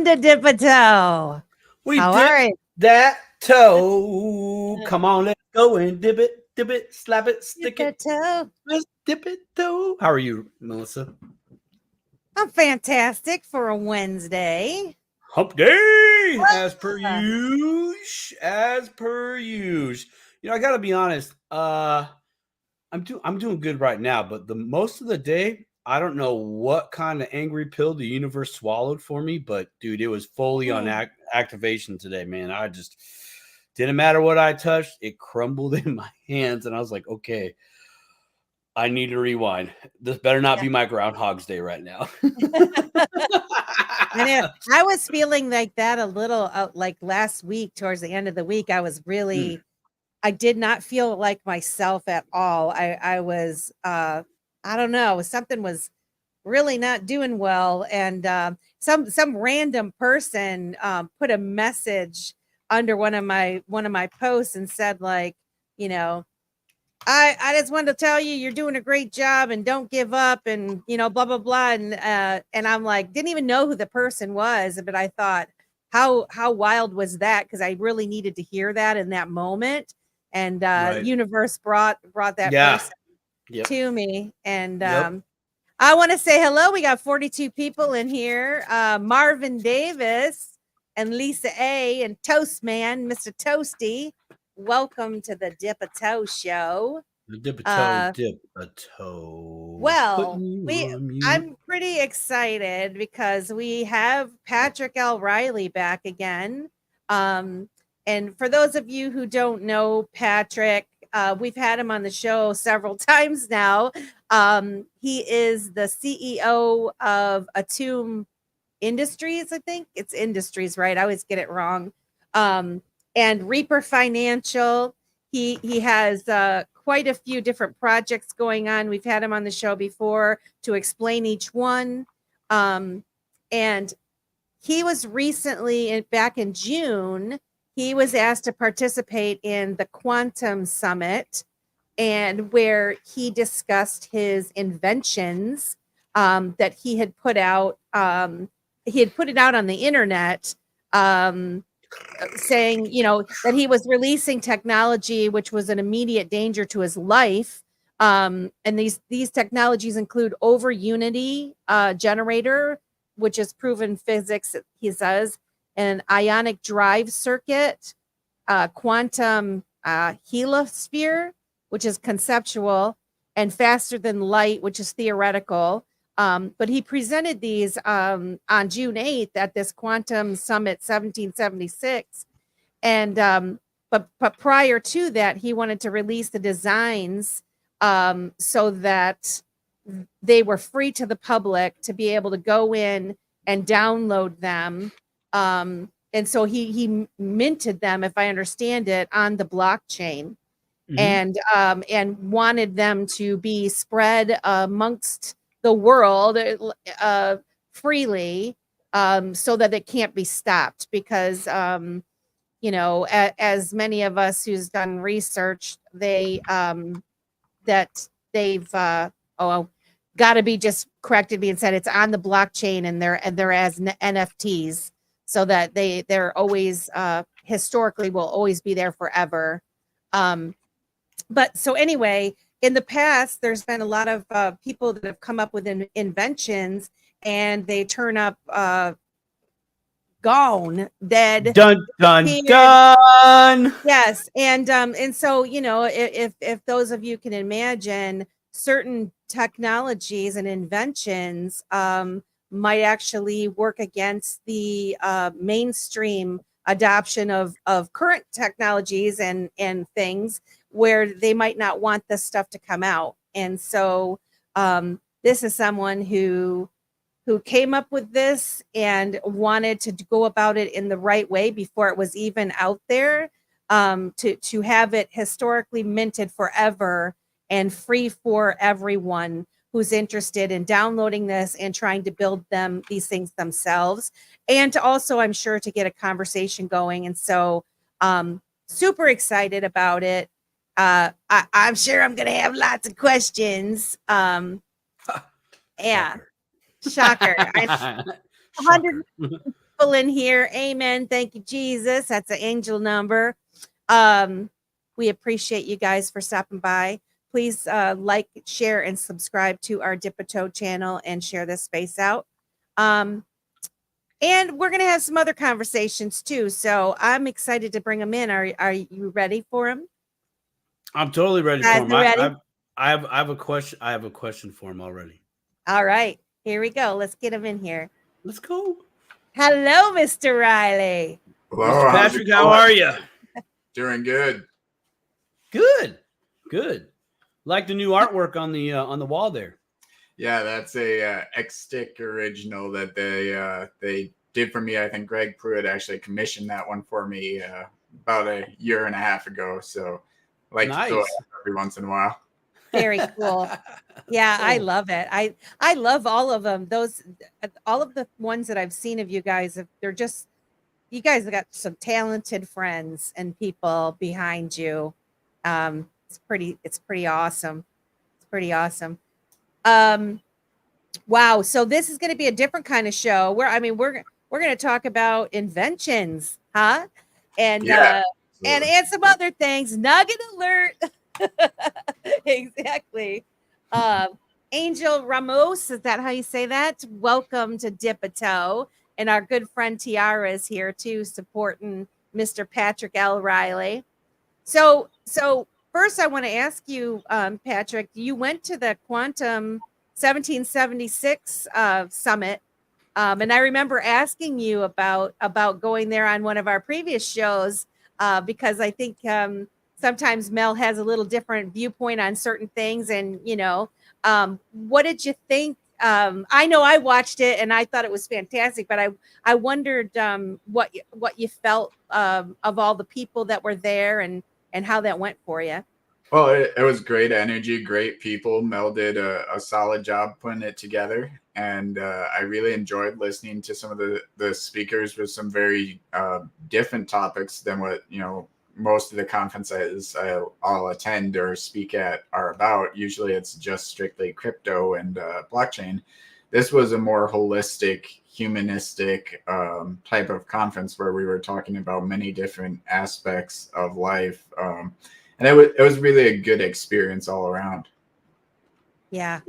to dip a toe. We How dip are you? that toe. Come on, let's go and dip it, slap it, Dip stick it. that toe. Let's dip it toe. How are you, Melissa? I'm fantastic for a Wednesday. Hump day, as per Ah, usual. As per usual. I gotta be honest. I'm doing good right now, but the most of the day, I don't know what kind of angry pill the universe swallowed for me, but dude, it was fully on mm. activation today, man. I just didn't matter what I touched, it crumbled in my hands, and I was like, okay, I need to rewind. This better not Yeah. be my Groundhog's Day right now. I know. I was feeling like that a little like last week, towards the end of the week. Mm, I did not feel like myself at all. I was, I don't know, something was really not doing well. And some random person put a message under one of my posts and said, like, you know, I just wanted to tell you you're doing a great job and don't give up, and blah blah blah. And I'm like, didn't even know who the person was, but I thought, how wild was that? Because I really needed to hear that in that moment. And right. universe brought that Yeah. person Yep. to me. And Yep. I want to say hello. We got 42 people in here. Marvin Davis and Lisa A and Toast Man, Mr. Toasty. Welcome to the Dip a Toe Show. Dip a toe, Uh, dip a toe. well, Putting you we on mute. I'm pretty excited because we have Patrick L. Riley back again. Um, and for those of you who don't know Patrick, we've had him on the show several times now. He is the CEO of Atum Industries. I think it's Industries, right? I always get it wrong. Um, and Reaper Financial. He has quite a few different projects going on. We've had him on the show before to explain each one. And he was recently, back in June, he was asked to participate in the Quantum Summit, and where he discussed his inventions that he had put out. He had put it out on the internet, saying, that he was releasing technology which was an immediate danger to his life. And these technologies include over unity generator, which is proven physics, he says, an ionic drive circuit, quantum helisphere, which is conceptual, and faster than light, which is theoretical. But he presented these on June 8th at this Quantum Summit 1776. And but prior to that, he wanted to release the designs so that they were free to the public to be able to go in and download them. And so he minted them, if I understand it, on the blockchain, Mm-hmm. and wanted them to be spread amongst the world freely, so that it can't be stopped. Because as many of us who's done research, they've got to be just corrected me and said it's on the blockchain, and they're as NFTs, so that they're always historically will always be there forever. But so anyway, in the past, there's been a lot of people that have come up with inventions, and they turn up gone, dead, Dun dun disappeared. dun. Yes, and so if those of you can imagine, certain technologies and inventions might actually work against the mainstream adoption of current technologies and things, where they might not want this stuff to come out. And so this is someone who came up with this and wanted to go about it in the right way before it was even out there, to have it historically minted forever and free for everyone who's interested in downloading this and trying to build these things themselves, and to also, I'm sure, to get a conversation going. And so super excited about it. I'm sure I'm gonna have lots of questions. Yeah, Shocker. shocker. I Shocker. people in here. Amen. Thank you, Jesus. That's an angel number. We appreciate you guys for stopping by. Please like, share, and subscribe to our Dip a Toe channel and share this space out. And we're going to have some other conversations too. So I'm excited to bring them in. Are you ready for them? I'm totally ready for him. Ready? I have a question. I have a question for him already. All right, here we go. Let's get him in here. Let's go. Hello, Mr. Riley. Hello, Mr. Patrick, how are you? Doing good. Good. Like the new artwork on the wall there. Yeah, that's a X-Stick original that they did for me. I think Greg Pruitt actually commissioned that one for me about a year and a half ago. So I like to throw it up every once in a while. Very cool. Yeah, I love it. I love all of them. All of the ones that I've seen of you guys, you guys have got some talented friends and people behind you. It's pretty awesome. It's pretty awesome. Wow. So this is going to be a different kind of show we're going to talk about inventions, huh? And and some other things. Nugget alert. Exactly. Angel Ramos, is that how you say that? Welcome to Dip a Toe. And our good friend Tiara is here too, supporting Mr. Patrick L. Riley. So first I want to ask you, Patrick, you went to the Quantum 1776 summit. And I remember asking you about going there on one of our previous shows, because I think sometimes Mel has a little different viewpoint on certain things. And, what did you think? I know I watched it and I thought it was fantastic, but I wondered what you felt of all the people that were there and how that went for you. Well, it was great energy, great people. Mel did a solid job putting it together. And I really enjoyed listening to some of the speakers with some very different topics than what, most of the conferences I'll attend or speak at are about. Usually it's just strictly crypto and blockchain. This was a more holistic, humanistic type of conference where we were talking about many different aspects of life. And it was really a good experience all around. Yeah.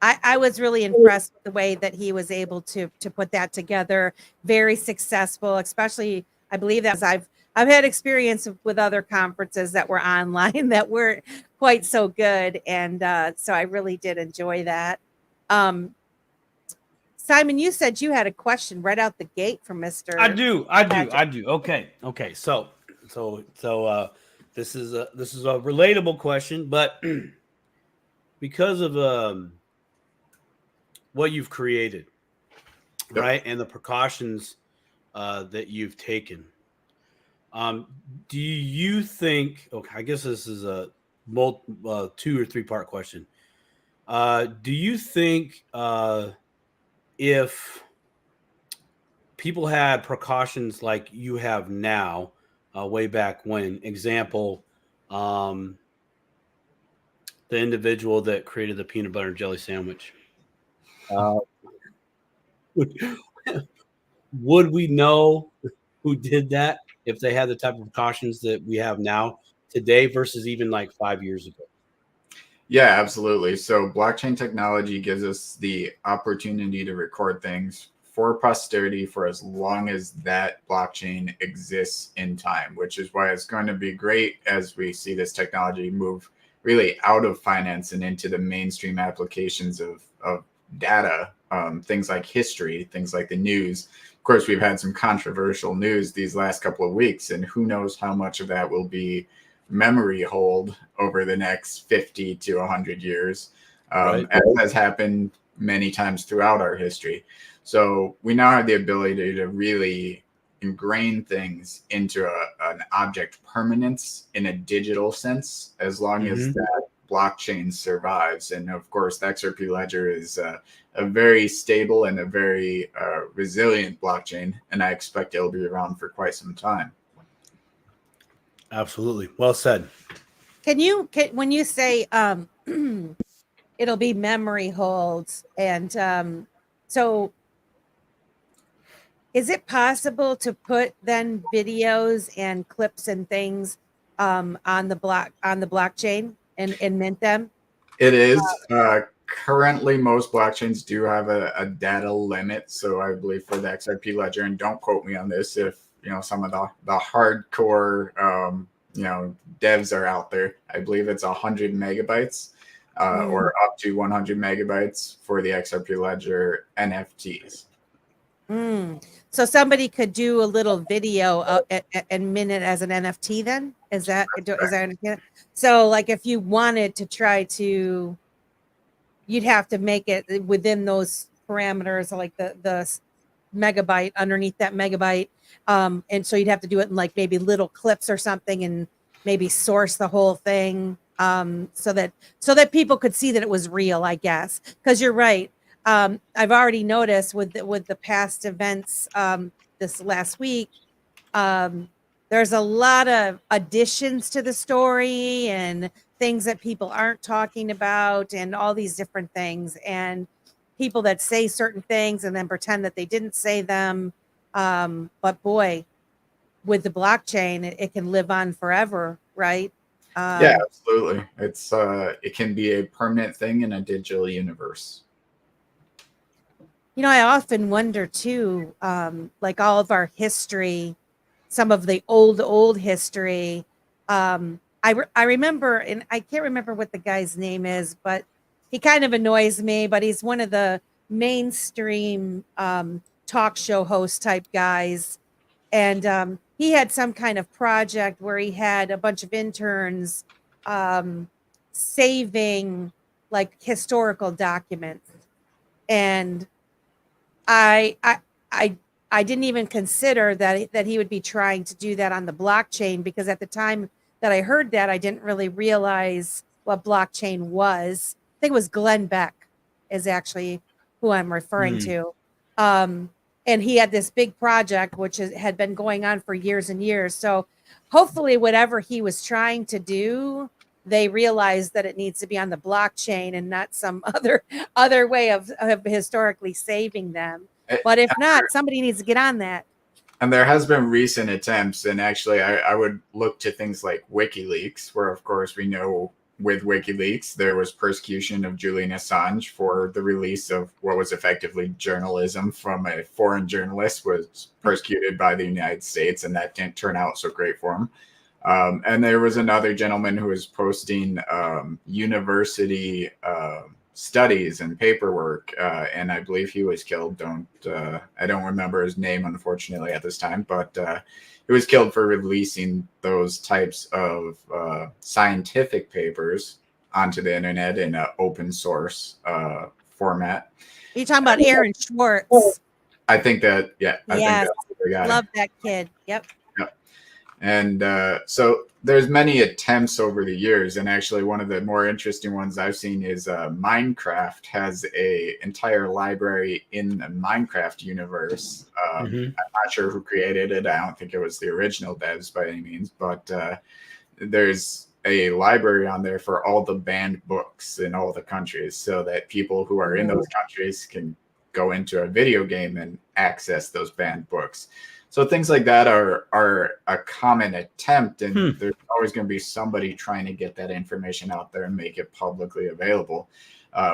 I was really impressed with the way that he was able to put that together. Very successful, especially I believe that I've had experience with other conferences that were online that weren't quite so good. And so I really did enjoy that. Simon, you said you had a question right out the gate from Mr. I do. Okay. So this is a relatable question, but because of what you've created, right, and the precautions that you've taken, do you think? Okay, I guess this is a 2 or 3 part question. Do you think if people had precautions like you have now, way back when, example, the individual that created the peanut butter and jelly sandwich, would we know who did that if they had the type of precautions that we have now today versus even like 5 years ago? Yeah, absolutely. So blockchain technology gives us the opportunity to record things for posterity for as long as that blockchain exists in time, which is why it's going to be great as we see this technology move really out of finance and into the mainstream applications of data, things like history, things like the news. Of course, we've had some controversial news these last couple of weeks, and who knows how much of that will be memory hold over the next 50 to 100 years, right, as has happened many times throughout our history. So we now have the ability to really ingrain things into an object permanence in a digital sense, as long as that blockchain survives. And of course, the XRP ledger is a very stable and a very resilient blockchain, and I expect it'll be around for quite some time. Absolutely. Well said. When you say it'll be memory holds, and so Is it possible to put then videos and clips and things on the blockchain and mint them? It is. Currently, most blockchains do have a data limit. So I believe for the XRP ledger, and don't quote me on this if some of the hardcore devs are out there. I believe it's 100 megabytes or up to 100 megabytes for the XRP ledger NFTs. So somebody could do a little video and mint it as an NFT then? Is that understand? So like if you wanted to try to, you'd have to make it within those parameters, like the megabyte underneath that megabyte. And so you'd have to do it in like maybe little clips or something and maybe source the whole thing so that people could see that it was real, I guess. Because you're right. I've already noticed with the past events this last week, there's a lot of additions to the story and things that people aren't talking about and all these different things, and people that say certain things and then pretend that they didn't say them. But boy, with the blockchain, it can live on forever, right? Yeah, absolutely. It can be a permanent thing in a digital universe. I often wonder too, like all of our history, some of the old history. I remember, and I can't remember what the guy's name is, but he kind of annoys me, but he's one of the mainstream talk show host type guys. And he had some kind of project where he had a bunch of interns saving like historical documents. And I didn't even consider that he would be trying to do that on the blockchain, because at the time that I heard that, I didn't really realize what blockchain was. I think it was Glenn Beck is actually who I'm referring to. And he had this big project, which had been going on for years and years. So hopefully whatever he was trying to do, they realized that it needs to be on the blockchain and not some other way of historically saving them. But if not, somebody needs to get on that. And there has been recent attempts, and actually I would look to things like WikiLeaks, where of course we know with WikiLeaks there was persecution of Julian Assange for the release of what was effectively journalism from a foreign journalist, was persecuted by the United States, and that didn't turn out so great for him. And there was another gentleman who was posting university studies and paperwork, and I believe he was killed. I don't remember his name, unfortunately, at this time, but he was killed for releasing those types of scientific papers onto the internet in an open source format. Are you talking about Aaron Schwartz? I think that, yeah. Yes, love that kid. Yep. And so there's many attempts over the years, and actually one of the more interesting ones I've seen is Minecraft has a entire library in the Minecraft universe. I'm not sure who created it. I don't think it was the original devs by any means, but there's a library on there for all the banned books in all the countries, so that people who are in those countries can go into a video game and access those banned books. So things like that are a common attempt, and there's always going to be somebody trying to get that information out there and make it publicly available.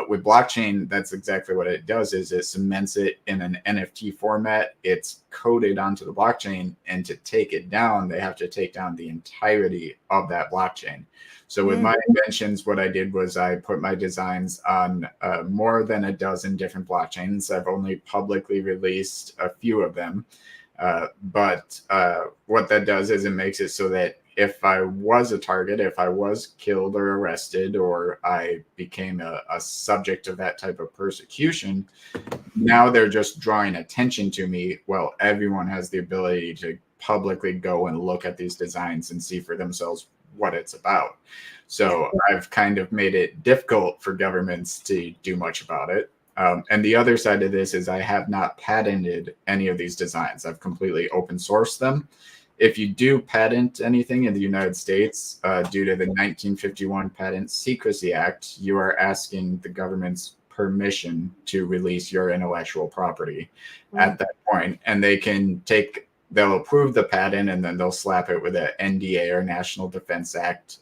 With blockchain, that's exactly what it does, is it cements it in an NFT format. It's coded onto the blockchain, and to take it down, they have to take down the entirety of that blockchain. So with my inventions, what I did was I put my designs on more than a dozen different blockchains. I've only publicly released a few of them. But what that does is it makes it so that if I was a target, if I was killed or arrested, or I became a subject of that type of persecution, now they're just drawing attention to me. Well, everyone has the ability to publicly go and look at these designs and see for themselves what it's about. So I've kind of made it difficult for governments to do much about it. And the other side of this is I have not patented any of these designs. I've completely open sourced them. If you do patent anything in the United States, due to the 1951 Patent Secrecy Act, you are asking the government's permission to release your intellectual property at that point. And they'll approve the patent, and then they'll slap it with an NDA or National Defense Act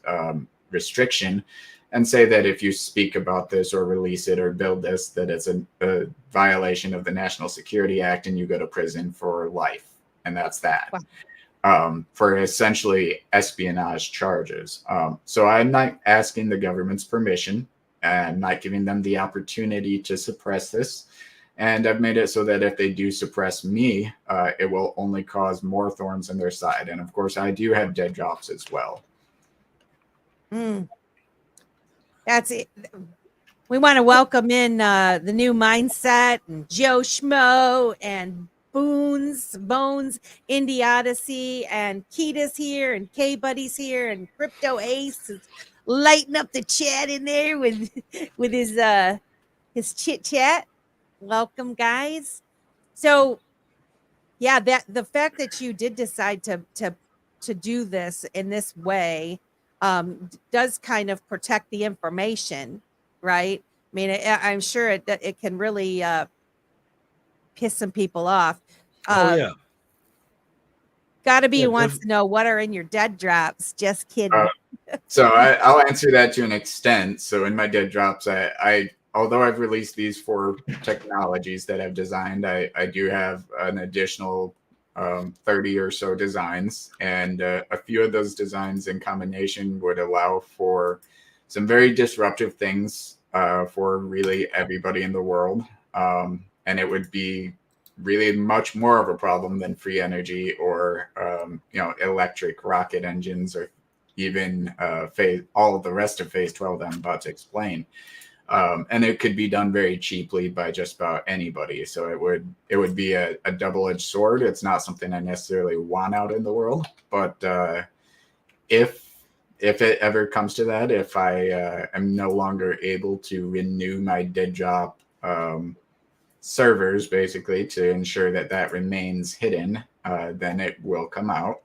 restriction, and say that if you speak about this or release it or build this, that it's a violation of the National Security Act, and you go to prison for life. And that's that. Wow. For essentially espionage charges. So I'm not asking the government's permission, and not giving them the opportunity to suppress this. And I've made it so that if they do suppress me, it will only cause more thorns in their side. And of course, I do have dead drops as well. That's it. We want to welcome in the new mindset, and Joe Schmo, and Bones, Indie Odyssey, and Keita's here, and K Buddy's here, and Crypto Ace is lighting up the chat in there with his chit chat. Welcome, guys. So, yeah, that the fact that you did decide to do this in this way does kind of protect the information, right? I mean, I'm sure it can really piss some people off. Yeah. Gotta be wants to know what are in your dead drops. Just kidding. So I'll answer that to an extent. So in my dead drops, I although I've released these 4 technologies that I've designed, I do have an additional 30 or so designs, and a few of those designs in combination would allow for some very disruptive things for really everybody in the world. And it would be really much more of a problem than free energy or electric rocket engines, or even all of the rest of phase 12 that I'm about to explain. And it could be done very cheaply by just about anybody. So it would be a double-edged sword. It's not something I necessarily want out in the world, but if it ever comes to that, if I am no longer able to renew my dead drop servers, basically, to ensure that remains hidden, then it will come out.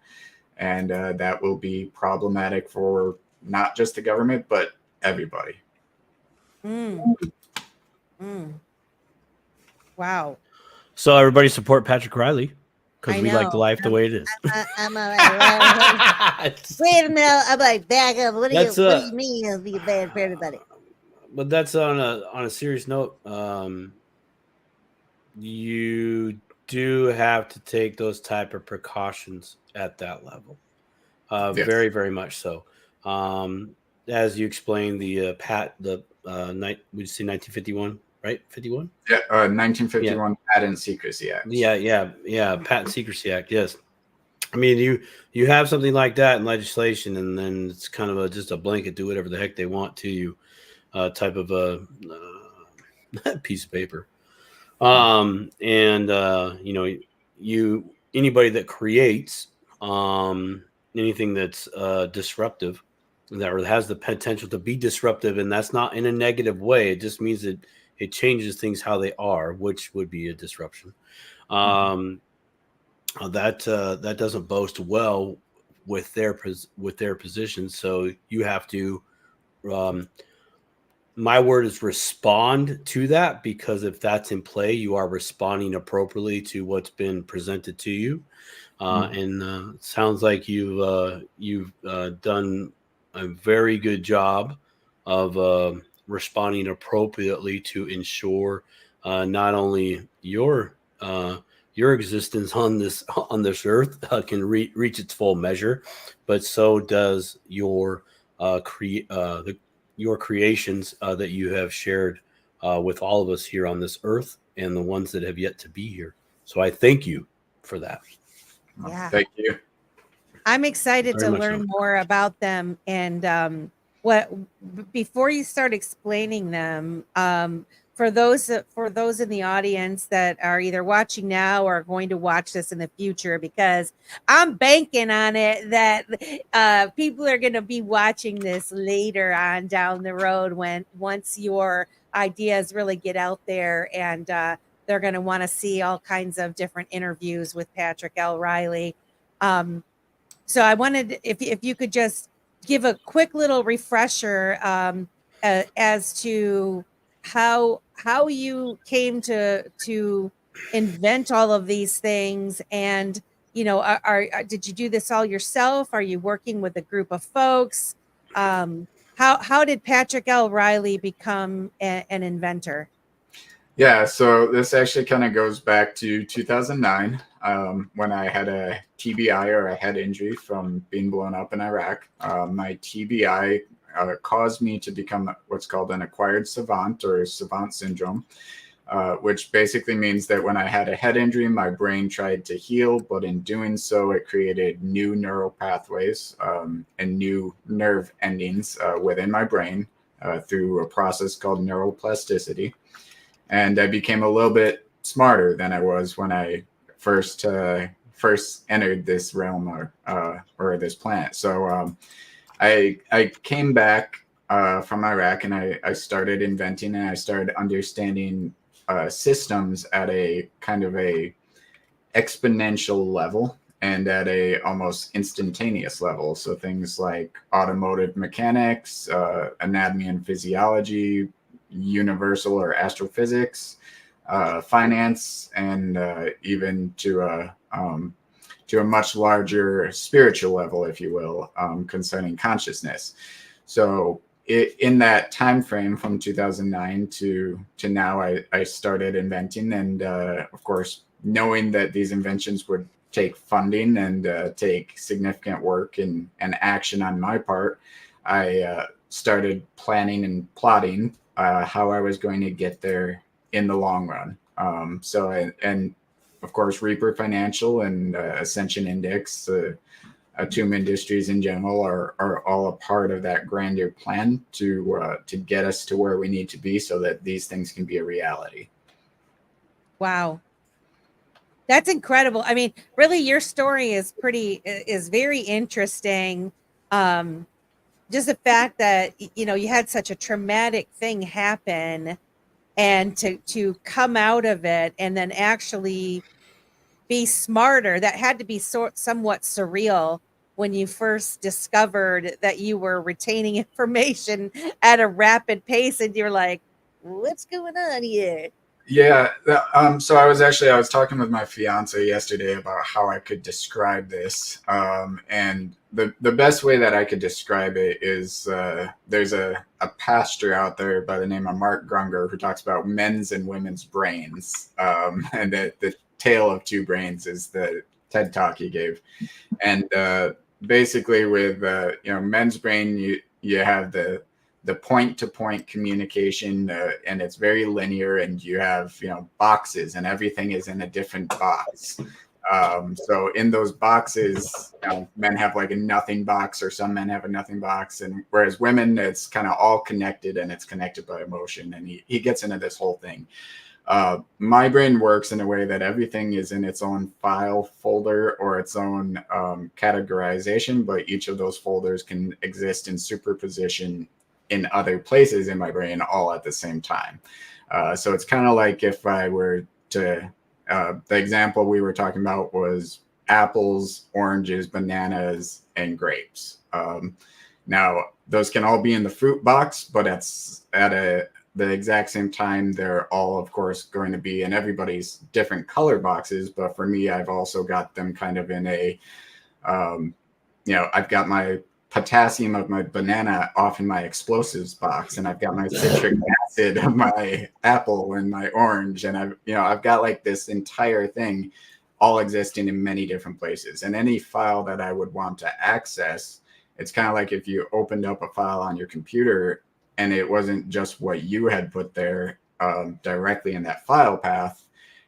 And that will be problematic for not just the government, but everybody. Wow. So everybody support Patrick Riley, because we like the life the way it is. I'm all right. Wait a minute. I'm like, back up. What do you mean it'll be bad for everybody? But that's on a serious note. You do have to take those type of precautions at that level. Yes. Very, very much so. As you explained, would you say 1951, right? 51? Yeah, 1951 Patent Secrecy Act. Yeah, Patent Secrecy Act. Yes. I mean, you have something like that in legislation, and then it's kind of just a blanket, do whatever the heck they want to you, type of a piece of paper. Anybody that creates anything that's disruptive, that has the potential to be disruptive, and that's not in a negative way. It just means that it changes things how they are, which would be a disruption. That doesn't boast well with their position. So you have to. My word is respond to that, because if that's in play, you are responding appropriately to what's been presented to you. And it sounds like you've done a very good job of responding appropriately to ensure not only your existence on this earth can reach its full measure, but so does your creations that you have shared with all of us here on this earth, and the ones that have yet to be here. So I thank you for that. Yeah. Thank you. I'm excited to learn more about them. And before you start explaining them, for those in the audience that are either watching now or are going to watch this in the future, because I'm banking on it that people are going to be watching this later on down the road, once your ideas really get out there, and they're going to want to see all kinds of different interviews with Patrick L. Riley. So I wanted, if you could just give a quick little refresher as to how you came to invent all of these things, and did you do this all yourself? Are you working with a group of folks? How did Patrick L. Riley become an inventor? Yeah, so this actually kind of goes back to 2009 when I had a TBI, or a head injury from being blown up in Iraq. My TBI caused me to become what's called an acquired savant, or savant syndrome, which basically means that when I had a head injury, my brain tried to heal, but in doing so, it created new neural pathways and new nerve endings within my brain through a process called neuroplasticity. And I became a little bit smarter than I was when I first entered this realm or this planet. So I came back from Iraq, and I started inventing, and I started understanding systems at a kind of a exponential level and at a almost instantaneous level. So things like automotive mechanics, anatomy and physiology, universal or astrophysics, finance, and even to a much larger spiritual level, if you will, concerning consciousness. So in that time frame from 2009 to now, I started inventing, and of course, knowing that these inventions would take funding and take significant work and action on my part, I started planning and plotting how I was going to get there in the long run. And of course, Reaper Financial and Ascension Index, Atum Industries in general are all a part of that grander plan to get us to where we need to be, so that these things can be a reality. Wow. That's incredible. I mean, really, your story is very interesting. Just the fact that, you had such a traumatic thing happen, and to come out of it and then actually be smarter, that had to be somewhat surreal when you first discovered that you were retaining information at a rapid pace, and you're like, what's going on here? Yeah. So I was talking with my fiance yesterday about how I could describe this. And the best way that I could describe it is there's a pastor out there by the name of Mark Grunger who talks about men's and women's brains. And the tale of two brains is the TED talk he gave. And basically with men's brain, you have the point-to-point communication, and it's very linear, and you have boxes, and everything is in a different box. So in those boxes, men have like a nothing box, or some men have a nothing box, and whereas women, it's kind of all connected, and it's connected by emotion. And he gets into this whole thing. My brain works in a way that everything is in its own file folder or its own categorization, but each of those folders can exist in superposition in other places in my brain all at the same time. So it's kind of like if I were to, the example we were talking about was apples, oranges, bananas, and grapes. Now, those can all be in the fruit box, but it's at the exact same time, they're all, of course, going to be in everybody's different color boxes. But for me, I've also got them kind of in a, I've got my potassium of my banana off in my explosives box, and I've got my citric acid of my apple and my orange, and I've got like this entire thing all existing in many different places. And any file that I would want to access, it's kind of like if you opened up a file on your computer and it wasn't just what you had put there directly in that file path.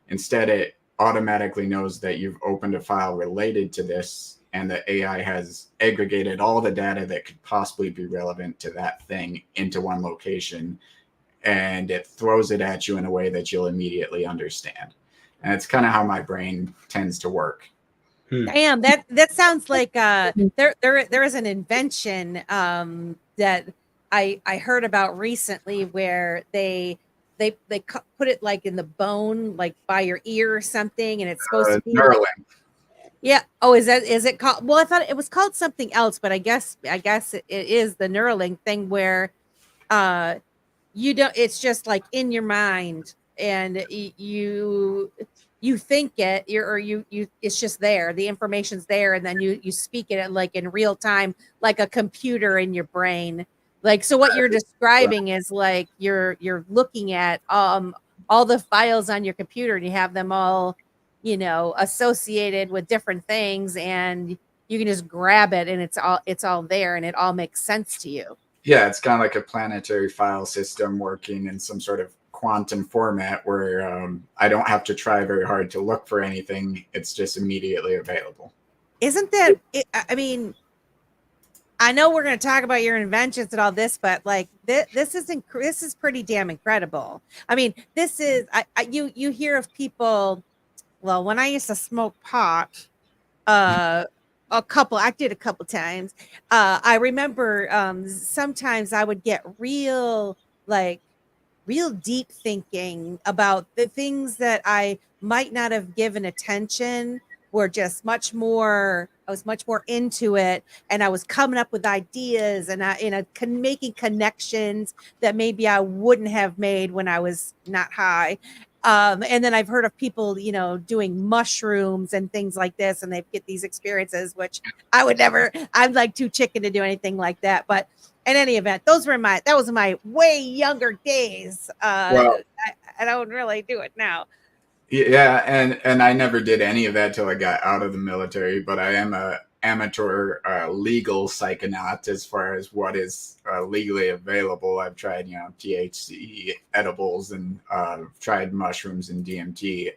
Instead, it automatically knows that you've opened a file related to this, and the AI has aggregated all the data that could possibly be relevant to that thing into one location, and it throws it at you in a way that you'll immediately understand. And it's kind of how my brain tends to work. Damn, that sounds like there is an invention that I heard about recently where they put it like in the bone, like by your ear or something, and it's supposed to be Neuralink. Yeah. Oh, is it called? Well, I thought it was called something else, but I guess it is the Neuralink thing where you don't, it's just like in your mind, and you think it, you it's just there, the information's there, and then you speak it like in real time, like a computer in your brain. Like, so what you're describing is like you're looking at all the files on your computer, and you have them all, you know, associated with different things, and you can just grab it, and it's all there, and it all makes sense to you. Yeah, it's kind of like a planetary file system working in some sort of quantum format where I don't have to try very hard to look for anything. It's just immediately available. Isn't that, I mean, I know we're going to talk about your inventions and all this, but like this is pretty damn incredible. I mean, this is, you hear of people, well, when I used to smoke pot, I did a couple times. I remember sometimes I would get real deep thinking about the things that I might not have given attention, were just much more, I was much more into it, and I was coming up with ideas, and making connections that maybe I wouldn't have made when I was not high. And then I've heard of people, you know, doing mushrooms and things like this, and they get these experiences, which I would never, I'm like too chicken to do anything like that. But in any event, that was my way younger days. Well, I don't really do it now. yeah, and I never did any of that till I got out of the military. But I am a amateur legal psychonaut as far as what is legally available. I've tried, you know, THC edibles, and tried mushrooms and DMT.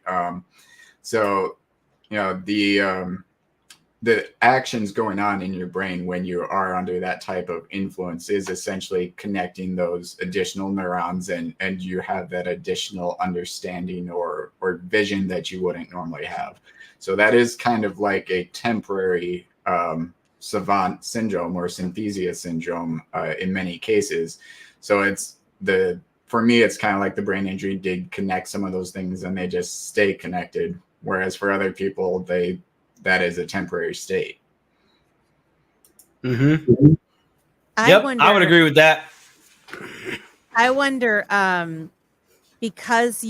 So, you know, the actions going on in your brain when you are under that type of influence is essentially connecting those additional neurons, and you have that additional understanding or vision that you wouldn't normally have. So that is kind of like a temporary savant syndrome or synthesia syndrome in many cases. So for me, it's kind of like the brain injury did connect some of those things, and they just stay connected. Whereas for other people, that is a temporary state. Mm-hmm. I would agree with that. I wonder, because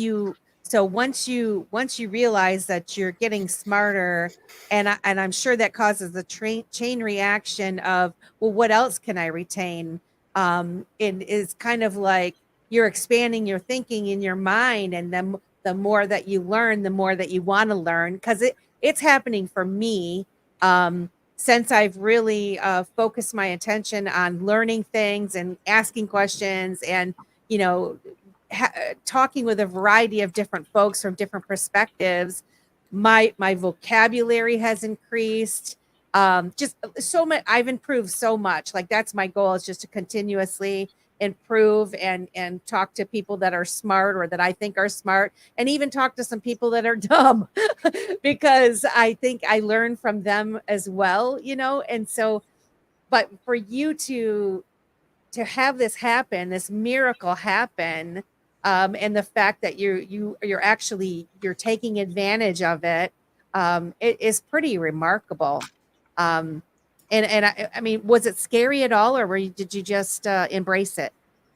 once you realize that you're getting smarter, and I'm sure that causes the chain reaction of, well, what else can I retain? It is kind of like you're expanding your thinking in your mind, and then the more that you learn, the more that you want to learn, because it's happening for me since I've really focused my attention on learning things and asking questions, and, you know, talking with a variety of different folks from different perspectives. My vocabulary has increased. Just so much. I've improved so much. Like, that's my goal, is just to continuously improve and talk to people that are smart, or that I think are smart, and even talk to some people that are dumb because I think I learn from them as well, you know. And so, but for you to have this happen, this miracle happen, and the fact that you're actually taking advantage of it, it is pretty remarkable. And I mean, was it scary at all, or did you just embrace it?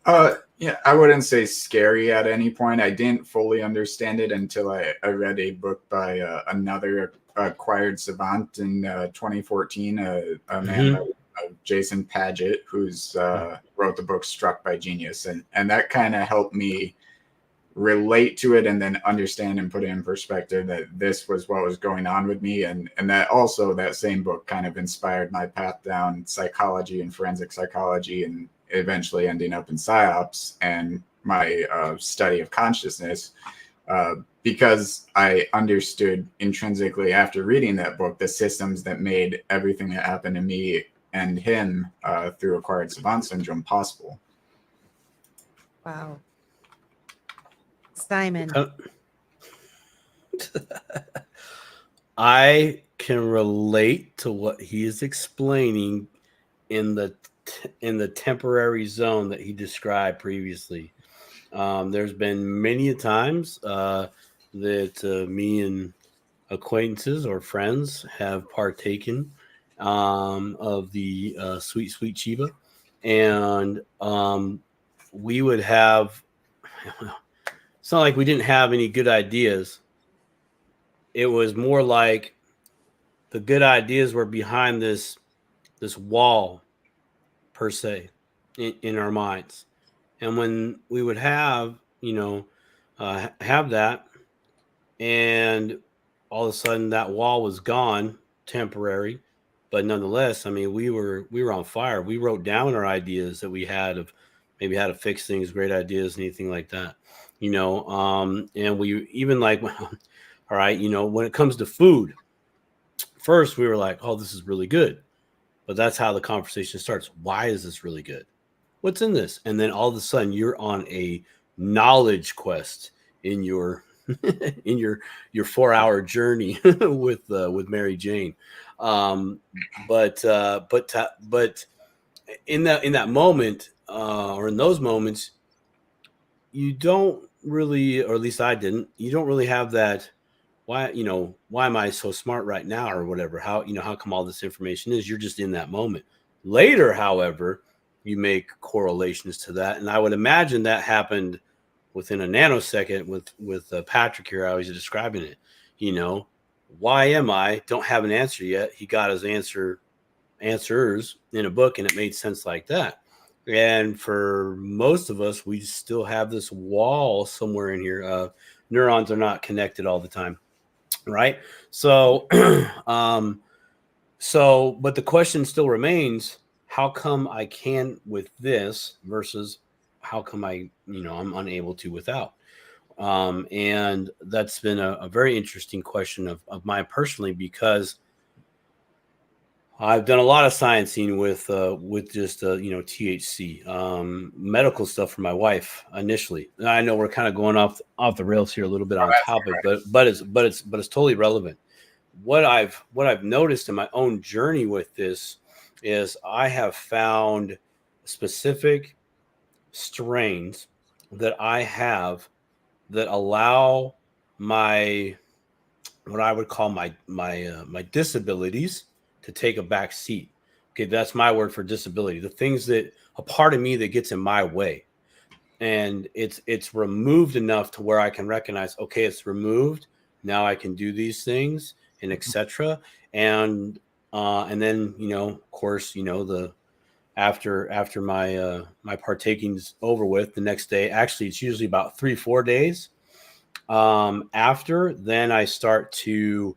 Yeah, I wouldn't say scary at any point. I didn't fully understand it until I read a book by another acquired savant in 2014, a man by Jason Paget, who's wrote the book Struck by Genius. And that kind of helped me relate to it, and then understand and put it in perspective that this was what was going on with me. And that also, that same book kind of inspired my path down psychology and forensic psychology, and eventually ending up in PsyOps and my study of consciousness, because I understood intrinsically after reading that book the systems that made everything that happened to me and him through acquired savant syndrome possible. Wow. Simon. I can relate to what he is explaining in the temporary zone that he described previously. There's been many times that me and acquaintances or friends have partaken of the sweet Chiba, and we would have, it's not like we didn't have any good ideas. It was more like the good ideas were behind this wall per se in our minds. And when we would have, have that, and all of a sudden that wall was gone, temporary, but nonetheless, I mean, we were on fire. We wrote down our ideas that we had of maybe how to fix things, great ideas, anything like that, and we even like, all right, when it comes to food, first we were like, oh, this is really good. But that's how the conversation starts. Why is this really good? What's in this? And then all of a sudden you're on a knowledge quest in your in your 4-hour journey with Mary Jane. But in that moment, or in those moments, you don't really, or at least I didn't, you don't really have that, why am I so smart right now, or whatever, how come all this information is, you're just in that moment. Later, however, you make correlations to that. And I would imagine that happened within a nanosecond with Patrick here. I was describing it, why am I, don't have an answer yet. He got his answers in a book, and it made sense like that. And for most of us, we still have this wall somewhere in here. Neurons are not connected all the time. Right. So, but the question still remains, how come I can with this versus how come I'm unable to without? And that's been a very interesting question of mine personally, because I've done a lot of sciencing with just THC, medical stuff for my wife initially. And I know we're kind of going off the rails here a little bit on topic, but it's totally relevant. What I've noticed in my own journey with this is I have found specific strains that I have that allow what I would call my disabilities to take a back seat. Okay, that's my word for disability. The things that a part of me that gets in my way, and it's removed enough to where I can recognize, okay, it's removed. Now I can do these things, and etc. And then of course, the after my partaking's over with, the next day, actually it's usually about 3-4 days after, then I start to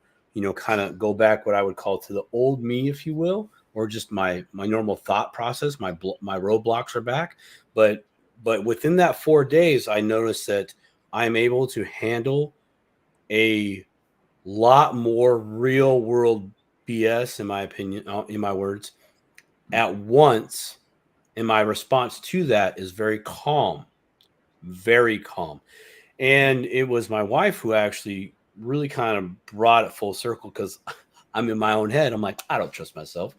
kind of go back, what I would call, to the old me, if you will, or just my normal thought process. My roadblocks are back. But within that 4 days, I noticed that I'm able to handle a lot more real world BS, in my opinion, in my words, at once. And my response to that is very calm, very calm. And it was my wife who actually really kind of brought it full circle, because I'm in my own head. I'm like, I don't trust myself.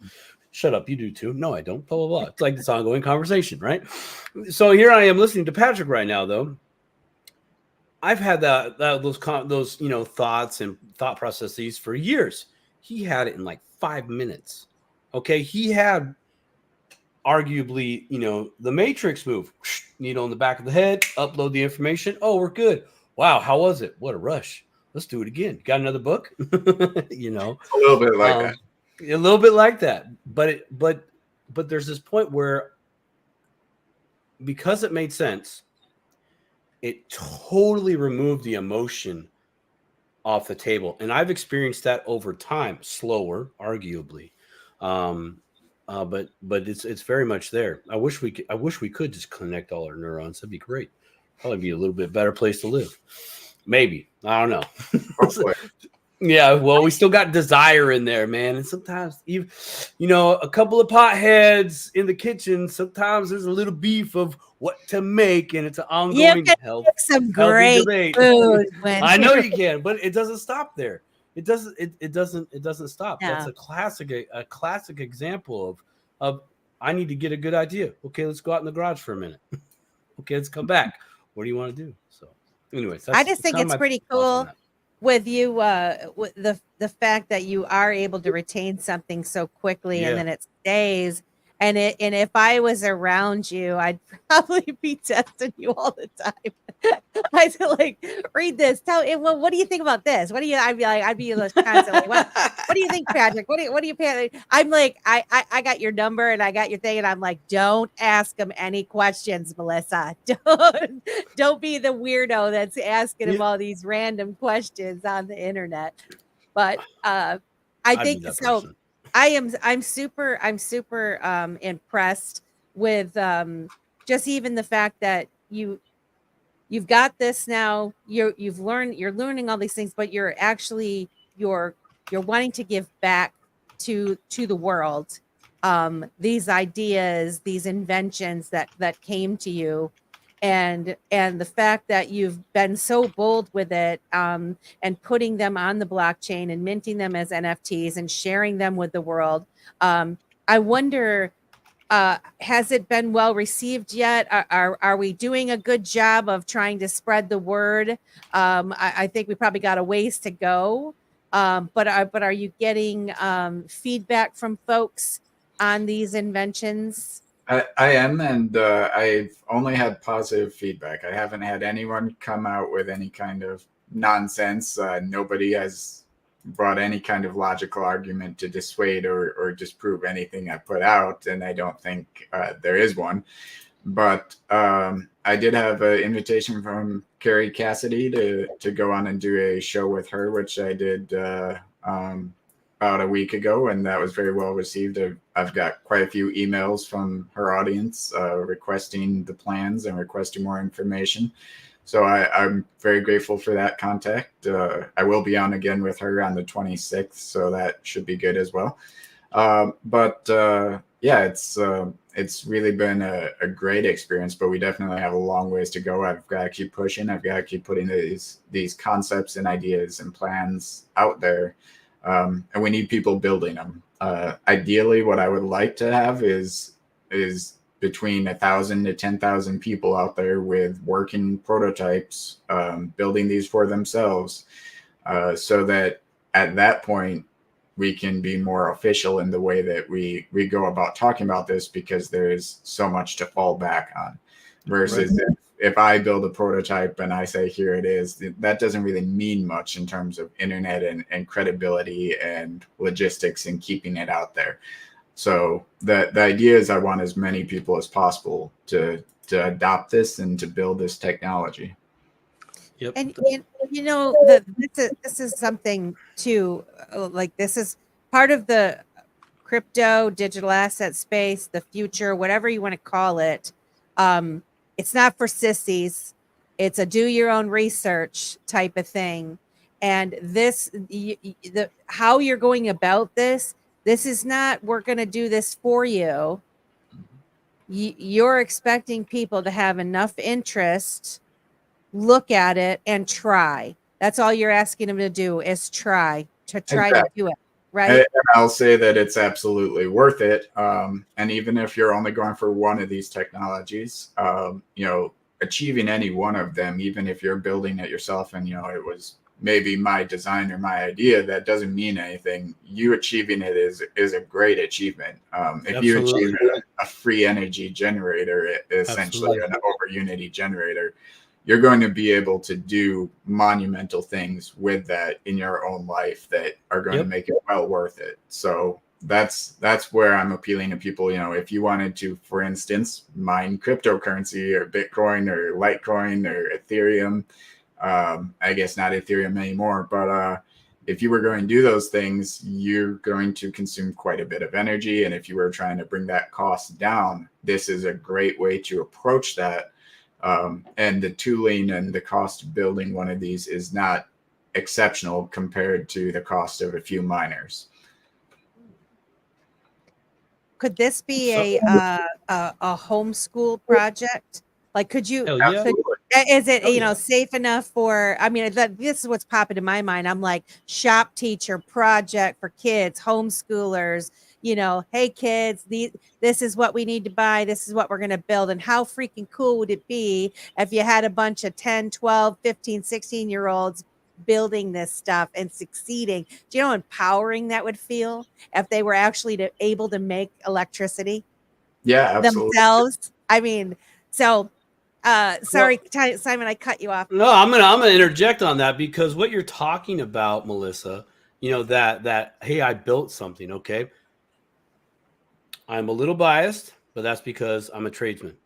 Shut up, you do too. No, I don't. Blah, blah, blah. It's like this ongoing conversation, right? So here I am listening to Patrick right now, though. I've had those thoughts and thought processes for years. He had it in like 5 minutes. Okay, he had arguably, the Matrix move, in the back of the head, upload the information. Oh, we're good. Wow, how was it? What a rush. Let's do it again. Got another book? A little bit like that. A little bit like that. But there's this point where, because it made sense, it totally removed the emotion off the table. And I've experienced that over time, slower, arguably. But it's very much there. I wish we could just connect all our neurons. That'd be great. Probably be a little bit better place to live. Maybe. I don't know. Yeah, well, we still got desire in there, man. And sometimes even, a couple of potheads in the kitchen, sometimes there's a little beef of what to make, and it's an ongoing some great debate. Food I know you can, but it doesn't stop there. It doesn't stop. Yeah. That's a classic example of I need to get a good idea. Okay, let's go out in the garage for a minute. Okay, let's come back. What do you want to do? So anyways, I just think it's pretty cool with you, with the fact that you are able to retain something so quickly, and then it stays. And if I was around you, I'd probably be testing you all the time. I'd be like, read this. Well, what do you think about this? I'd be constantly, what do you think, Patrick? What do you pay? I'm like, I got your number and I got your thing, and I'm like, don't ask him any questions, Melissa. Don't be the weirdo that's asking him all these random questions on the internet. But I think so. Person. I'm super impressed with just even the fact that you've got this now. You're learning all these things, but you're wanting to give back to the world. These ideas, these inventions that came to you, and the fact that you've been so bold with it, and putting them on the blockchain and minting them as NFTs and sharing them with the world. I wonder, has it been well received yet? Are we doing a good job of trying to spread the word? I think we probably got a ways to go. But are you getting feedback from folks on these inventions? I am, and I've only had positive feedback. I haven't had anyone come out with any kind of nonsense. Nobody has brought any kind of logical argument to dissuade or disprove anything I put out, and I don't think there is one. But I did have an invitation from Karl Casey to go on and do a show with her, which I did about a week ago, and that was very well received. I've got quite a few emails from her audience requesting the plans and requesting more information. So I'm very grateful for that contact. I will be on again with her on the 26th, so that should be good as well. Yeah, it's really been a great experience, but we definitely have a long ways to go. I've got to keep pushing. I've got to keep putting these concepts and ideas and plans out there. And we need people building them. Ideally, what I would like to have is between 1,000 to 10,000 people out there with working prototypes, building these for themselves, so that at that point we can be more official in the way that we go about talking about this, because there is so much to fall back on. Versus if I build a prototype and I say, here it is, that doesn't really mean much in terms of internet and credibility and logistics and keeping it out there. So the idea is I want as many people as possible to adopt this and to build this technology. Yep. And this is something too, like this is part of the crypto digital asset space, the future, whatever you want to call it. It's not for sissies. It's a do your own research type of thing. And how you're going about this is not, we're going to do this for you. You're expecting people to have enough interest, look at it, and try. That's all you're asking them to do, is try Exactly. to do it. Right. And I'll say that it's absolutely worth it. And even if you're only going for one of these technologies, achieving any one of them, even if you're building it yourself and, it was maybe my design or my idea, that doesn't mean anything. You achieving it is a great achievement. If you achieve a free energy generator, essentially an over unity generator, you're going to be able to do monumental things with that in your own life that are going to make it well worth it. So that's where I'm appealing to people. If you wanted to, for instance, mine cryptocurrency or Bitcoin or Litecoin or Ethereum, I guess not Ethereum anymore, but if you were going to do those things, you're going to consume quite a bit of energy. And if you were trying to bring that cost down, this is a great way to approach that. And the tooling and the cost of building one of these is not exceptional compared to the cost of a few miners. Could this be a homeschool project? Like, could you? Is it safe enough for? I mean, this is what's popping in my mind. I'm like, shop teacher project for kids, homeschoolers. Hey kids, this is what we need to buy. This is what we're going to build. And how freaking cool would it be if you had a bunch of 10, 12, 15, 16-year-olds building this stuff and succeeding? Do you know how empowering that would feel if they were actually able to make electricity? Yeah, absolutely. themselves. I mean, so sorry, Simon, I cut you off. No, I'm gonna interject on that, because what you're talking about, Melissa, that hey, I built something. Okay, I'm a little biased, but that's because I'm a tradesman,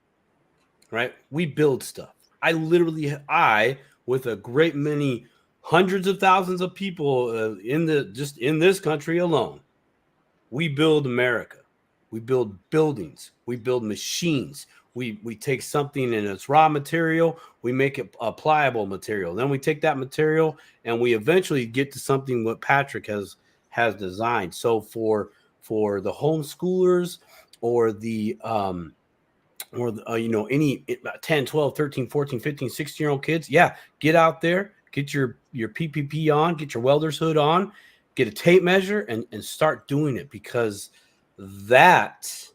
right? We build stuff. I with a great many hundreds of thousands of people in this country alone, we build America. We build buildings. We build machines. We take something in its raw material, we make it a pliable material. Then we take that material and we eventually get to something what Patrick has designed. So for the homeschoolers or the any 10, 12, 13, 14, 15, 16-year-old kids, yeah, get out there, get your PPP on, get your welder's hood on, get a tape measure and start doing it, because that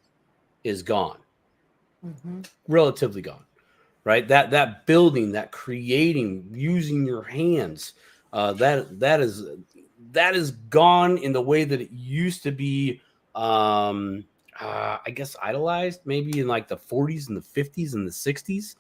is gone. Relatively gone, right? That building, that creating, using your hands, that is gone in the way that it used to be. I guess idolized maybe in like the 40s and the 50s and the 60s,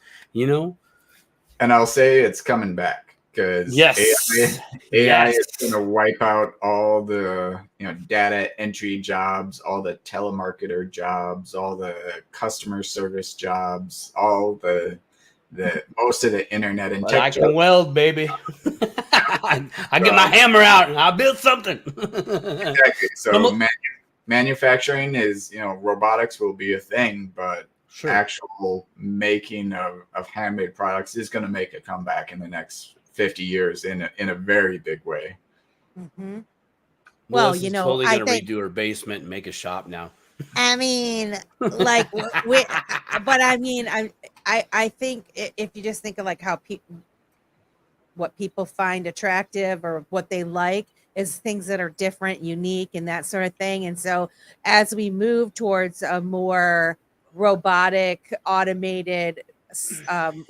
And I'll say it's coming back, because AI is going to wipe out all the data entry jobs, all the telemarketer jobs, all the customer service jobs, all the most of the internet and tech. I can weld, baby. I get my hammer out and I build something. Exactly. So manufacturing is, robotics will be a thing, but actual making of handmade products is going to make a comeback in the next 50 years in a very big way. Well, Melissa's totally going to redo her basement and make a shop now. I mean, like, but I mean, I think if you just think of like how what people find attractive or what they like is things that are different, unique, and that sort of thing. And so as we move towards a more robotic, automated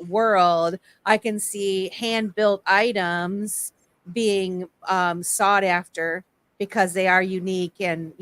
world, I can see hand-built items being sought after because they are unique and,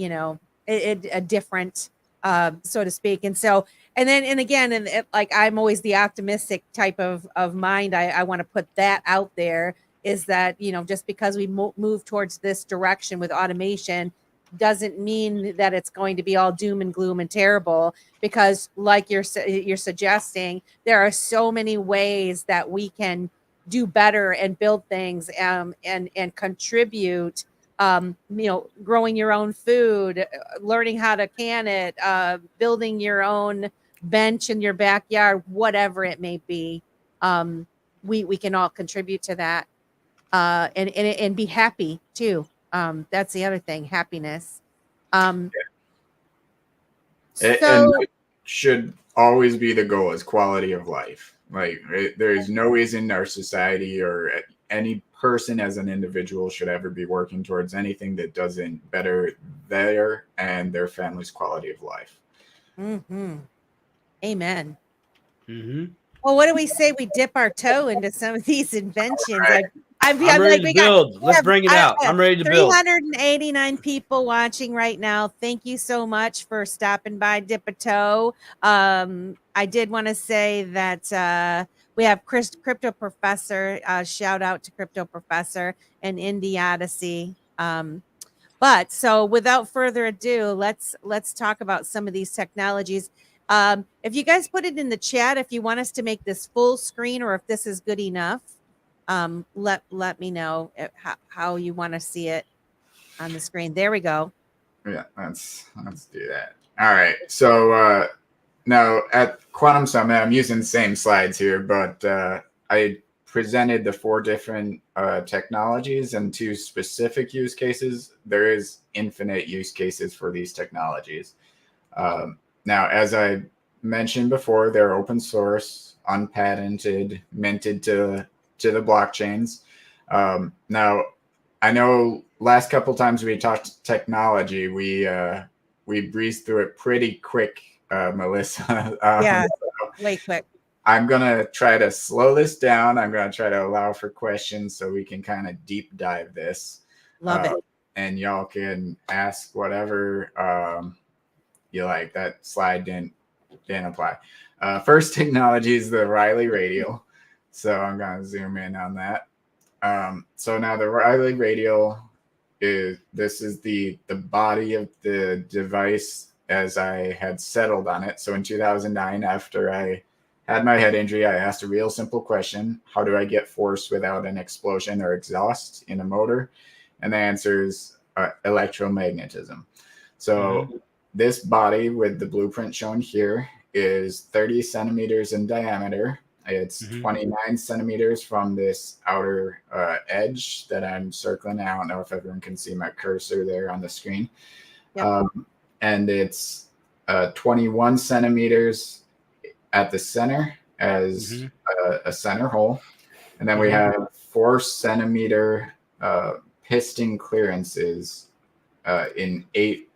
a different, so to speak. And so, like, I'm always the optimistic type of mind. I want to put that out there, is that, just because we move towards this direction with automation doesn't mean that it's going to be all doom and gloom and terrible, because like you're suggesting, there are so many ways that we can do better and build things and contribute. Growing your own food, learning how to can it, building your own bench in your backyard, whatever it may be. We can all contribute to that, and be happy too. That's the other thing, happiness. And that should always be the goal, is quality of life. Like, there is no reason our society or any person as an individual should ever be working towards anything that doesn't better their and their family's quality of life. Amen. Well, what do we say we dip our toe into some of these inventions? Right. I'm ready to build. Let's bring it out. I'm ready to build. 389 people watching right now. Thank you so much for stopping by, Dip a Toe. I did want to say that we have Crypto Professor. Shout out to Crypto Professor and Indie Odyssey. But so without further ado, let's talk about some of these technologies. If you guys put it in the chat, if you want us to make this full screen or if this is good enough, let me know how you want to see it on the screen. There we go. Yeah, let's do that. All right. So now at Quantum Summit, I'm using the same slides here, but I presented the 4 different technologies and 2 specific use cases. There is infinite use cases for these technologies. Now, as I mentioned before, they're open source, unpatented, minted to the blockchains. Now, I know last couple times we talked technology, we breezed through it pretty quick, Melissa. Yeah, way quick. I'm going to try to slow this down. I'm going to try to allow for questions so we can kind of deep dive this. Love it. And y'all can ask whatever you like. That slide didn't didn't apply. First technology is the Riley radial. So I'm going to zoom in on that. So now the Riley radial is the body of the device as I had settled on it. So in 2009, after I had my head injury, I asked a real simple question: how do I get force without an explosion or exhaust in a motor? And the answer is electromagnetism. So this body with the blueprint shown here is 30 centimeters in diameter. It's 29 centimeters from this outer edge that I'm circling. I don't know if everyone can see my cursor there on the screen. Yep. And it's 21 centimeters at the center as a center hole. And then we have 4 centimeter piston clearances in 8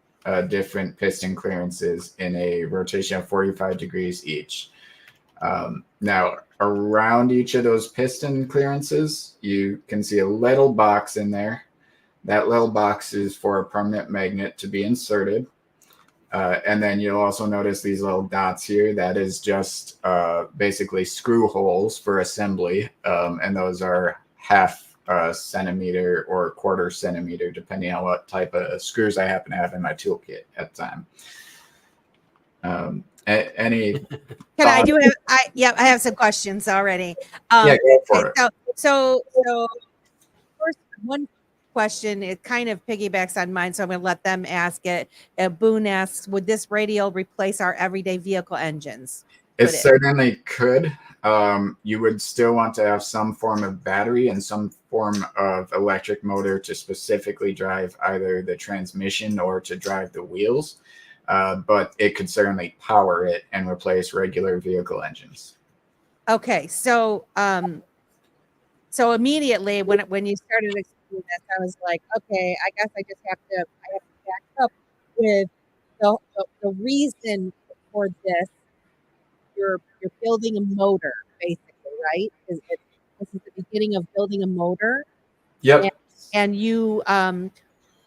different piston clearances in a rotation of 45 degrees each. Now, around each of those piston clearances, you can see a little box in there. That little box is for a permanent magnet to be inserted. And then you'll also notice these little dots here. That is just basically screw holes for assembly. And those are half centimeter or quarter centimeter, depending on what type of screws I happen to have in my toolkit at the time. Any Can I do it? I have some questions already. Yeah, go for it. So first one question, it kind of piggybacks on mine, so I'm going to let them ask it. Boone asks, would this radial replace our everyday vehicle engines? It certainly could. You would still want to have some form of battery and some form of electric motor to specifically drive either the transmission or to drive the wheels. But it could certainly power it and replace regular vehicle engines. Okay, so immediately when you started explaining this, I was like, okay, I guess I have to back up with the reason for this. You're building a motor, basically, right? This is the beginning of building a motor. Yep. And you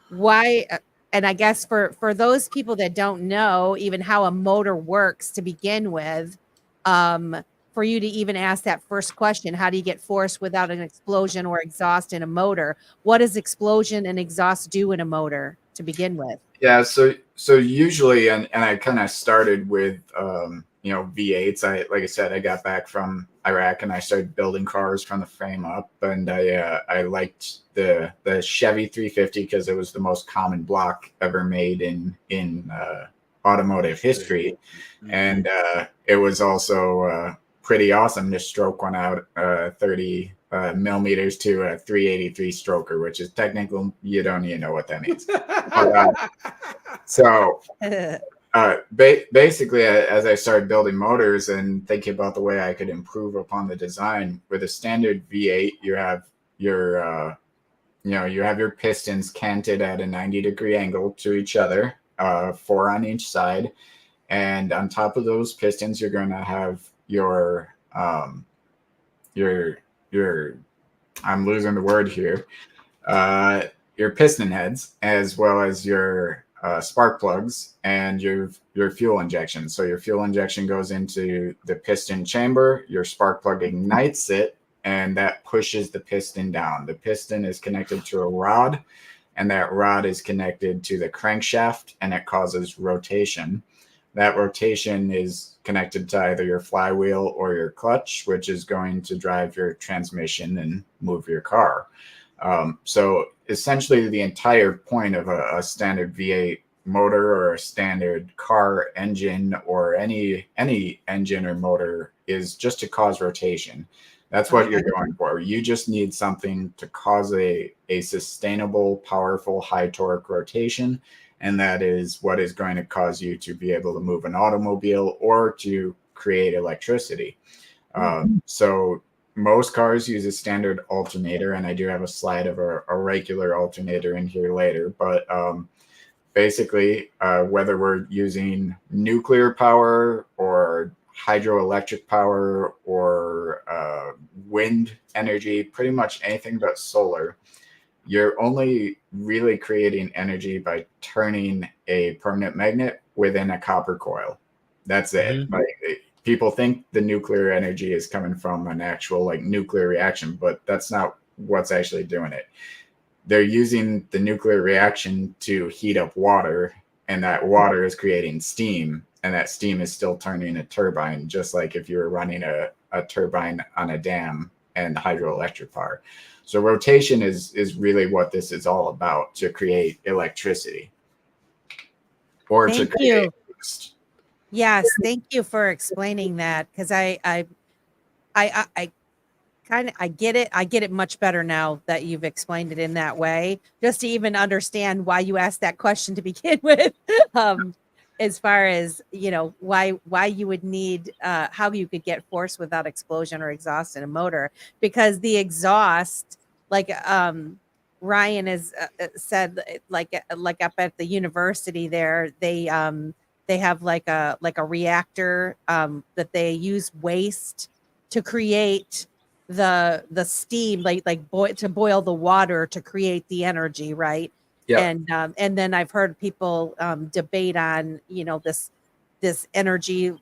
why? And I guess for those people that don't know even how a motor works to begin with, for you to even ask that first question, how do you get force without an explosion or exhaust in a motor? What does explosion and exhaust do in a motor to begin with? Yeah, so usually, and I kind of started with V8s. Like I said, I got back from Iraq and I started building cars from the frame up, and I liked the Chevy 350 because it was the most common block ever made in automotive history, and it was also pretty awesome to stroke one out 30 millimeters to a 383 stroker, which is technical. You don't even know what that means. Basically, as I started building motors and thinking about the way I could improve upon the design, with a standard V8, you have your pistons canted at a 90-degree angle to each other, 4 on each side, and on top of those pistons, you're going to have your I'm losing the word here, your piston heads, as well as your spark plugs and your fuel injection. So your fuel injection goes into the piston chamber, your spark plug ignites it, and that pushes the piston down. The piston is connected to a rod, and that rod is connected to the crankshaft, and it causes rotation. That rotation is connected to either your flywheel or your clutch, which is going to drive your transmission and move your car. So essentially the entire point of a standard V8 motor or a standard car engine or any engine or motor is just to cause rotation. That's what you're going for. You just need something to cause a sustainable, powerful, high torque rotation. And that is what is going to cause you to be able to move an automobile or to create electricity. So most cars use a standard alternator, and I do have a slide of a regular alternator in here later. But basically, whether we're using nuclear power or hydroelectric power or wind energy, pretty much anything but solar, you're only really creating energy by turning a permanent magnet within a copper coil. That's it. Like people think the nuclear energy is coming from an actual like nuclear reaction, but that's not what's actually doing it. They're using the nuclear reaction to heat up water, and that water is creating steam, and that steam is still turning a turbine, just like if you were running a turbine on a dam and hydroelectric power. So rotation is really what this is all about, to create electricity or Thank to create you. Yes, thank you for explaining that, because I kind of I get it. I get it much better now that you've explained it in that way, just to even understand why you asked that question to begin with. As far as, you know, why you would need how you could get force without explosion or exhaust in a motor, because the exhaust, like Ryan has said, like up at the university there, they have like a reactor that they use waste to create the steam, to boil the water to create the energy, right? Yeah. And then I've heard people debate on, you know, this energy,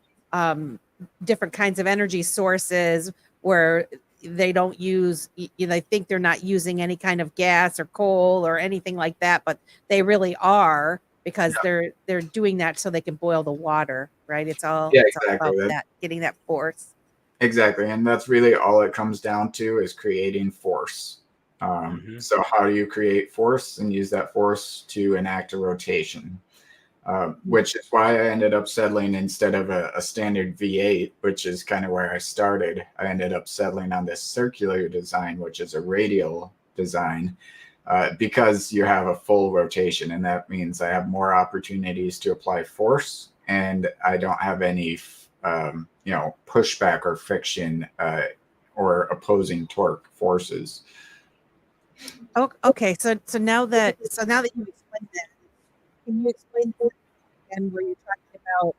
different kinds of energy sources where they don't use, you know, they think they're not using any kind of gas or coal or anything like that, but they really are, because they're doing that so they can boil the water, right? It's all about that, getting that force. Exactly. And that's really all it comes down to, is creating force. So how do you create force and use that force to enact a rotation? Which is why I ended up settling, instead of a standard V8, which is kind of where I started, I ended up settling on this circular design, which is a radial design, because you have a full rotation. And that means I have more opportunities to apply force, and I don't have any you know, pushback or friction or opposing torque forces. Oh, okay. So now that you explained that, can you explain again where you're talking about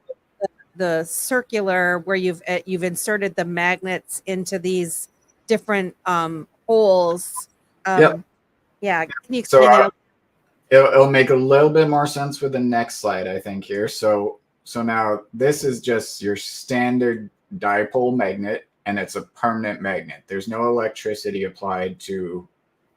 the circular, where you've inserted the magnets into these different holes? Yep. Yeah. Can you explain that? It'll make a little bit more sense with the next slide, I think, here. So now this is just your standard dipole magnet, and it's a permanent magnet. There's no electricity applied to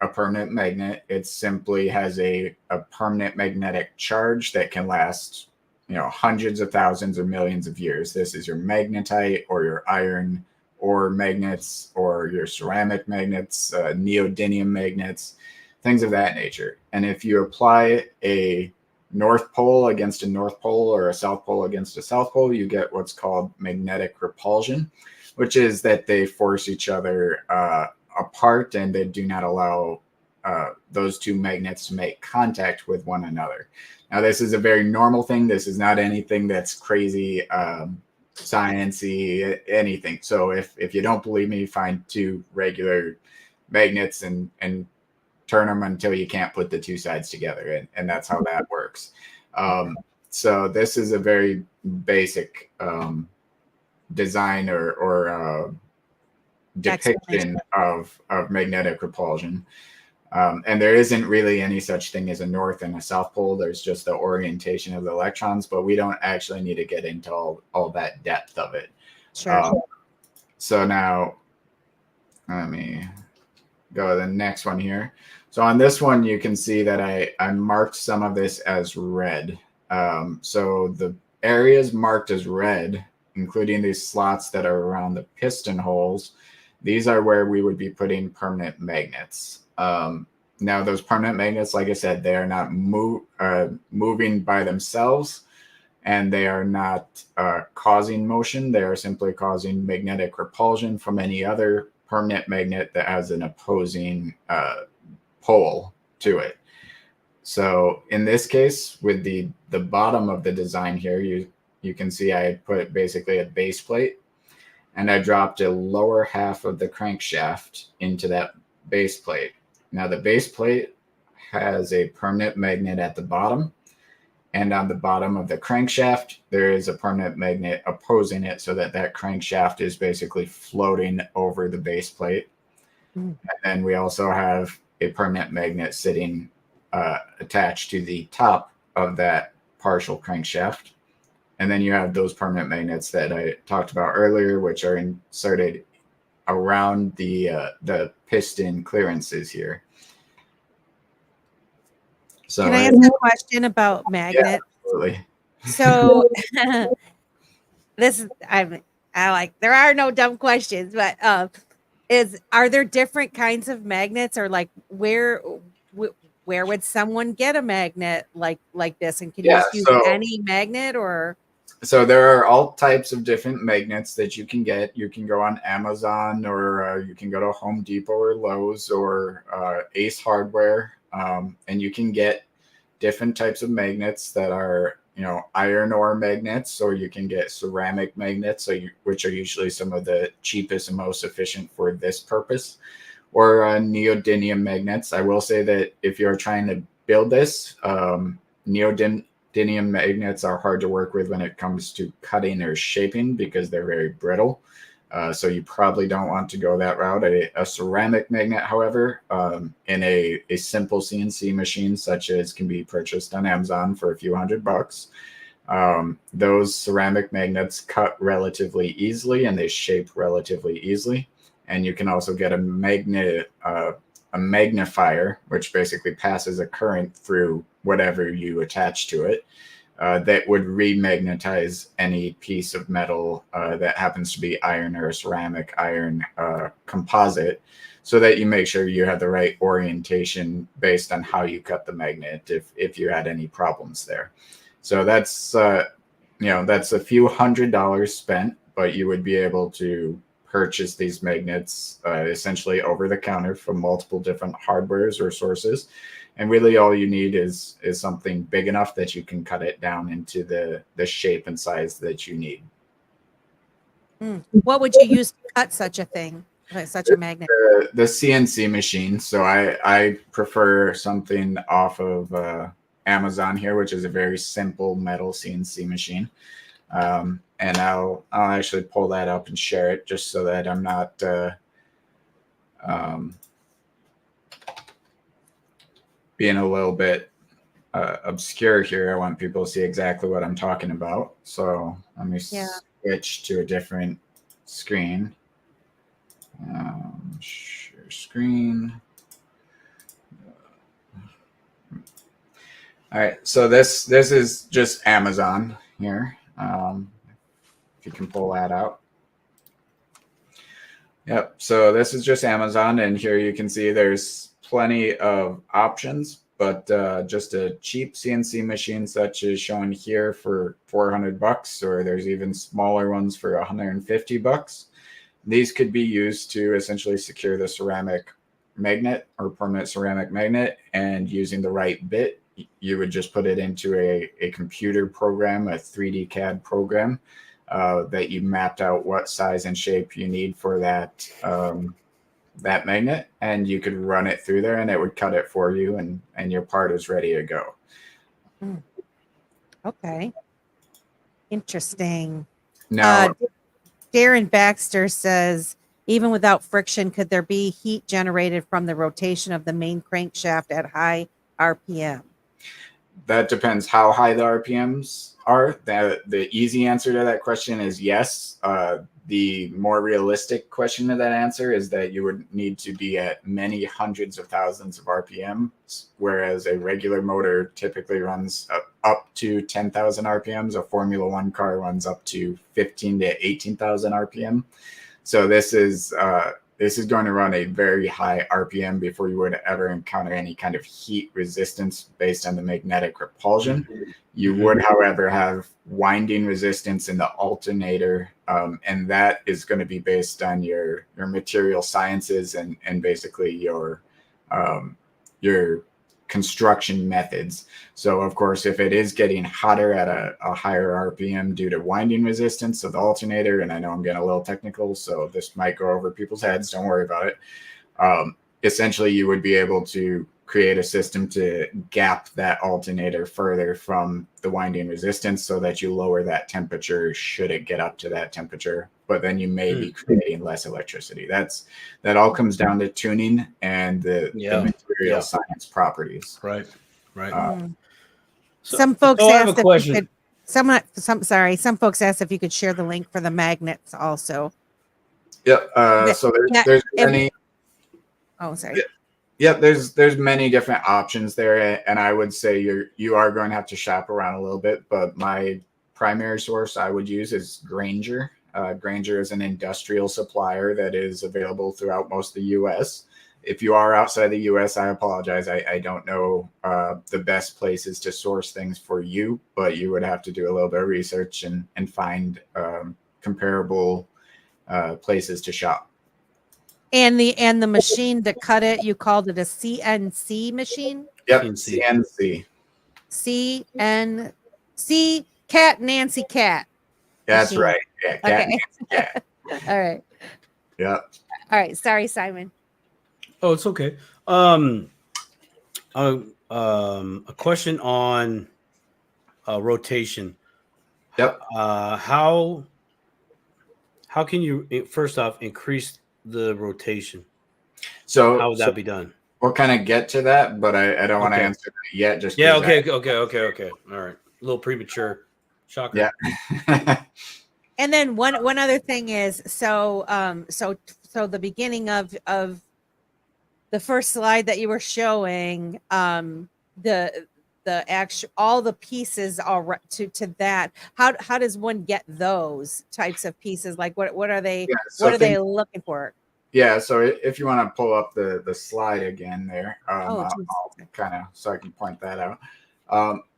a permanent magnet. It simply has a permanent magnetic charge that can last, you know, hundreds of thousands or millions of years. This is your magnetite or your iron ore magnets, or your ceramic magnets, neodymium magnets, things of that nature. And if you apply a North Pole against a North Pole, or a South Pole against a South Pole, you get what's called magnetic repulsion, which is that they force each other apart, and they do not allow those two magnets to make contact with one another. Now, this is a very normal thing. This is not anything that's crazy, science-y, anything. So if you don't believe me, find two regular magnets and turn them until you can't put the two sides together, and that's how that works. So this is a very basic design or depiction of magnetic repulsion. And there isn't really any such thing as a north and a south pole. There's just the orientation of the electrons, but we don't actually need to get into all that depth of it. Sure. So now let me go to the next one here. So on this one, you can see that I marked some of this as red. So the areas marked as red, including these slots that are around the piston holes, these are where we would be putting permanent magnets. Now, those permanent magnets, like I said, they are not moving by themselves, and they are not causing motion. They are simply causing magnetic repulsion from any other permanent magnet that has an opposing pole to it. So in this case, with the bottom of the design here, you can see I put basically a base plate, and I dropped a lower half of the crankshaft into that base plate. Now, the base plate has a permanent magnet at the bottom, and on the bottom of the crankshaft, there is a permanent magnet opposing it, so that crankshaft is basically floating over the base plate. And then we also have a permanent magnet sitting attached to the top of that partial crankshaft. And then you have those permanent magnets that I talked about earlier, which are inserted around the piston clearances here. So can I ask a question about magnets? Yeah, absolutely. So this is I like there are no dumb questions, but are there different kinds of magnets, or like where would someone get a magnet like this, and can you just use any magnet? Or so there are all types of different magnets that you can get. You can go on Amazon, or you can go to Home Depot or Lowe's or Ace Hardware, and you can get different types of magnets that are, you know, iron ore magnets, or you can get ceramic magnets, which are usually some of the cheapest and most efficient for this purpose, or neodymium magnets. I will say that if you're trying to build this, neodymium magnets are hard to work with when it comes to cutting or shaping because they're very brittle. So you probably don't want to go that route. A ceramic magnet, however, in a simple CNC machine, such as can be purchased on Amazon for a few $100, those ceramic magnets cut relatively easily and they shape relatively easily. And you can also get a magnifier, which basically passes a current through whatever you attach to it. That would remagnetize any piece of metal that happens to be iron or a ceramic iron composite, so that you make sure you have the right orientation based on how you cut the magnet if you had any problems there. So that's that's a few $100s spent, but you would be able to purchase these magnets essentially over the counter from multiple different hardwares or sources. And really all you need is something big enough that you can cut it down into the shape and size that you need. What would you use to cut such a thing, such a magnet? The CNC machine. So I prefer something off of Amazon here, which is a very simple metal CNC machine. And I'll actually pull that up and share it just so that I'm not being a little bit obscure here. I want people to see exactly what I'm talking about. So let me switch to a different screen. Share screen. All right, so this is just Amazon here. If you can pull that out. Yep, so this is just Amazon, and here you can see there's plenty of options, but just a cheap CNC machine such as shown here for $400, or there's even smaller ones for $150. These could be used to essentially secure the ceramic magnet or permanent ceramic magnet, and using the right bit, you would just put it into a computer program, a 3D CAD program, that you mapped out what size and shape you need for that that magnet, and you could run it through there and it would cut it for you, and your part is ready to go. Okay. Interesting. Now, Darren Baxter says, even without friction, could there be heat generated from the rotation of the main crankshaft at high RPM? That depends how high the RPMs are. The easy answer to that question is yes. The more realistic question to that answer is that you would need to be at many hundreds of thousands of RPMs, whereas a regular motor typically runs up to 10,000 RPMs. A Formula One car runs up to 15 to 18,000 RPM. So this is going to run a very high RPM before you would ever encounter any kind of heat resistance based on the magnetic repulsion. You would, however, have winding resistance in the alternator, and that is going to be based on your material sciences and basically your construction methods. So, of course, if it is getting hotter at a higher RPM due to winding resistance of the alternator, and I know I'm getting a little technical, so this might go over people's heads, don't worry about it. Essentially, you would be able to create a system to gap that alternator further from the winding resistance so that you lower that temperature should it get up to that temperature, but then you may be creating less electricity. That all comes down to tuning and the material science properties. Right. Some folks asked if you could Some folks asked if you could share the link for the magnets also. Yep. Yeah, So yeah, there's many. Oh, sorry. Yep. There's many different options there, and I would say you are going to have to shop around a little bit. But my primary source I would use is Grainger. Grainger is an industrial supplier that is available throughout most of the U.S. If you are outside the U.S., I apologize. I don't know the best places to source things for you, but you would have to do a little bit of research and find comparable places to shop. And the machine to cut it, you called it a CNC machine? Yep, CNC. CNC Cat Nancy Cat. That's machine. right. Yeah, cat. Okay. Cat. All right. Yeah. All right. Sorry, Simon. Oh, it's okay. A question on rotation. Yep. How can you first off increase the rotation? So how would that be done? We'll kind of get to that, but I don't want to answer that yet. Just okay. All right. A little premature. Shocker. Yeah. And then one other thing is so the beginning of the first slide that you were showing, the actual all the pieces are to that. How does one get those types of pieces? Like what are they? What are they looking for? Yeah, so if you want to pull up the slide again there, I'll kind of so I can point that out.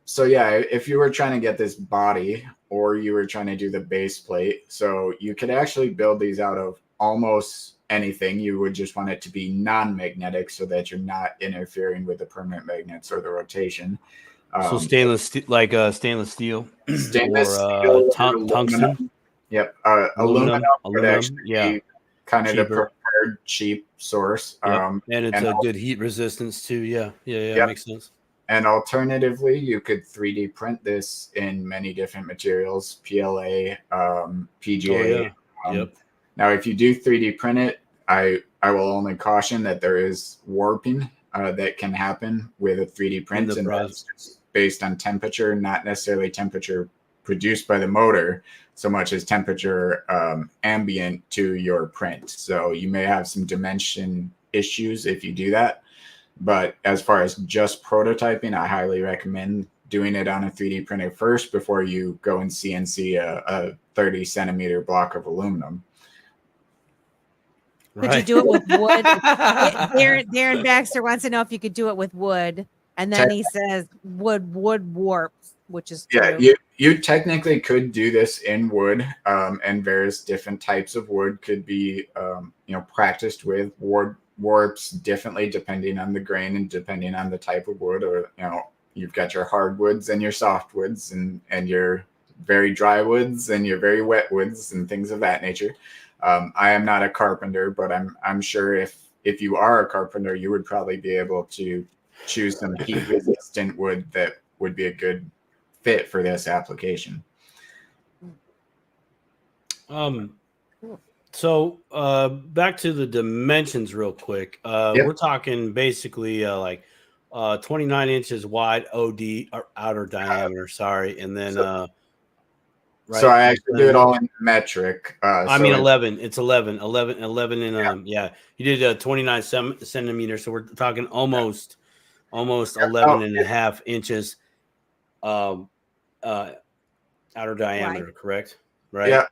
So yeah, if you were trying to get this body or you were trying to do the base plate, so you could actually build these out of almost anything. You would just want it to be non-magnetic so that you're not interfering with the permanent magnets or the rotation. So stainless steel, like stainless steel, stainless or steel, tungsten. Yep, aluminum would actually be kind of the preferred cheap source. Yep. And it's a good heat resistance too. Yeah, makes sense. And alternatively, you could 3D print this in many different materials, PLA, PGA. Now, if you do 3D print it, I will only caution that there is warping that can happen with a 3D print, and that's just based on temperature, not necessarily temperature produced by the motor, so much as temperature ambient to your print. So you may have some dimension issues if you do that. But as far as just prototyping, I highly recommend doing it on a 3D printer first before you go and CNC a 30 centimeter block of aluminum. Could you do it with wood? Darren Baxter wants to know if you could do it with wood. And then he says wood warps, which is true. Yeah, you technically could do this in wood, and various different types of wood could be practiced with. Wood warps differently depending on the grain and depending on the type of wood, or you've got your hardwoods and your softwoods and your very dry woods and your very wet woods and things of that nature. I am not a carpenter, but I'm sure if you are a carpenter, you would probably be able to choose some heat resistant wood that would be a good fit for this application. So back to the dimensions real quick. We're talking basically like 29 inches wide OD or outer diameter, and then right? So I actually do it all in metric. I mean 11. It's 11 and you did 29 centimeters, so we're talking almost 11 and a half inches outer diameter, correct? Right?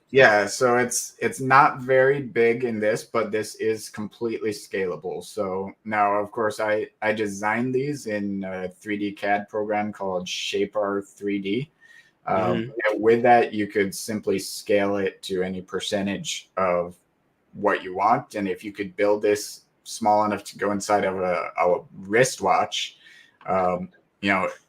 Yeah. So it's not very big in this, but this is completely scalable. So now, of course, I designed these in a 3D CAD program called ShapeR 3D. With that, you could simply scale it to any percentage of what you want. And if you could build this small enough to go inside of a wristwatch,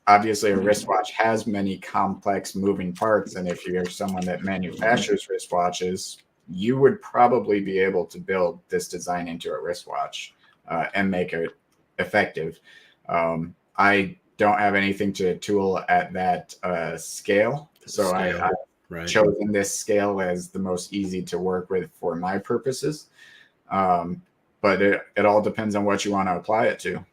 obviously a wristwatch has many complex moving parts. And if you're someone that manufactures wristwatches, you would probably be able to build this design into a wristwatch and make it effective. I don't have anything to tool at that scale. So I've chosen this scale as the most easy to work with for my purposes. But it all depends on what you want to apply it to.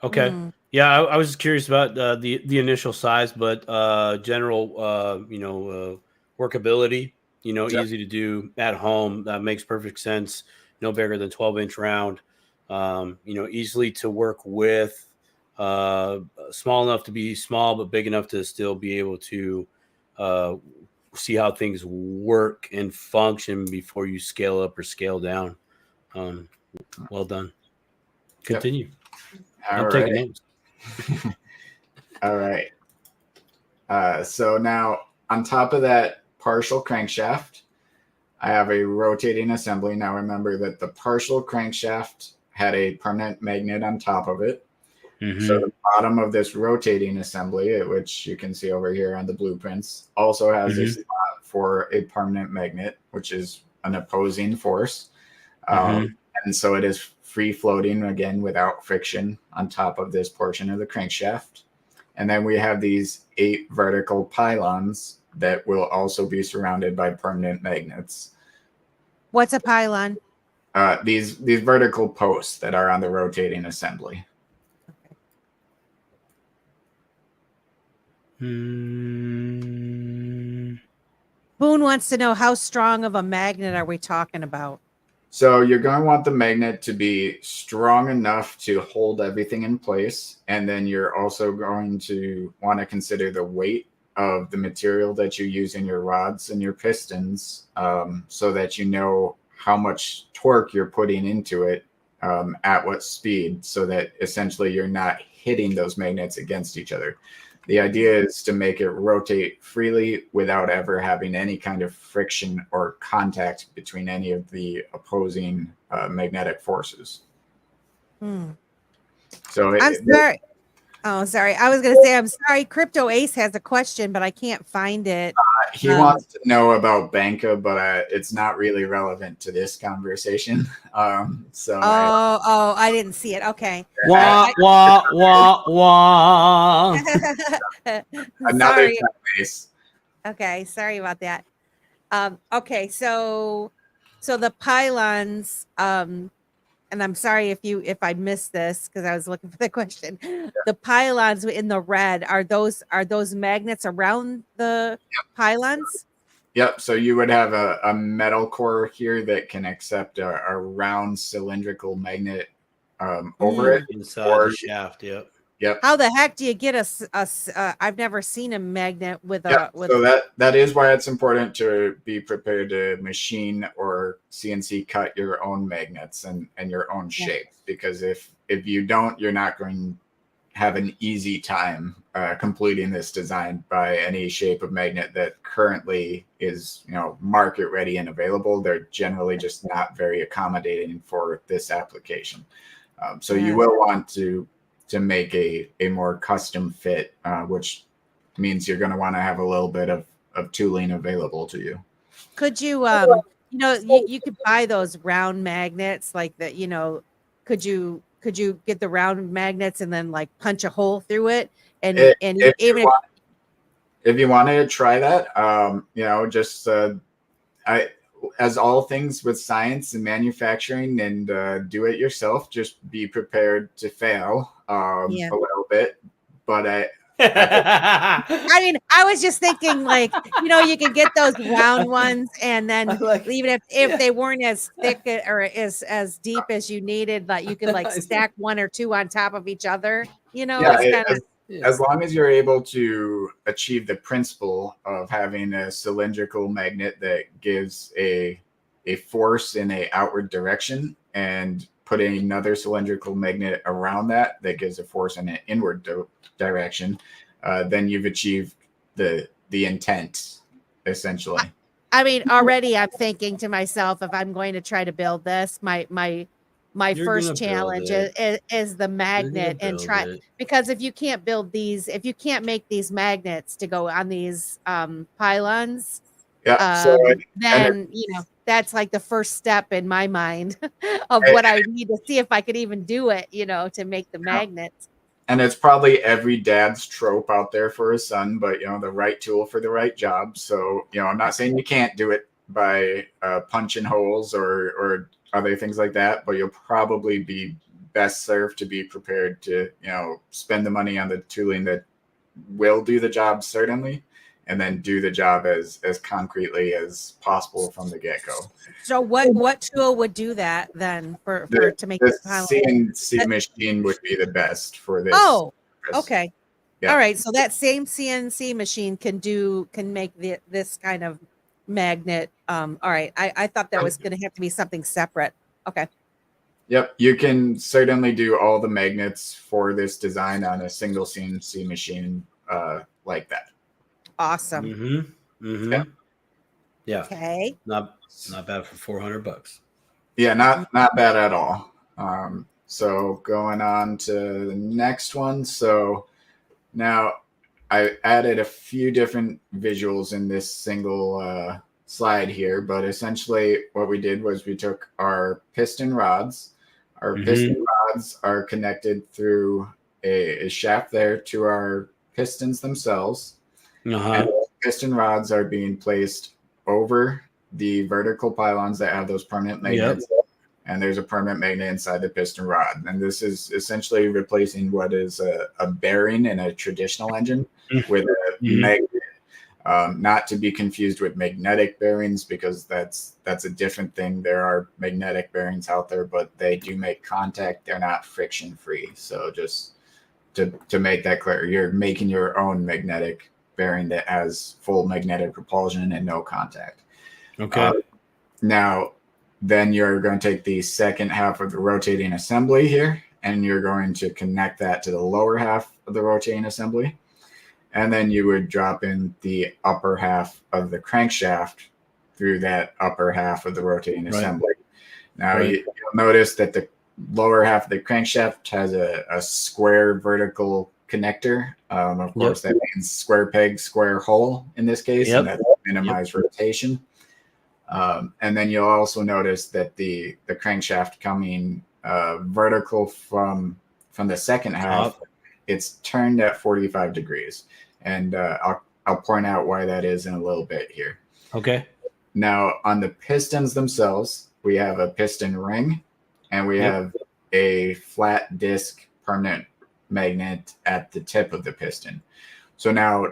Okay. Yeah, I was just curious about the initial size, but general workability. Yep. Easy to do at home. That makes perfect sense. No bigger than 12-inch round. Easily to work with. Small enough to be small, but big enough to still be able to uh, see how things work and function before you scale up or scale down. Um, well done. Continue. All I'm right. taking notes. All right. So now on top of that partial crankshaft, I have a rotating assembly. Now remember that the partial crankshaft had a permanent magnet on top of it. Mm-hmm. So the bottom of this rotating assembly, which you can see over here on the blueprints, also has a spot for a permanent magnet, which is an opposing force. And so it is free floating again without friction on top of this portion of the crankshaft. And then we have these 8 vertical pylons that will also be surrounded by permanent magnets. What's a pylon? These vertical posts that are on the rotating assembly. Boone wants to know, how strong of a magnet are we talking about? So you're going to want the magnet to be strong enough to hold everything in place. And then you're also going to want to consider the weight of the material that you use in your rods and your pistons, so that you know how much torque you're putting into it at what speed, so that essentially you're not hitting those magnets against each other. The idea is to make it rotate freely without ever having any kind of friction or contact between any of the opposing magnetic forces. So I'm sorry. Oh, sorry. I was going to say, I'm sorry. Crypto Ace has a question, but I can't find it. He wants to know about Banca, but it's not really relevant to this conversation. I didn't see it. Okay. Wah, wah, wah, wah. Another Sorry. case. Okay, sorry about that. Okay, so the pylons, and I'm sorry if I missed this because I was looking for the question. The pylons in the red, are those magnets around the pylons? Yep. So you would have a metal core here that can accept a round cylindrical magnet over it. Inside the shaft, yep. How the heck do you get I've never seen a magnet with so that is why it's important to be prepared to machine or CNC cut your own magnets and your own shapes, because if you don't, you're not going to have an easy time completing this design by any shape of magnet that currently is market ready and available. They're generally just not very accommodating for this application. So you will want to make a more custom fit, which means you're going to want to have a little bit of tooling available to you. Could you, you could buy those round magnets like that, could you get the round magnets and then like punch a hole through it? And if you wanted to try that, as all things with science and manufacturing and do it yourself, just be prepared to fail a little bit. But I mean, I was just thinking, like, you can get those round ones, and then even if they weren't as thick or as deep as you needed, like you could like stack 1 or 2 on top of each other. As long as you're able to achieve the principle of having a cylindrical magnet that gives a force in a outward direction, and putting another cylindrical magnet around that gives a force in an inward direction, then you've achieved the intent, essentially. I mean, already I'm thinking to myself, if I'm going to try to build this, my first challenge is the magnet, and because if you can't make these magnets to go on these pylons, then that's like the first step in my mind of what I need to see if I could even do it, to make the magnets. And it's probably every dad's trope out there for his son, but the right tool for the right job. So I'm not saying you can't do it by punching holes or other things like that, but you'll probably be best served to be prepared to, spend the money on the tooling that will do the job certainly, and then do the job as concretely as possible from the get-go. So what tool would do that then for to make the the pylon? CNC machine would be the best for this. Oh, purpose. okay. Yeah. All right. So that same CNC machine can make this kind of magnet. All right. I thought that was going to have to be something separate. Okay. Yep. You can certainly do all the magnets for this design on a single CNC machine like that. Awesome. Mm-hmm. Mm-hmm. Yeah. Okay. Not bad for $400. Yeah, not bad at all. So going on to the next one. So now I added a few different visuals in this single slide here, but essentially what we did was we took our piston rods. Our piston rods are connected through a shaft there to our pistons themselves. And those piston rods are being placed over the vertical pylons that have those permanent magnets. Yep. And there's a permanent magnet inside the piston rod. And this is essentially replacing what is a bearing in a traditional engine with a magnet. Not to be confused with magnetic bearings, because that's a different thing. There are magnetic bearings out there, but they do make contact. They're not friction free. So just to make that clear, you're making your own magnetic bearing that has full magnetic propulsion and no contact. Okay. Now, then you're going to take the second half of the rotating assembly here, and you're going to connect that to the lower half of the rotating assembly. And then you would drop in the upper half of the crankshaft through that upper half of the rotating assembly. Now, you'll notice that the lower half of the crankshaft has a square vertical connector. Of course, that means square peg, square hole in this case, and that minimize rotation. And then you'll also notice that the crankshaft coming vertical from the second half, it's turned at 45 degrees. And I'll point out why that is in a little bit here. Okay. Now, on the pistons themselves, we have a piston ring, and we have a flat disc permanent magnet at the tip of the piston. So now,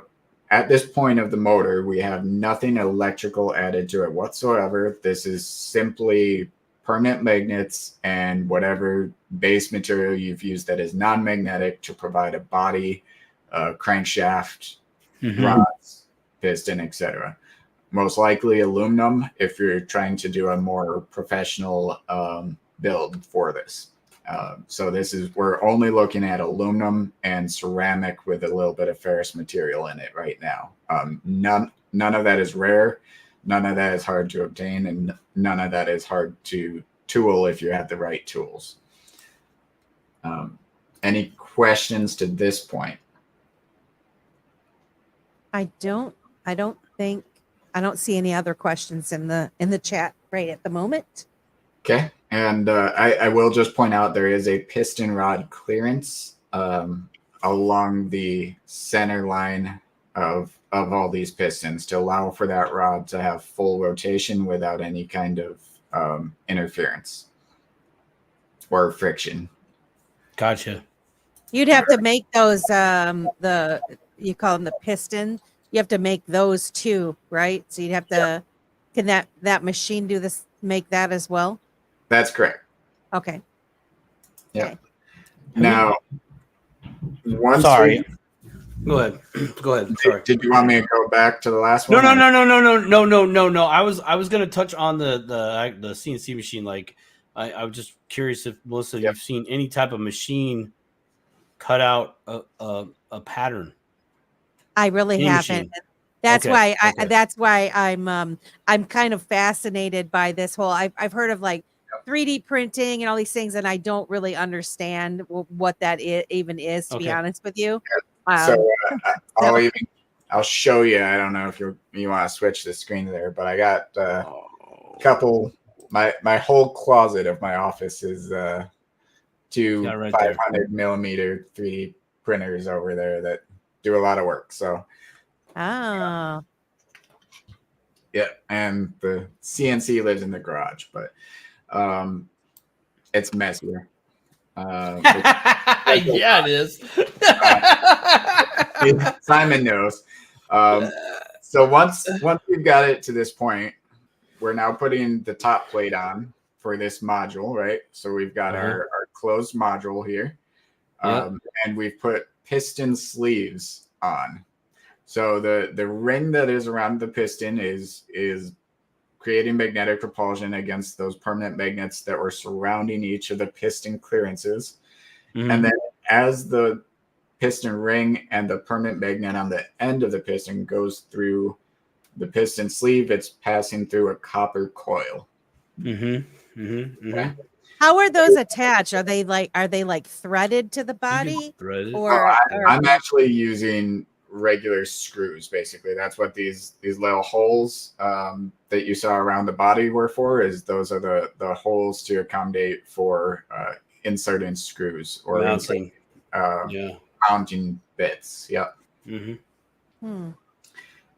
at this point of the motor, we have nothing electrical added to it whatsoever. This is simply permanent magnets and whatever base material you've used that is non-magnetic to provide a body, crankshaft, rods, piston, etc. Most likely aluminum if you're trying to do a more professional build for this. So we're only looking at aluminum and ceramic with a little bit of ferrous material in it right now. None of that is rare. None of that is hard to obtain, and none of that is hard to tool if you have the right tools. Any questions to this point? I don't see any other questions in the chat right at the moment. Okay. And I will just point out there is a piston rod clearance along the center line of all these pistons to allow for that rod to have full rotation without any kind of interference or friction. Gotcha. You'd have to make those you call them the piston. You have to make those too, right? So you'd have to. Can that machine do this? Make that as well? That's correct. Okay. Yeah. Okay. Now, once Sorry. Go ahead. Sorry. Did you want me to go back to the last one? No. I was gonna touch on the CNC machine. Like, I was just curious if Melissa, you've seen any type of machine cut out a pattern. I really haven't. That's why I'm kind of fascinated by this whole. I've heard of like 3D printing and all these things, and I don't really understand what that even is, to be honest with you. I'll show you. I don't know if you want to switch the screen there, but I got a couple. My whole closet of my office is two 500 millimeter 3D printers over there that do a lot of work. So. Oh. Yeah, and the CNC lives in the garage, but it's messier. Yeah, it is. Simon knows. So once we've got it to this point, we're now putting the top plate on for this module, right? So we've got our closed module here. And we've put piston sleeves on. So the ring that is around the piston is creating magnetic repulsion against those permanent magnets that were surrounding each of the piston clearances. And then as the piston ring and the permanent magnet on the end of the piston goes through the piston sleeve, it's passing through a copper coil. Okay. How are those attached? Are they like threaded to the body? Threaded. Or I'm actually using regular screws. Basically, that's what these little holes that you saw around the body were for. Is those are the holes to accommodate for inserting screws or mounting, mounting bits. Yep.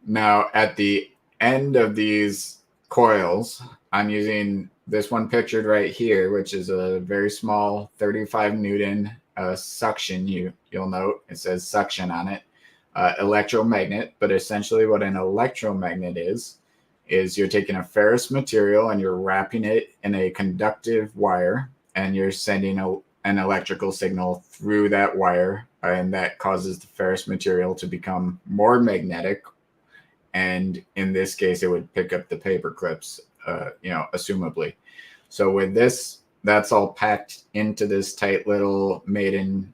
Now at the end of these coils, I'm using this one pictured right here, which is a very small 35 Newton suction. You'll note it says suction on it. Electromagnet, but essentially what an electromagnet is you're taking a ferrous material and you're wrapping it in a conductive wire and you're sending an electrical signal through that wire, and that causes the ferrous material to become more magnetic. And in this case, it would pick up the paper clips, assumably. So with this, that's all packed into this tight little made in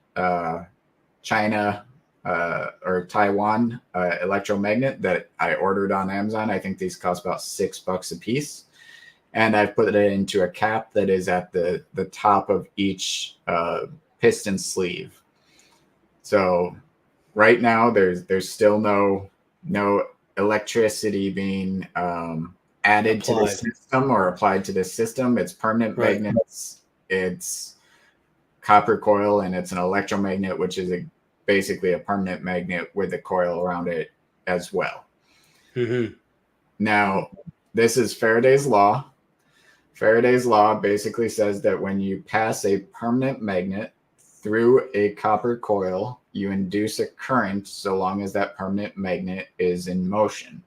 China or Taiwan electromagnet that I ordered on Amazon. I think these cost about $6 a piece. And I've put it into a cap that is at the top of each piston sleeve. So right now there's still no electricity being added to the system or applied to the system. It's permanent magnets, it's copper coil, and it's an electromagnet, which is basically a permanent magnet with a coil around it as well. Now, this is Faraday's law. Faraday's law basically says that when you pass a permanent magnet through a copper coil, you induce a current so long as that permanent magnet is in motion.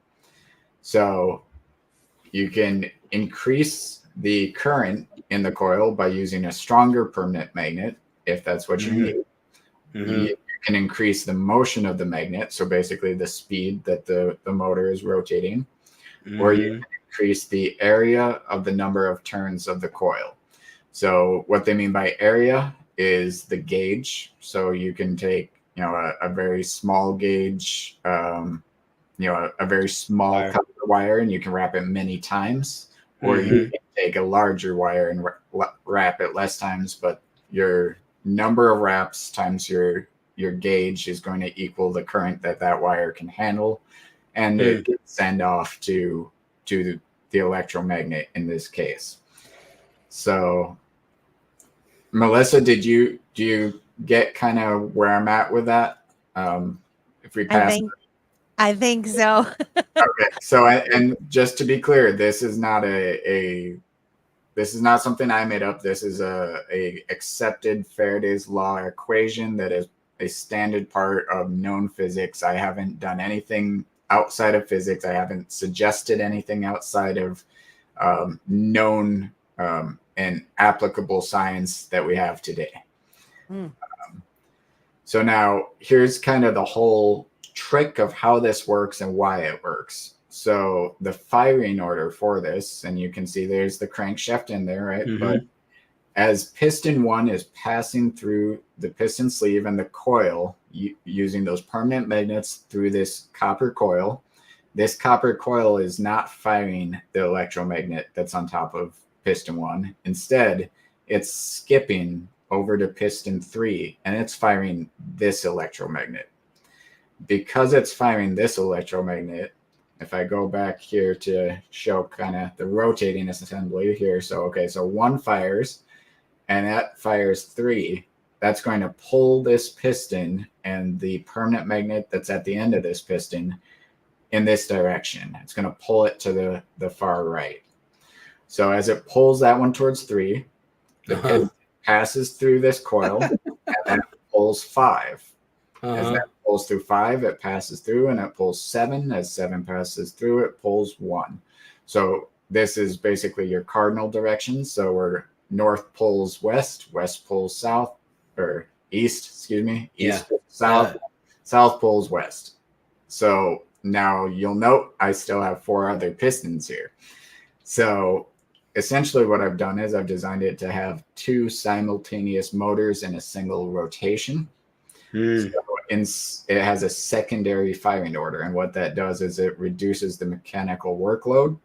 So you can increase the current in the coil by using a stronger permanent magnet, if that's what you need. You can increase the motion of the magnet, so basically the speed that the motor is rotating, or you can increase the area of the number of turns of the coil. So what they mean by area is the gauge. So you can take a very small gauge, a very small copper wire, and you can wrap it many times, or you can take a larger wire and wrap it less times, but your number of wraps times your gauge is going to equal the current that wire can handle, and it can send off to the electromagnet in this case. So Melissa, do you get kind of where I'm at with that? If we pass, I think so. Okay. So, and just to be clear, this is not this is not something I made up. This is a accepted Faraday's law equation that is a standard part of known physics. I haven't done anything outside of physics. I haven't suggested anything outside of known and applicable science that we have today. So now here's kind of the whole trick of how this works and why it works. So the firing order for this, and you can see there's the crankshaft in there, right? But as piston 1 is passing through the piston sleeve and the coil, using those permanent magnets through this copper coil, this copper coil is not firing the electromagnet that's on top of piston 1. Instead, it's skipping over to piston 3 and it's firing this electromagnet. Because it's firing this electromagnet, if I go back here to show kind of the rotating assembly here. So, okay, so 1 fires and that fires 3. That's going to pull this piston and the permanent magnet that's at the end of this piston in this direction. It's going to pull it to the far right. So as it pulls that one towards 3, passes through this coil and then it pulls 5. As that pulls through 5, it passes through and it pulls 7. As 7 passes through, it pulls 1. So this is basically your cardinal direction. So we're north pulls west, west pulls south, or east, excuse me, east pulls south, south pulls west. So now you'll note I still have 4 other pistons here. So essentially what I've done is I've designed it to have 2 simultaneous motors in a single rotation. So it has a secondary firing order. And what that does is it reduces the mechanical workload.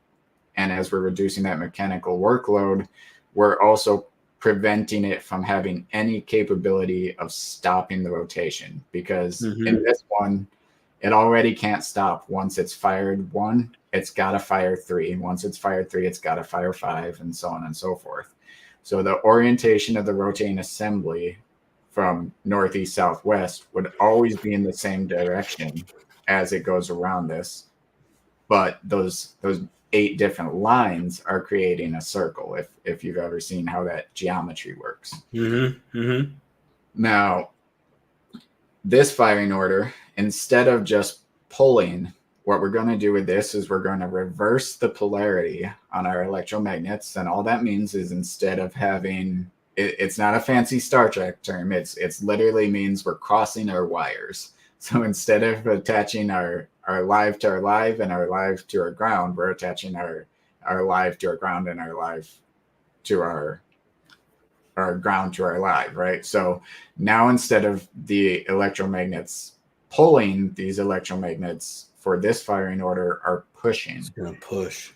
And as we're reducing that mechanical workload, we're also preventing it from having any capability of stopping the rotation. Because in this one, it already can't stop. Once it's fired 1, it's got to fire 3. Once it's fired 3, it's got to fire 5, and so on and so forth. So the orientation of the rotating assembly from northeast southwest would always be in the same direction as it goes around this, but those 8 different lines are creating a circle. If you've ever seen how that geometry works. Now, this firing order, instead of just pulling, what we're going to do with this is we're going to reverse the polarity on our electromagnets, and all that means is instead of having it's not a fancy Star Trek term. It's literally means we're crossing our wires. So instead of attaching our live to our live and our live to our ground, we're attaching our live to our ground and our live to our ground to our live, right? So now instead of the electromagnets pulling, these electromagnets for this firing order are pushing. It's going to push.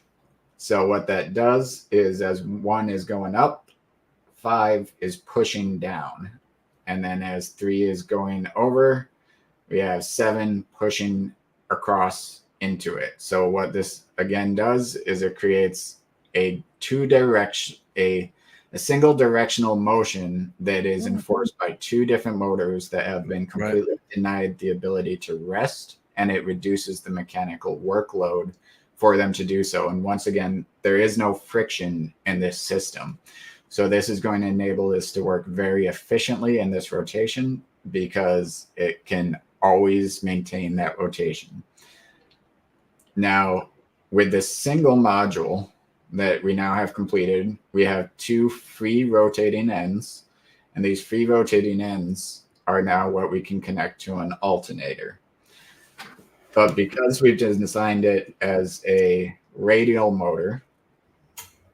So what that does is as 1 is going up, 5 is pushing down. And then as 3 is going over, we have 7 pushing across into it. So what this again does is it creates a single directional motion that is enforced by 2 different motors that have been completely denied the ability to rest, and it reduces the mechanical workload for them to do so. And once again, there is no friction in this system. So this is going to enable this to work very efficiently in this rotation because it can always maintain that rotation. Now, with this single module that we now have completed, we have 2 free rotating ends, and these free rotating ends are now what we can connect to an alternator. But because we've designed it as a radial motor,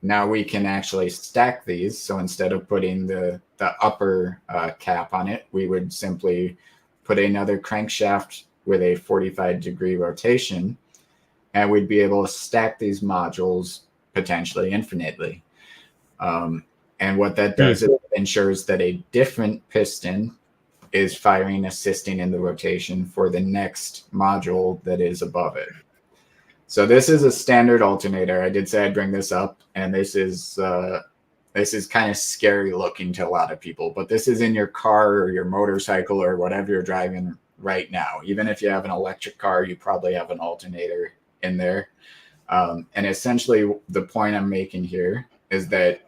now we can actually stack these. So instead of putting the upper cap on it, we would simply put another crankshaft with a 45-degree rotation, and we'd be able to stack these modules potentially infinitely. And what that does is it ensures that a different piston is firing, assisting in the rotation for the next module that is above it. So this is a standard alternator. I did say I'd bring this up, and this is kind of scary looking to a lot of people, but this is in your car or your motorcycle or whatever you're driving right now. Even if you have an electric car, you probably have an alternator in there. And essentially the point I'm making here is that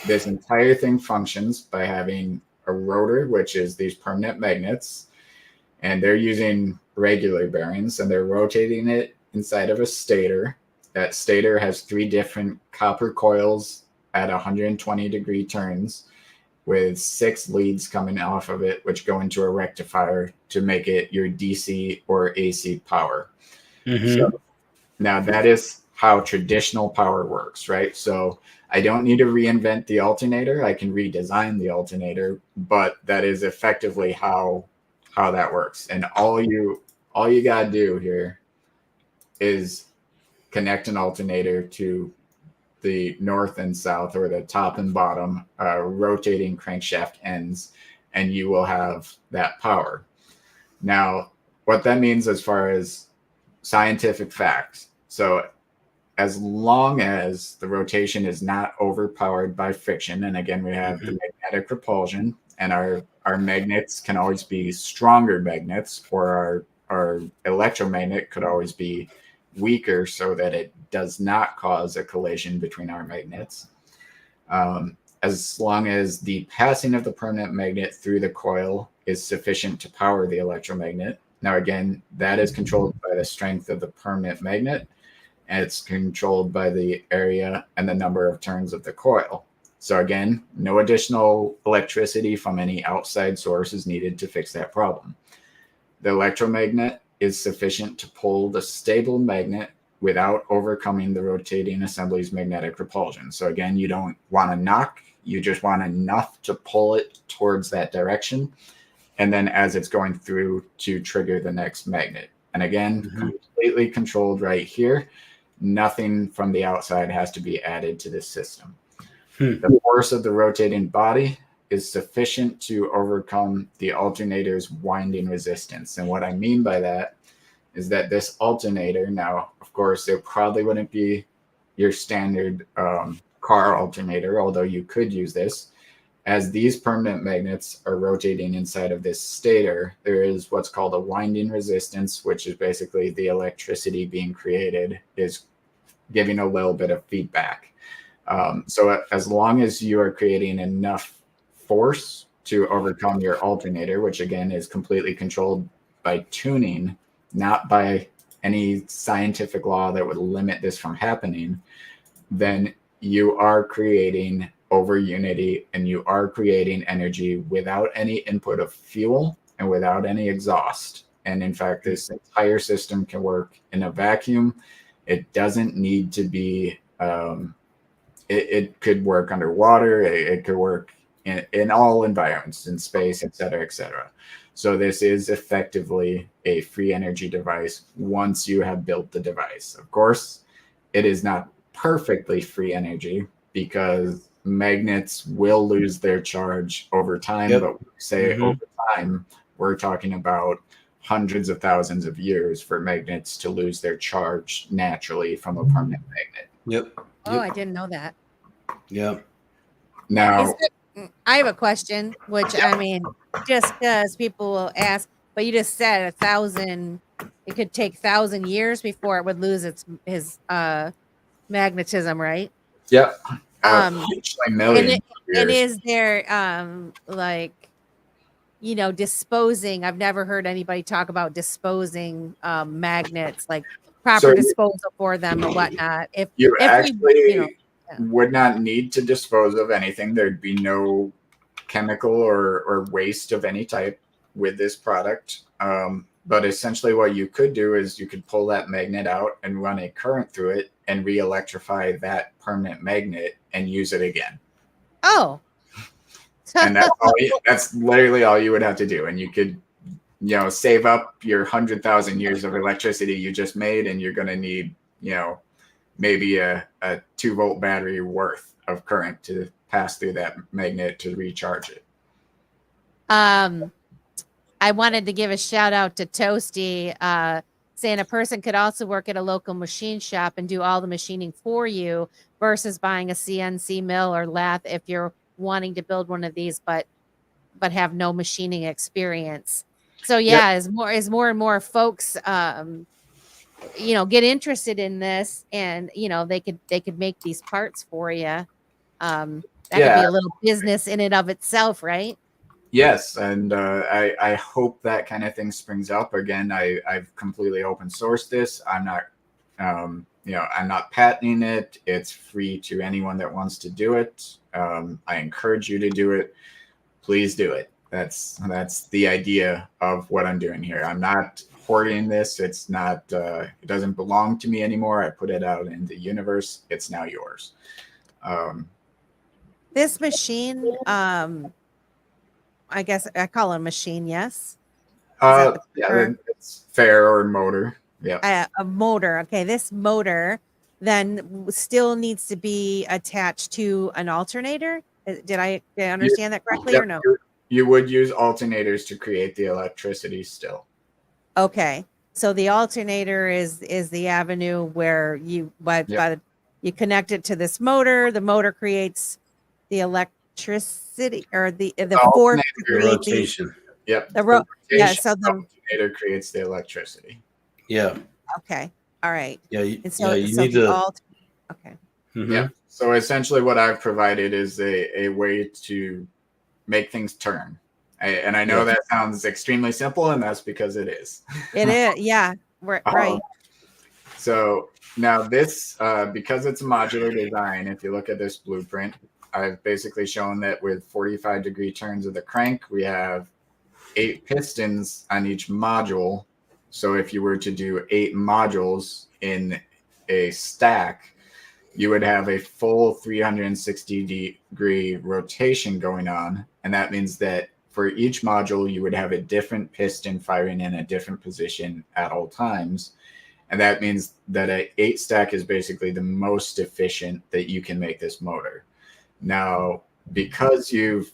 this entire thing functions by having a rotor, which is these permanent magnets, and they're using regular bearings, and they're rotating it inside of a stator. That stator has 3 different copper coils at 120-degree turns with 6 leads coming off of it, which go into a rectifier to make it your DC or AC power. So now that is how traditional power works, right? So I don't need to reinvent the alternator. I can redesign the alternator, but that is effectively how that works. And all you gotta do here is connect an alternator to the north and south, or the top and bottom rotating crankshaft ends, and you will have that power. Now, what that means as far as scientific facts. So as long as the rotation is not overpowered by friction, and again, we have the magnetic repulsion, and our magnets can always be stronger magnets, or our electromagnet could always be weaker so that it does not cause a collision between our magnets. as long as the passing of the permanent magnet through the coil is sufficient to power the electromagnet. Now, again, that is controlled by the strength of the permanent magnet, and it's controlled by the area and the number of turns of the coil. So again, no additional electricity from any outside source is needed to fix that problem. The electromagnet is sufficient to pull the stable magnet without overcoming the rotating assembly's magnetic repulsion. So again, you don't want to knock, you just want enough to pull it towards that direction. And then as it's going through to trigger the next magnet. And again, completely controlled right here. Nothing from the outside has to be added to this system. The force of the rotating body is sufficient to overcome the alternator's winding resistance. And what I mean by that is that this alternator, now, of course, it probably wouldn't be your standard car alternator, although you could use this. As these permanent magnets are rotating inside of this stator, there is what's called a winding resistance, which is basically the electricity being created is giving a little bit of feedback. So as long as you are creating enough force to overcome your alternator, which again is completely controlled by tuning, not by any scientific law that would limit this from happening, then you are creating over unity and you are creating energy without any input of fuel and without any exhaust. And in fact, this entire system can work in a vacuum. It doesn't need to be, it could work underwater. It could work in all environments, in space, et cetera, et cetera. So this is effectively a free energy device once you have built the device. Of course, it is not perfectly free energy because magnets will lose their charge over time. But when we say over time, we're talking about hundreds of thousands of years for magnets to lose their charge naturally from a permanent magnet. Oh, I didn't know that. Now, I have a question, which I mean, just because people will ask, but you just said 1,000, it could take 1,000 years before it would lose his magnetism, right? Millions and is there like, you know, disposing? I've never heard anybody talk about disposing magnets, like proper disposal for them or whatnot. If you actually would not need to dispose of anything, there'd be no chemical or waste of any type with this product. But essentially what you could do is you could pull that magnet out and run a current through it and re-electrify that permanent magnet and use it again. Oh. And that's literally all you would have to do. And you could, you know, save up your 100,000 years of electricity you just made, and you're going to need, you know, maybe a 2-volt battery worth of current to pass through that magnet to recharge it. I wanted to give a shout out to Toasty, saying a person could also work at a local machine shop and do all the machining for you versus buying a CNC mill or lathe if you're wanting to build one of these, but have no machining experience. So as more and more folks, you know, get interested in this, and you know, they could make these parts for you. That could be a little business in and of itself, right? Yes, and I hope that kind of thing springs up. Again, I've completely open sourced this. I'm not, you know, I'm not patenting it. It's free to anyone that wants to do it. I encourage you to do it. Please do it. That's the idea of what I'm doing here. I'm not hoarding this. It's not. It doesn't belong to me anymore. I put it out in the universe. It's now yours. This machine, I guess I call it a machine. Yes. It's fair, or motor. Yeah. A motor. Okay. This motor then still needs to be attached to an alternator. Did I understand that correctly or no? You would use alternators to create the electricity still. Okay. So the alternator is the avenue where you you connect it to this motor. The motor creates the electricity, or the force to create rotation. So the alternator creates the electricity. Yeah. Okay. All right. Yeah. And so, you need to. Okay. Yeah. So essentially what I've provided is a way to make things turn. And I know that sounds extremely simple, and that's because it is. It is, yeah, right. So now this, because it's a modular design, if you look at this blueprint, I've basically shown that with 45-degree turns of the crank, we have 8 pistons on each module. So if you were to do 8 modules in a stack, you would have a full 360-degree rotation going on. And that means that for each module, you would have a different piston firing in a different position at all times. And that means that an 8 stack is basically the most efficient that you can make this motor. Now, because you've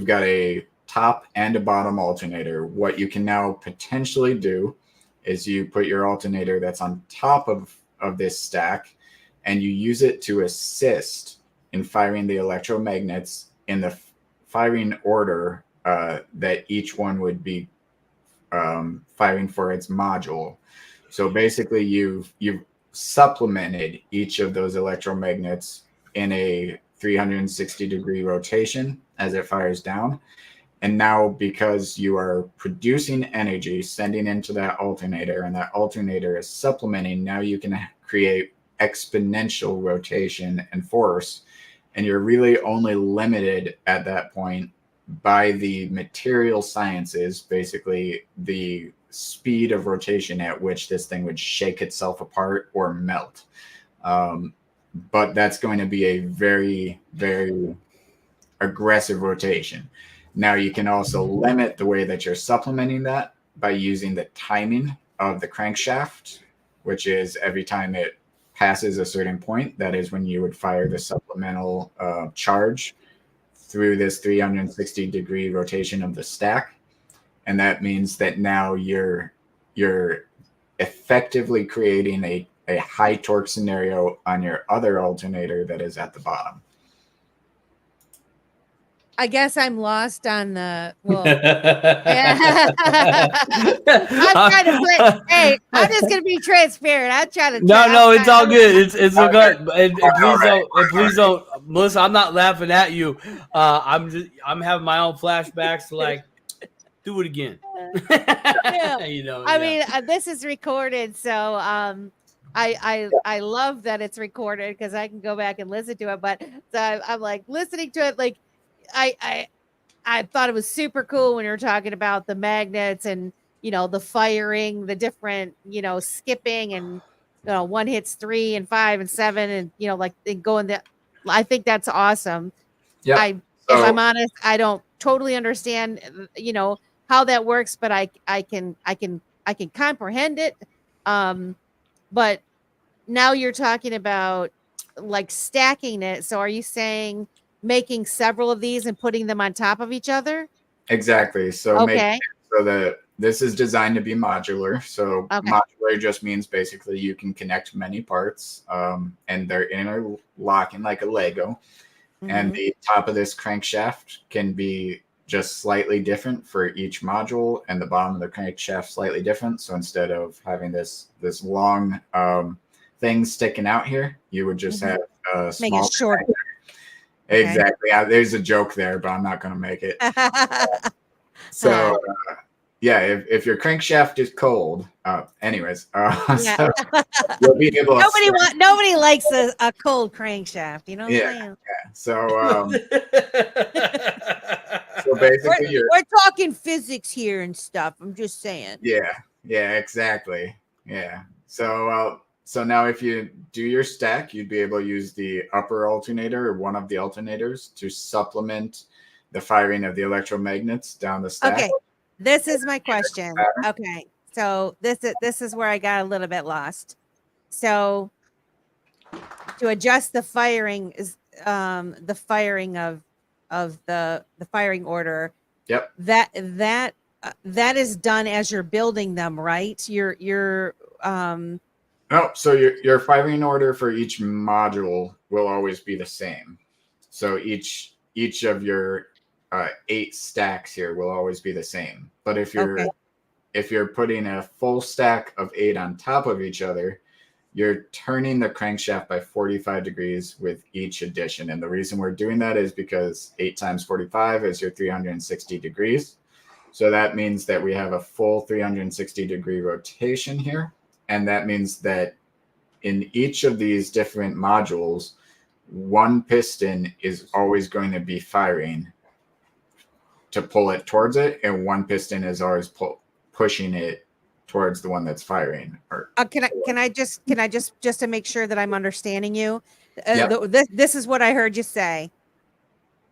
got a top and a bottom alternator, what you can now potentially do is you put your alternator that's on top of this stack, and you use it to assist in firing the electromagnets in the firing order that each one would be firing for its module. So basically, you've supplemented each of those electromagnets in a 360-degree rotation as it fires down. And now, because you are producing energy, sending into that alternator, and that alternator is supplementing, now you can create exponential rotation and force. And you're really only limited at that point by the material sciences, basically the speed of rotation at which this thing would shake itself apart or melt. But that's going to be a very, very aggressive rotation. Now, you can also limit the way that you're supplementing that by using the timing of the crankshaft, which is every time it passes a certain point, that is when you would fire the supplemental charge through this 360-degree rotation of the stack. And that means that now you're effectively creating a high torque scenario on your other alternator that is at the bottom. I guess I'm lost on the I'm trying to play. Hey, I'm just gonna be transparent. I'm trying to. No, it's all good. It's okay. And please don't, Melissa. I'm not laughing at you. I'm having my own flashbacks. Like, do it again. Yeah. I mean, this is recorded, so I love that it's recorded because I can go back and listen to it. But so I'm like listening to it, like. I thought it was super cool when you were talking about the magnets and, the firing, the different, skipping and, one hits 3 and 5 and 7 and, like they go in the, I think that's awesome. Yeah. If I'm honest, I don't totally understand, how that works, but I can comprehend it. But now you're talking about like stacking it. So are you saying making several of these and putting them on top of each other? Exactly. So okay. So that this is designed to be modular. So modular just means basically you can connect many parts, and they're interlocking like a Lego. Mm-hmm. And the top of this crankshaft can be just slightly different for each module, and the bottom of the crankshaft slightly different. So instead of having this long thing sticking out here, you would just have a small. Make it short. Exactly. Okay. There's a joke there, but I'm not going to make it. So, if your crankshaft is cold, anyways, so you'll be able. Nobody likes a cold crankshaft. You know what I'm saying? Yeah. So, so basically, we're talking physics here and stuff. I'm just saying. Yeah. Exactly. Yeah. So now if you do your stack, you'd be able to use the upper alternator or one of the alternators to supplement the firing of the electromagnets down the stack. Okay, this is my question. Okay, so this is where I got a little bit lost. So to adjust the firing is the firing of the firing order. Yep. That is done as you're building them, right? You're No, so your firing order for each module will always be the same. So each of your 8 stacks here will always be the same. But if you're putting a full stack of 8 on top of each other, you're turning the crankshaft by 45 degrees with each addition. And the reason we're doing that is because 8 times 45 is your 360 degrees. So that means that we have a full 360 degree rotation here. And that means that in each of these different modules, one piston is always going to be firing to pull it towards it, and one piston is always pushing it towards the one that's firing. Or can I just to make sure that I'm understanding you? Yep. This is what I heard you say.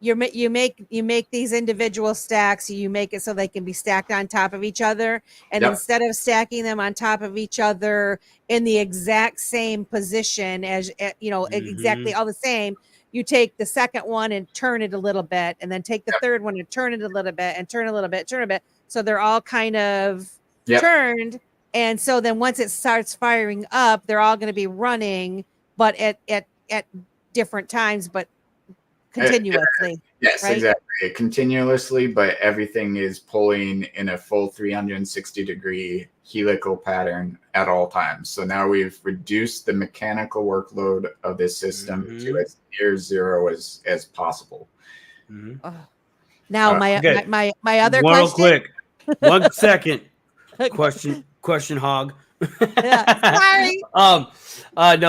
You make these individual stacks. You make it so they can be stacked on top of each other, and Yep. instead of stacking them on top of each other in the exact same position as exactly all the same, you take the second one and turn it a little bit, and then take the third one and turn it a little bit, and turn a little bit, turn a bit, so they're all kind of turned. And so then once it starts firing up, they're all going to be running, but at different times, but continuously. Yes, right? Exactly. Continuously, but everything is pulling in a full 360 degree helical pattern at all times. So now we've reduced the mechanical workload of this system to as near zero as possible. Oh. Now my other one question. Real quick, 1 second. Question, Hog. Sorry. No,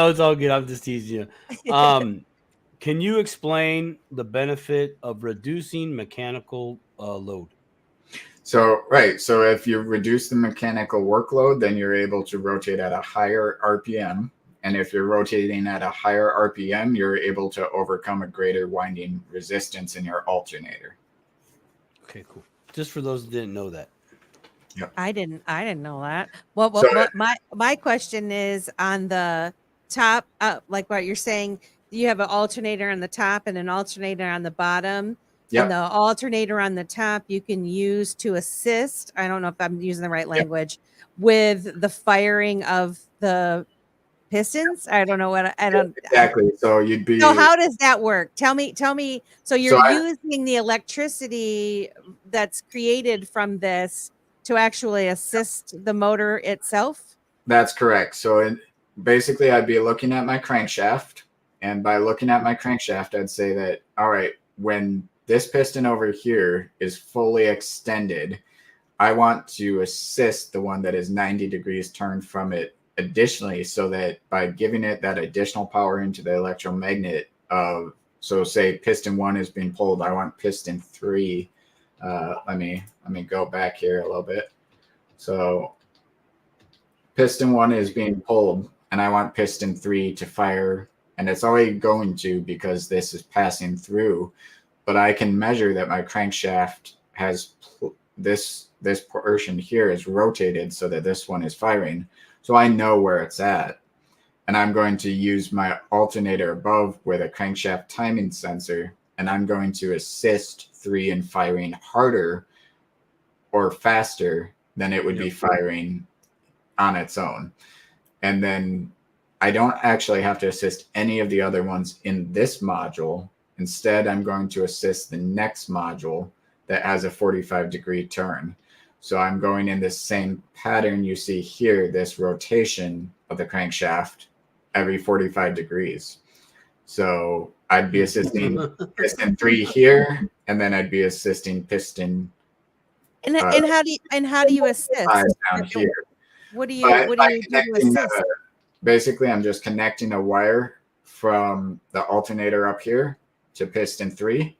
it's all good. I'm just teasing you. Can you explain the benefit of reducing mechanical load? So if you reduce the mechanical workload, then you're able to rotate at a higher RPM. And if you're rotating at a higher RPM, you're able to overcome a greater winding resistance in your alternator. Okay, cool. Just for those that didn't know that. Yep. I didn't know that. Well, my question is on the top, like what you're saying, you have an alternator on the top and an alternator on the bottom. Yep. And the alternator on the top you can use to assist. I don't know if I'm using the right language with the firing of the pistons. I don't know what I don't exactly. So you'd be. So how does that work? Tell me. So you're using the electricity that's created from this to actually assist the motor itself? That's correct. So basically I'd be looking at my crankshaft, and by looking at my crankshaft, I'd say that, all right, when this piston over here is fully extended, I want to assist the one that is 90 degrees turned from it additionally, so that by giving it that additional power into the electromagnet, so say piston 1 is being pulled, I want piston 3. Let me go back here a little bit. So piston 1 is being pulled, and I want piston 3 to fire, and it's already going to because this is passing through. But I can measure that my crankshaft has this portion here is rotated so that this one is firing. So I know where it's at. And I'm going to use my alternator above with a crankshaft timing sensor, and I'm going to assist 3 in firing harder or faster than it would be firing on its own. And then I don't actually have to assist any of the other ones in this module. Instead, I'm going to assist the next module that has a 45 degree turn. So I'm going in this same pattern you see here, this rotation of the crankshaft every 45 degrees. So I'd be assisting piston 3 here, and then I'd be assisting piston. And how do you assist? Down here. What do you do to assist? Basically, I'm just connecting a wire from the alternator up here to piston 3.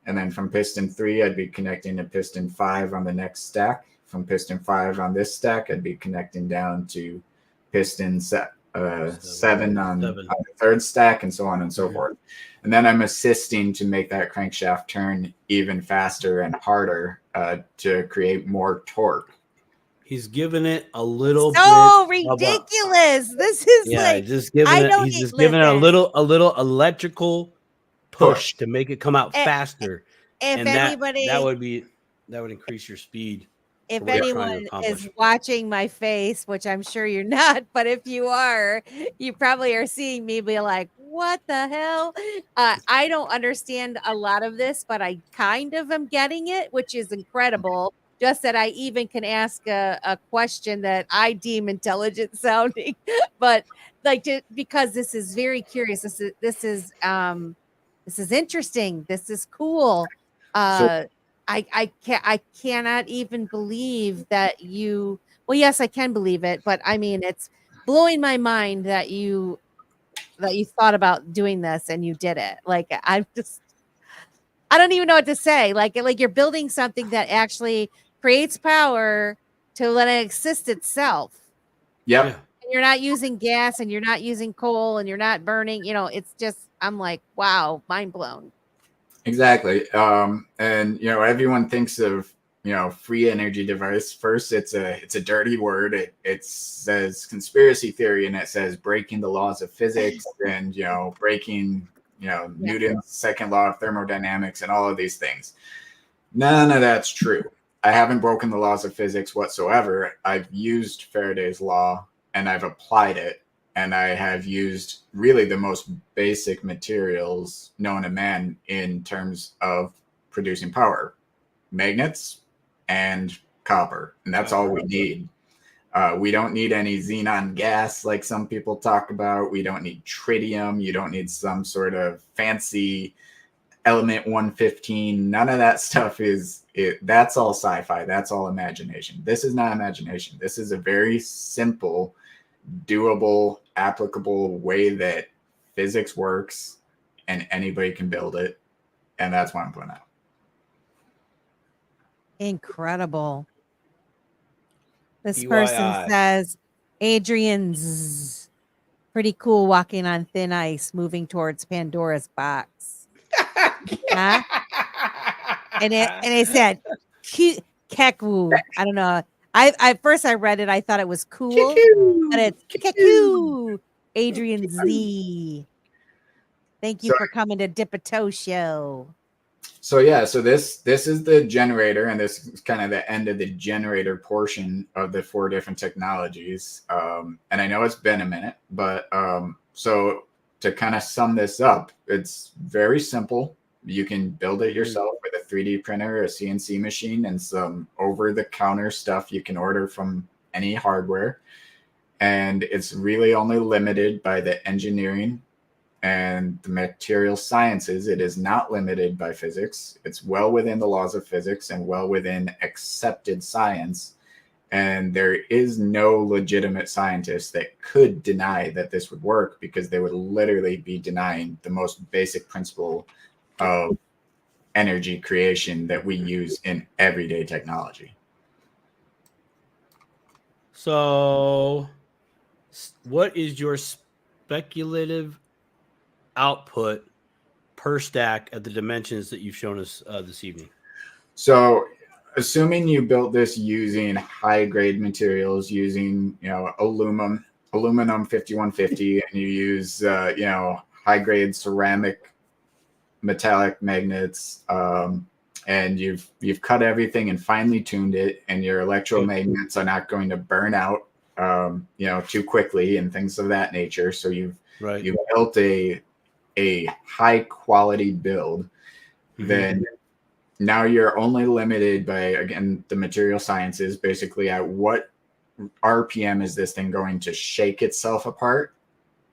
And then from piston 3, I'd be connecting to piston 5 on the next stack. From piston 5 on this stack, I'd be connecting down to piston 7 on the third stack, and so on and so forth. And then I'm assisting to make that crankshaft turn even faster and harder to create more torque. He's giving it a little so bit ridiculous. This is just giving he's just giving it a little electrical push to make it come out faster. If anybody that would increase your speed. If anyone is watching my face, which I'm sure you're not, but if you are, you probably are seeing me be like, what the hell? I don't understand a lot of this, but I kind of am getting it, which is incredible. just that I even can ask a question that I deem intelligent sounding, but like because this is very curious. This is interesting. This is cool. So I cannot even believe that you. Well, yes, I can believe it, but I mean, it's blowing my mind that you thought about doing this and you did it. Like I don't even know what to say. Like you're building something that actually creates power to let it exist itself. yep. Yeah. And you're not using gas and you're not using coal and you're not burning, it's just I'm like, wow, mind blown. Exactly. And everyone thinks of free energy device. First, it's a dirty word. It says conspiracy theory, and it says breaking the laws of physics and breaking Newton's second law of thermodynamics and all of these things. None of that's true. I haven't broken the laws of physics whatsoever. I've used Faraday's law and I've applied it. And I have used really the most basic materials known to man in terms of producing power: magnets and copper. And that's all we need. We don't need any xenon gas like some people talk about. We don't need tritium. You don't need some sort of fancy element 115. None of that stuff that's all sci-fi. That's all imagination. This is not imagination. This is a very simple, doable, applicable way that physics works, and anybody can build it. And that's what I'm putting out. Incredible. This EYI. person says Adrian's pretty cool walking on thin ice moving towards Pandora's box. Huh? And it said Keku. I don't know. I first I read it, I thought it was cool, but it's Keku. Adrian Z. Thank you for coming to Dip a Toe Show. So this is the generator, and this is kind of the end of the generator portion of the 4 different technologies. And I know it's been a minute, but so to kind of sum this up, it's very simple. You can build it yourself with a 3D printer, a CNC machine, and some over-the-counter stuff you can order from any hardware. And it's really only limited by the engineering and the material sciences. It is not limited by physics. It's well within the laws of physics and well within accepted science. And there is no legitimate scientist that could deny that this would work, because they would literally be denying the most basic principle of energy creation that we use in everyday technology. So what is your speculative output per stack at the dimensions that you've shown us this evening? So assuming you built this using high grade materials, using aluminum 5150, and you use high grade ceramic metallic magnets, and you've cut everything and finely tuned it, and your electromagnets are not going to burn out too quickly and things of that nature. So you've built a high quality build. Then now you're only limited by, again, the material sciences, basically at what RPM is this thing going to shake itself apart,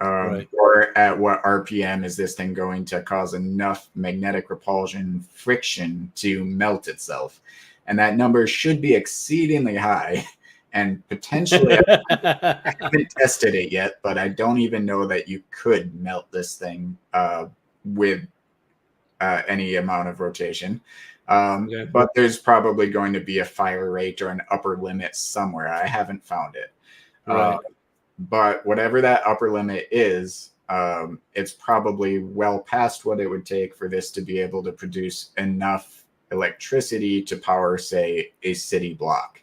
or at what RPM is this thing going to cause enough magnetic repulsion friction to melt itself. And that number should be exceedingly high. And potentially, I haven't tested it yet, but I don't even know that you could melt this thing with any amount of rotation. But there's probably going to be a fire rate or an upper limit somewhere. I haven't found it. But whatever that upper limit is, it's probably well past what it would take for this to be able to produce enough electricity to power, say, a city block.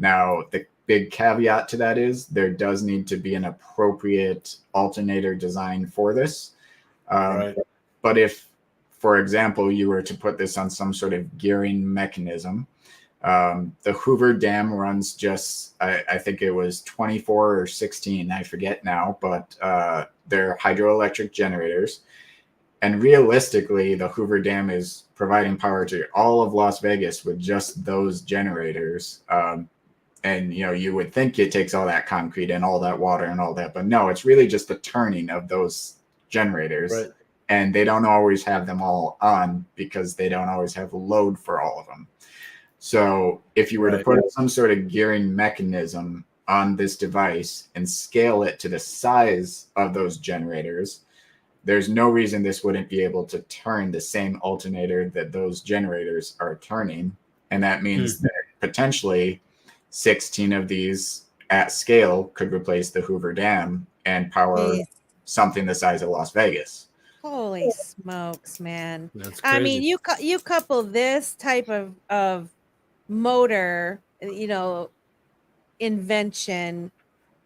Now, the big caveat to that is there does need to be an appropriate alternator design for this. But if, for example, you were to put this on some sort of gearing mechanism, the Hoover Dam runs just, I think it was 24 or 16, I forget now, but they're hydroelectric generators. And realistically, the Hoover Dam is providing power to all of Las Vegas with just those generators. And you would think it takes all that concrete and all that water and all that, but no, it's really just the turning of those generators. Right. And they don't always have them all on because they don't always have load for all of them. So if you were to put some sort of gearing mechanism on this device and scale it to the size of those generators, there's no reason this wouldn't be able to turn the same alternator that those generators are turning. And that means that potentially 16 of these at scale could replace the Hoover Dam and power something the size of Las Vegas. Holy smokes, man. That's crazy. I mean, you couple this type of motor, invention,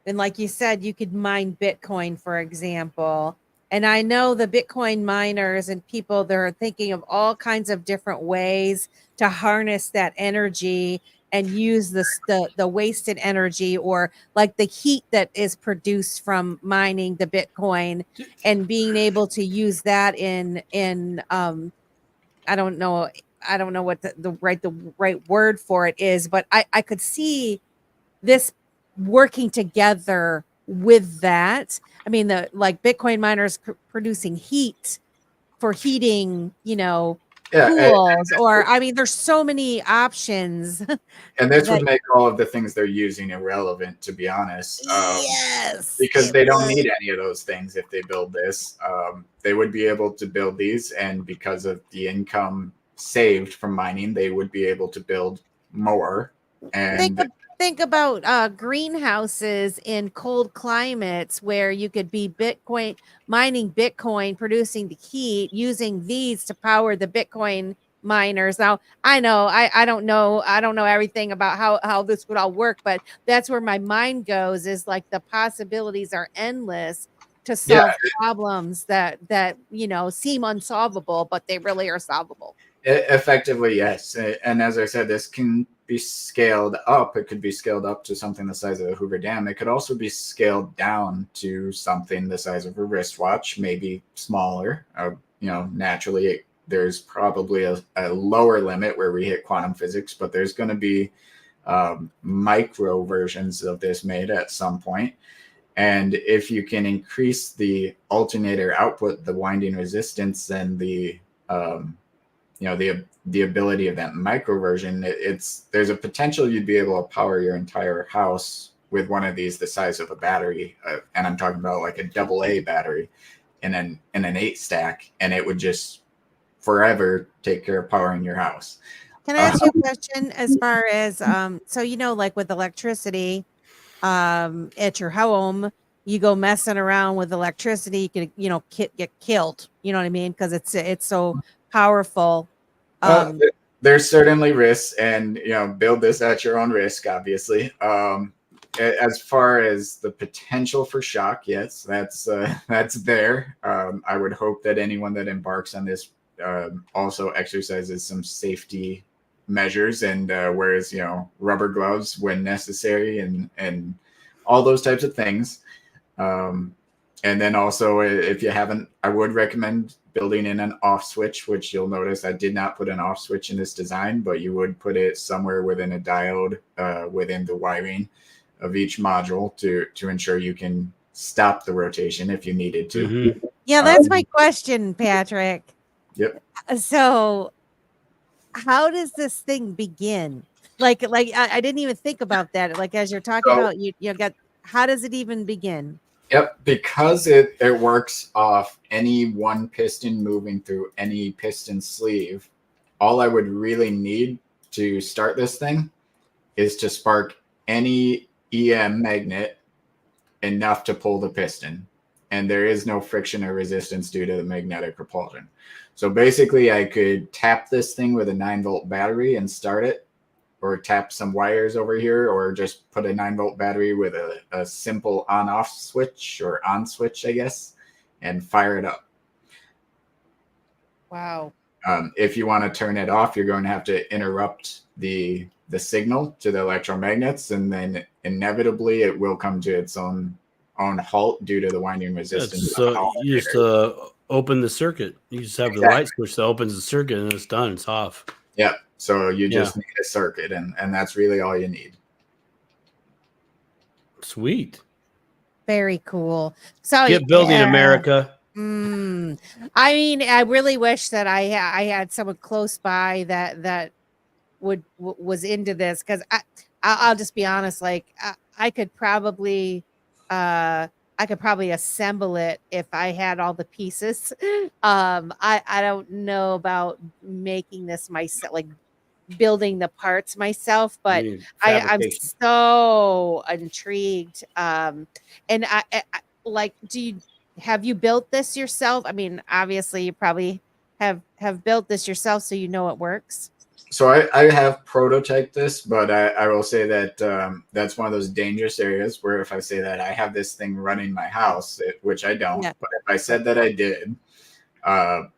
and like you said, you could mine Bitcoin, for example. And I know the Bitcoin miners and people, they're thinking of all kinds of different ways to harness that energy and use the wasted energy, or like the heat that is produced from mining the Bitcoin, and being able to use that in I don't know what the right word for it is, but I could see this working together with that. I mean, the Bitcoin miners producing heat for heating, pools, or I mean, there's so many options. And this would make all of the things they're using irrelevant, to be honest. Yes, because they don't need any of those things if they build this. They would be able to build these, and because of the income saved from mining, they would be able to build more. And think about greenhouses in cold climates where you could be mining Bitcoin, producing the heat, using these to power the Bitcoin miners. Now, I know I don't know everything about how this would all work, but that's where my mind goes, is like the possibilities are endless to solve problems that seem unsolvable, but they really are solvable. Effectively, yes. And as I said, this can be scaled up. It could be scaled up to something the size of the Hoover Dam. It could also be scaled down to something the size of a wristwatch, maybe smaller. Naturally, there's probably a lower limit where we hit quantum physics, but there's going to be micro versions of this made at some point. And if you can increase the alternator output, the winding resistance, and the ability of that micro version, there's a potential you'd be able to power your entire house with one of these the size of a battery, and I'm talking about like a AA battery in an 8 stack, and it would just forever take care of powering your house. Can I ask you a question as far as so like with electricity at your home, you go messing around with electricity, you could get killed, you know what I mean, because it's so powerful. There's certainly risks, and build this at your own risk, obviously. As far as the potential for shock, yes, that's there. I would hope that anyone that embarks on this also exercises some safety measures and wears rubber gloves when necessary, and all those types of things. And then also, if you haven't, I would recommend building in an off switch, which you'll notice I did not put an off switch in this design, but you would put it somewhere within a diode within the wiring of each module to ensure you can stop the rotation if you needed to. Mm-hmm. Yeah, that's my question, Patrick. Yep. So how does this thing begin? Like I didn't even think about that. Like, as you're talking about, you got, how does it even begin? Yep, because it works off any one piston moving through any piston sleeve. All I would really need to start this thing is to spark any EM magnet enough to pull the piston. And there is no friction or resistance due to the magnetic repulsion. So basically, I could tap this thing with a 9-volt battery and start it, or tap some wires over here, or just put a 9-volt battery with a simple on-off switch, or on switch, I guess, and fire it up. Wow. If you want to turn it off, you're going to have to interrupt the signal to the electromagnets, and then inevitably it will come to its own own halt due to the winding resistance. So you just open the circuit. You just have the light switch that opens the circuit, and it's done. It's off. Yeah. So you just need a circuit, and that's really all you need. Sweet. Very cool. So get building, America. I mean, I really wish that I had someone close by that was into this, because I'll just be honest, like I could probably assemble it if I had all the pieces. I don't know about making this myself, like building the parts myself, but I'm so intrigued. And I like, have you built this yourself? I mean, obviously you probably have built this yourself, so you know it works. So I have prototyped this, but I will say that that's one of those dangerous areas where if I say that I have this thing running my house, which I don't, but if I said that I did,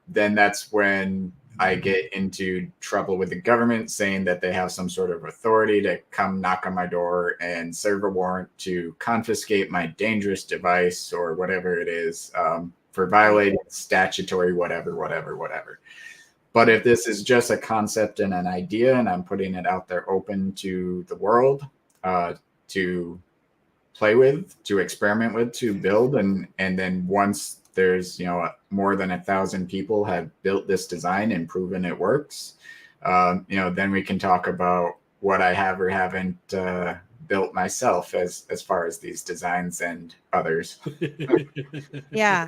then that's when I get into trouble with the government, saying that they have some sort of authority to come knock on my door and serve a warrant to confiscate my dangerous device or whatever it is, for violating statutory whatever. But if this is just a concept and an idea, and I'm putting it out there open to the world to play with, to experiment with, to build, and then once there's more than 1,000 people have built this design and proven it works, then we can talk about what I have or haven't built myself as far as these designs and others. Yeah,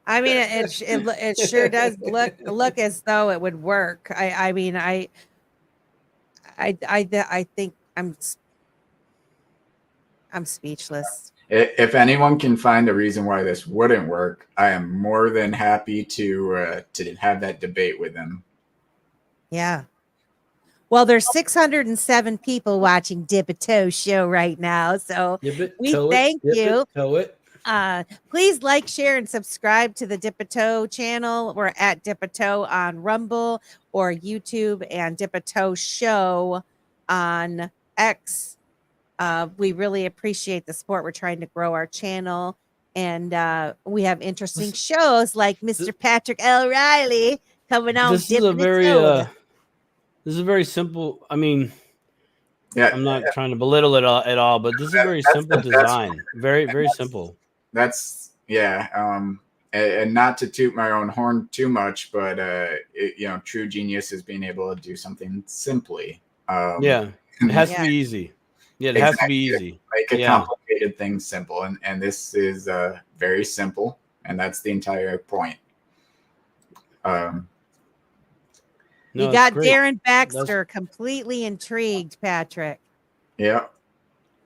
I mean, it sure does look as though it would work. I mean, I think I'm speechless. If anyone can find a reason why this wouldn't work, I am more than happy to have that debate with them. Yeah. Well, there's 607 people watching Dip a Toe show right now, so we thank you. Please like, share, and subscribe to the Dip a Toe channel. We're at Dip a Toe on Rumble or YouTube, and Dip a Toe show on X. We really appreciate the support. We're trying to grow our channel, and we have interesting shows like Mr. Patrick L. Riley coming on. This is a very simple. I mean, I'm not trying to belittle it at all, but this is a very simple design. Very, very simple. That's and not to toot my own horn too much, but true genius is being able to do something simply. It has to be easy. Yeah, it has to be easy. Make a complicated thing simple, and this is very simple, and that's the entire point. You got Darren Baxter completely intrigued, Patrick. Yeah.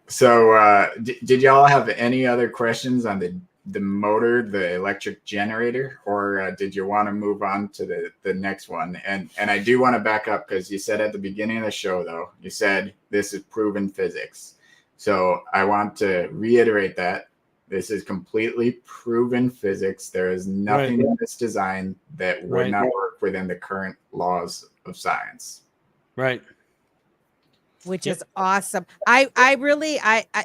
So did y'all have any other questions on the motor, the electric generator, or did you want to move on to the next one? And I do want to back up, because you said at the beginning of the show, though, you said this is proven physics. So I want to reiterate that this is completely proven physics. There is nothing in this design that would not work within the current laws of science. Right. Which is awesome. I really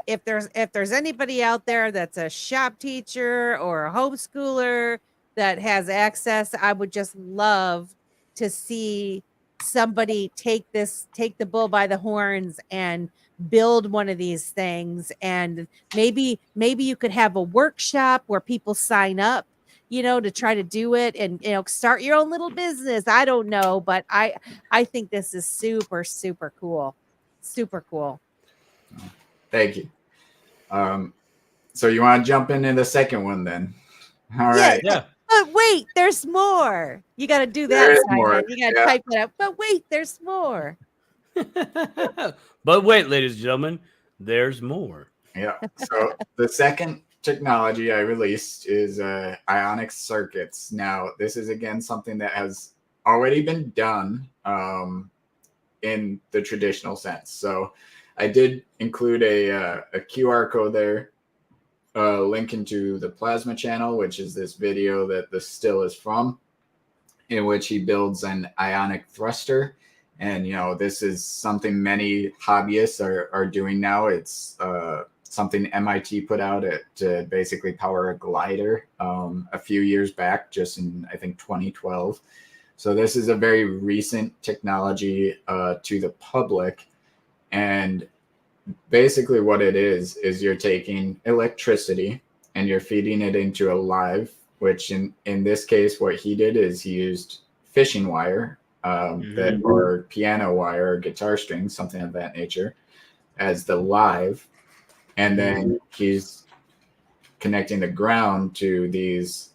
if there's anybody out there that's a shop teacher or a homeschooler that has access, I would just love to see somebody take the bull by the horns and build one of these things. And maybe you could have a workshop where people sign up, to try to do it, and start your own little business. I don't know, but I think this is super, super cool. Super cool. Thank you. So you want to jump into the second one then? All right. Yeah. But wait, there's more. You got to do that, Simon. You got to type that up. But wait, there's more. But wait, ladies and gentlemen, there's more. Yeah. So the second technology I released is ionic circuits. Now, this is again something that has already been done in the traditional sense. So I did include a QR code there, linking to the plasma channel, which is this video that the still is from, in which he builds an ionic thruster. And, this is something many hobbyists are doing now. It's something MIT put out to basically power a glider a few years back, just in, I think, 2012. So this is a very recent technology to the public. And basically what it is you're taking electricity and you're feeding it into a live, which in this case, what he did is he used fishing wire that or piano wire or guitar strings, something of that nature, as the live. And then he's connecting the ground to these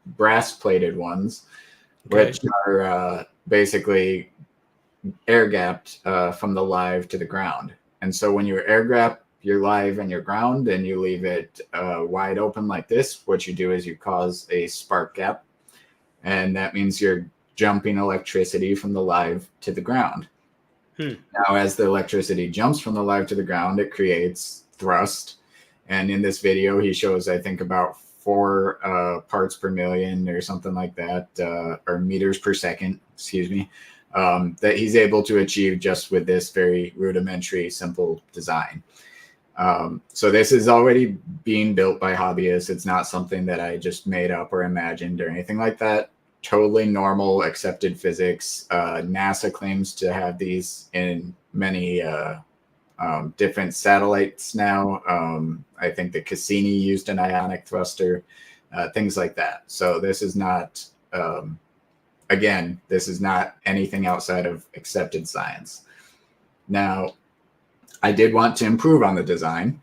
brass plated ones, which are basically air gapped from the live to the ground. And so when you air gap your live and your ground and you leave it wide open like this, what you do is you cause a spark gap. And that means you're jumping electricity from the live to the ground. Now, as the electricity jumps from the live to the ground, it creates thrust. And in this video, he shows, I think, about 4 parts per million or something like that, or meters per second, excuse me, that he's able to achieve just with this very rudimentary, simple design. So this is already being built by hobbyists. It's not something that I just made up or imagined or anything like that. Totally normal, accepted physics. NASA claims to have these in many different satellites now. I think the Cassini used an ionic thruster, things like that. So this is not, again, this is not anything outside of accepted science. Now, I did want to improve on the design.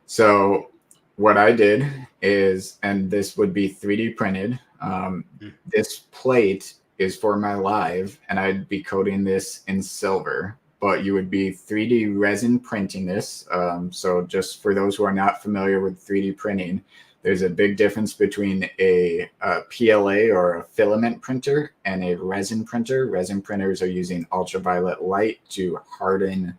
So what I did is, and this would be 3D printed, this plate is for my live, and I'd be coating this in silver, but you would be 3D resin printing this. So just for those who are not familiar with 3D printing, there's a big difference between a PLA or a filament printer and a resin printer. Resin printers are using ultraviolet light to harden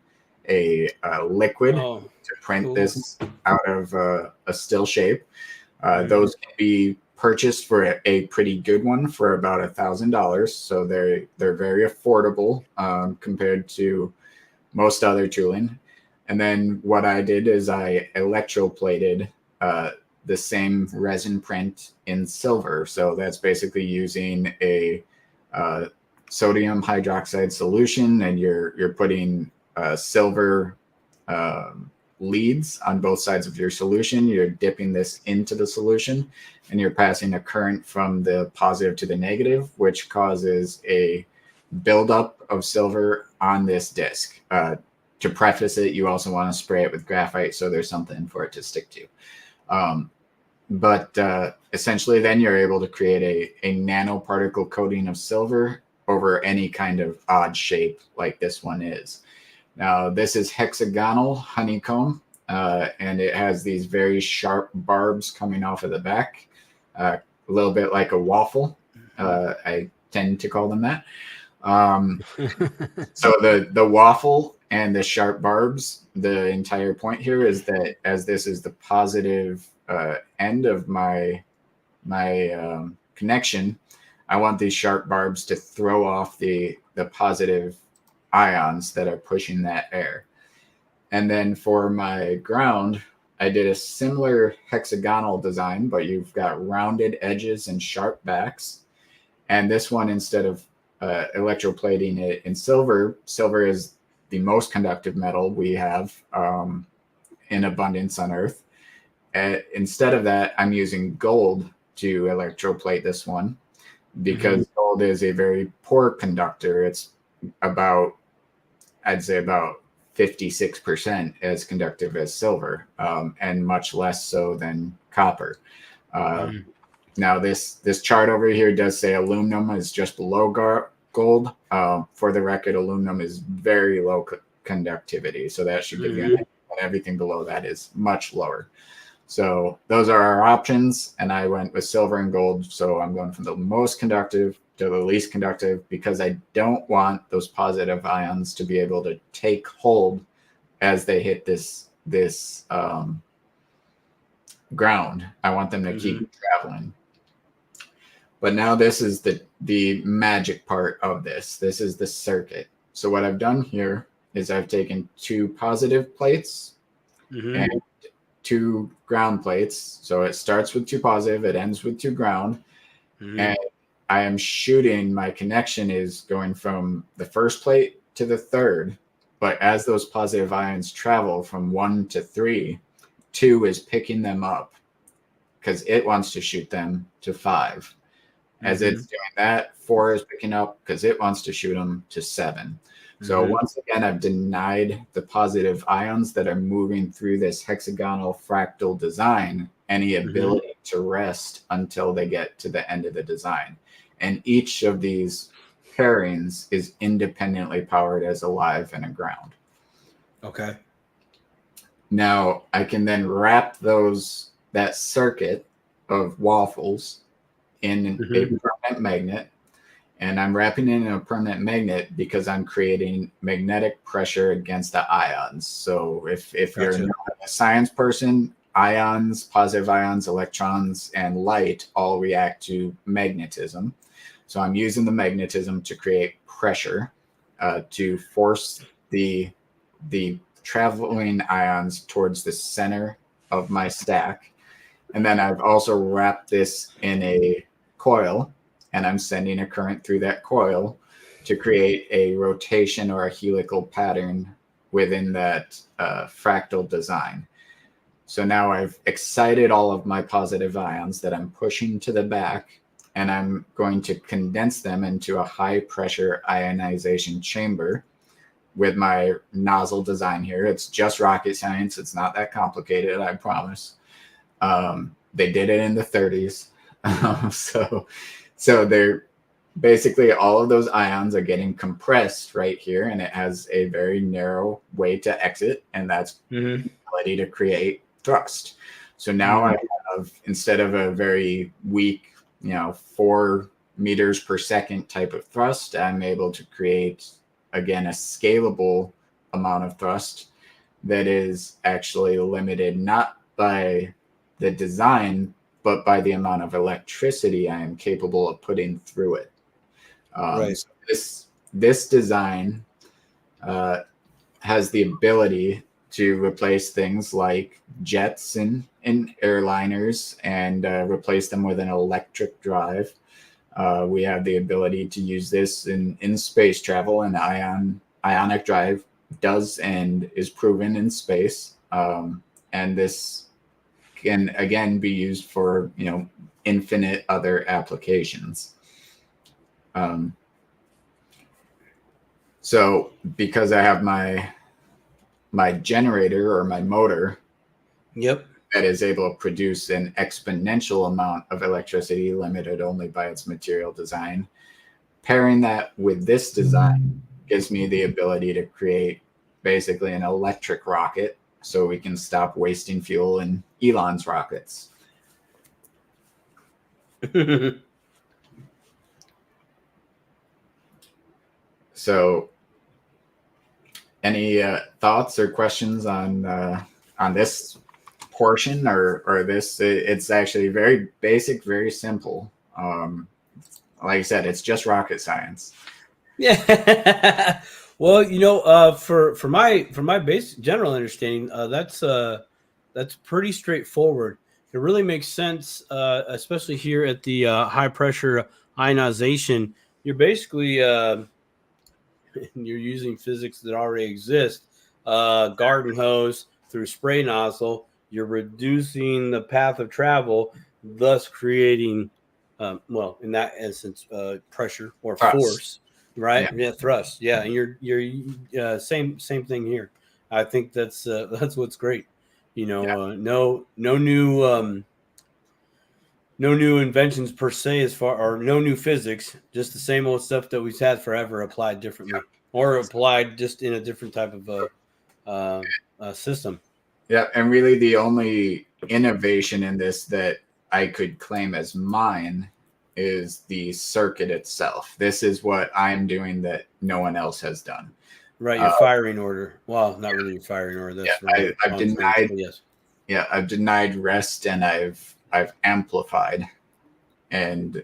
a liquid to print this out of a still shape. Those can be purchased for a pretty good one for about $1,000. So they're very affordable compared to most other tooling. And then what I did is I electroplated the same resin print in silver. So that's basically using a sodium hydroxide solution, and you're putting silver leads on both sides of your solution. You're dipping this into the solution, and you're passing a current from the positive to the negative, which causes a buildup of silver on this disc. To preface it, you also want to spray it with graphite so there's something for it to stick to. But essentially, then you're able to create a nanoparticle coating of silver over any kind of odd shape like this one is. Now, this is hexagonal honeycomb, and it has these very sharp barbs coming off of the back, a little bit like a waffle. I tend to call them that. So the waffle and the sharp barbs, the entire point here is that as this is the positive end of my connection, I want these sharp barbs to throw off the positive ions that are pushing that air. And then for my ground, I did a similar hexagonal design, but you've got rounded edges and sharp backs. And this one, instead of electroplating it in silver, silver is the most conductive metal we have in abundance on Earth. Instead of that, I'm using gold to electroplate this one because gold is a very poor conductor. It's about, I'd say about 56% as conductive as silver, and much less so than copper. Now this chart over here does say aluminum is just below gold. For the record, aluminum is very low conductivity, so that should give you an idea, and everything below that is much lower. So those are our options, and I went with silver and gold. So I'm going from the most conductive to the least conductive because I don't want those positive ions to be able to take hold as they hit this ground. I want them to keep traveling. But now this is the magic part of this. This is the circuit. So what I've done here is I've taken 2 positive plates and 2 ground plates. So it starts with 2 positive, it ends with 2 ground. And I am shooting, my connection is going from the first plate to the third. But as those positive ions travel from 1 to 3, 2 is picking them up because it wants to shoot them to 5. As it's doing that, 4 is picking up because it wants to shoot them to 7. So once again, I've denied the positive ions that are moving through this hexagonal fractal design any ability to rest until they get to the end of the design. And each of these pairings is independently powered as a live and a ground. Okay. Now I can then wrap that circuit of waffles in a permanent magnet. And I'm wrapping it in a permanent magnet because I'm creating magnetic pressure against the ions. So if you're not a science person, ions, positive ions, electrons, and light all react to magnetism. So I'm using the magnetism to create pressure to force the traveling ions towards the center of my stack. And then I've also wrapped this in a coil, and I'm sending a current through that coil to create a rotation or a helical pattern within that fractal design. So now I've excited all of my positive ions that I'm pushing to the back, and I'm going to condense them into a high pressure ionization chamber with my nozzle design here. It's just rocket science. It's not that complicated, I promise. They did it in the 30s. So they're basically, all of those ions are getting compressed right here, and it has a very narrow way to exit, and that's the ability to create thrust. So now I have, instead of a very weak, 4 meters per second type of thrust, I'm able to create, again, a scalable amount of thrust that is actually limited not by the design, but by the amount of electricity I am capable of putting through it. So this design has the ability to replace things like jets in airliners and replace them with an electric drive. We have the ability to use this in space travel, and ionic drive does and is proven in space. And this can again be used for infinite other applications. So because I have my generator or my motor that is able to produce an exponential amount of electricity limited only by its material design, pairing that with this design gives me the ability to create basically an electric rocket, so we can stop wasting fuel in Elon's rockets. So any thoughts or questions on this portion or this? It's actually very basic, very simple. Like I said, it's just rocket science. Yeah. Well, for my basic general understanding, that's pretty straightforward. It really makes sense, especially here at the high pressure ionization. You're basically you're using physics that already exist. Garden hose through spray nozzle. You're reducing the path of travel, thus creating, in that essence, pressure or force. Right. Yeah. Thrust. Yeah. And you're same thing here. I think that's what's great. No new inventions per se, or no new physics, just the same old stuff that we've had forever applied differently or applied just in a different type of system. Yeah. And really the only innovation in this that I could claim as mine is the circuit itself. This is what I'm doing that no one else has done. Right, your firing order. Well, not really your firing order. That's I've denied. Yes. Yeah, I've denied rest, and I've amplified, and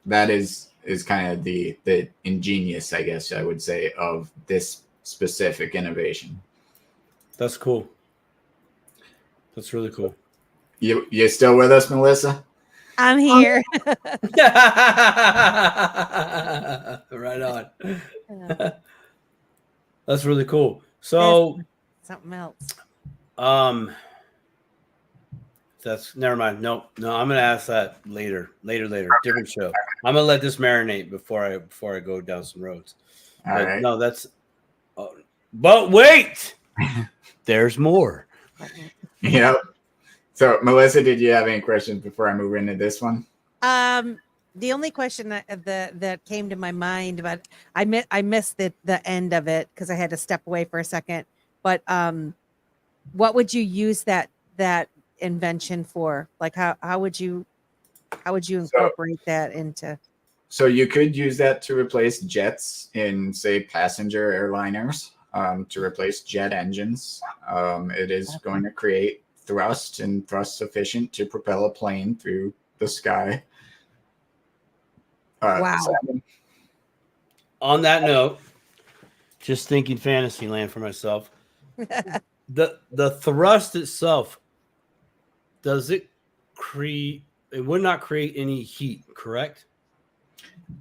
that is kind of the ingenious, I guess I would say, of this specific innovation. That's cool. That's really cool. You still with us, Melissa? I'm here. Right on. Yeah. That's really cool. So, Something else. that's never mind. No, I'm gonna ask that later. Different show. I'm gonna let this marinate before I go down some roads. All right. No, that's. But wait, there's more. Yep. So, Melissa, did you have any questions before I move into this one? The only question that came to my mind, but I missed the end of it because I had to step away for a second. But what would you use that invention for? Like how would you incorporate that into? So you could use that to replace jets in, say, passenger airliners, to replace jet engines. It is going to create thrust and thrust sufficient to propel a plane through the sky. Wow. On that note, just thinking fantasy land for myself. The thrust itself, does it create? It would not create any heat, correct?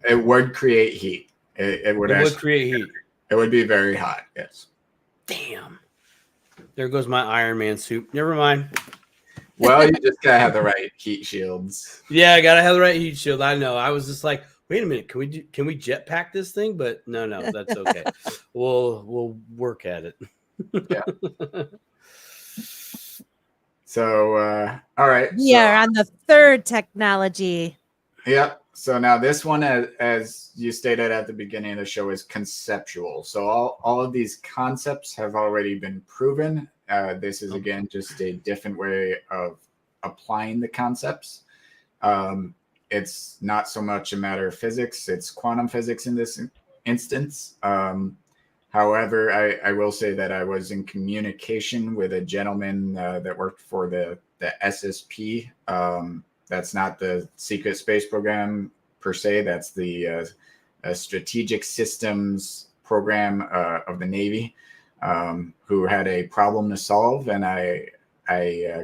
It would create heat. It would create heat. It would be very hot. Yes. Damn. There goes my Iron Man suit. Never mind. Well, you just gotta have the right heat shields. Yeah, I gotta have the right heat shield. I know. I was just like, wait a minute, can we jetpack this thing? But no, that's okay. we'll work at it. Yeah. So, all right. We are on the third technology. Yep. So now this one, as you stated at the beginning of the show, is conceptual. So all of these concepts have already been proven. This is, again, just a different way of applying the concepts. It's not so much a matter of physics. It's quantum physics in this instance. However, I will say that I was in communication with a gentleman that worked for the SSP. That's not the secret space program per se. That's the strategic systems program of the Navy, who had a problem to solve. And I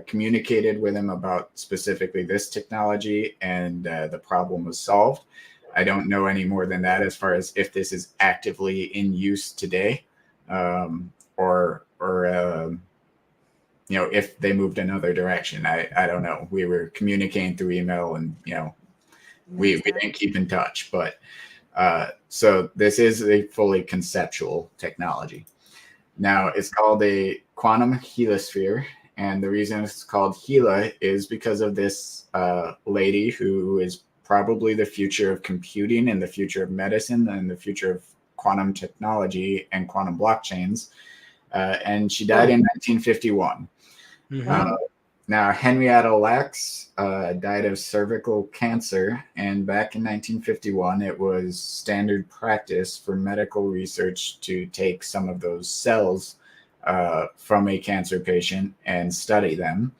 communicated with him about specifically this technology, and the problem was solved. I don't know any more than that as far as if this is actively in use today, or if they moved another direction. I don't know. We were communicating through email, and we didn't keep in touch. But so this is a fully conceptual technology. Now it's called a quantum helisphere, and the reason it's called Hela is because of this lady who is probably the future of computing and the future of medicine and the future of quantum technology and quantum blockchains. And she died in 1951. Mm-hmm. Now, Henrietta Lacks died of cervical cancer. And back in 1951, it was standard practice for medical research to take some of those cells from a cancer patient and study them.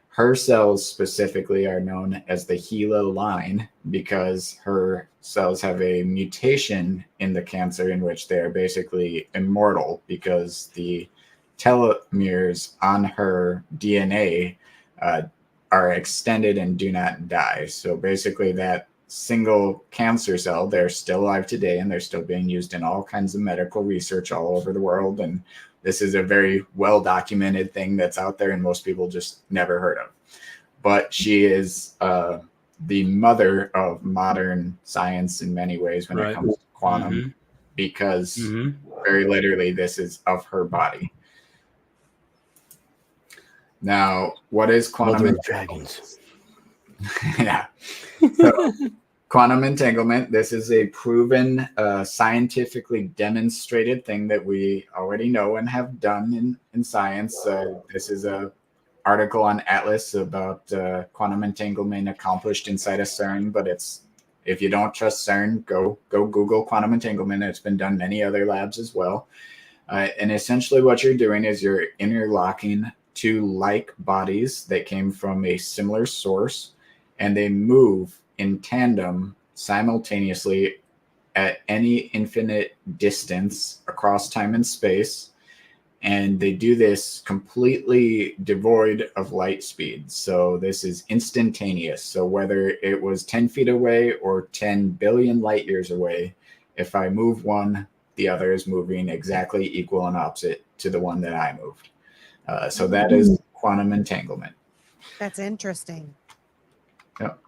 Her cells specifically are known as the Hela line because her cells have a mutation in the cancer in which they are basically immortal, because the telomeres on her DNA are extended and do not die. So basically that single cancer cell, they're still alive today, and they're still being used in all kinds of medical research all over the world. And this is a very well-documented thing that's out there, and most people just never heard of. But she is the mother of modern science in many ways when it comes to quantum, because very literally this is of her body. Now, what is quantum entanglement? Yeah. So, quantum entanglement, this is a proven, scientifically demonstrated thing that we already know and have done in science. This is a article on Atlas about quantum entanglement accomplished inside of CERN, but if you don't trust CERN, go Google quantum entanglement. It's been done many other labs as well. And essentially what you're doing is you're interlocking two like bodies that came from a similar source, and they move in tandem simultaneously at any infinite distance across time and space. And they do this completely devoid of light speed. So this is instantaneous. So whether it was 10 feet away or 10 billion light years away, if I move one, the other is moving exactly equal and opposite to the one that I moved. So that is quantum entanglement. That's interesting. Yep.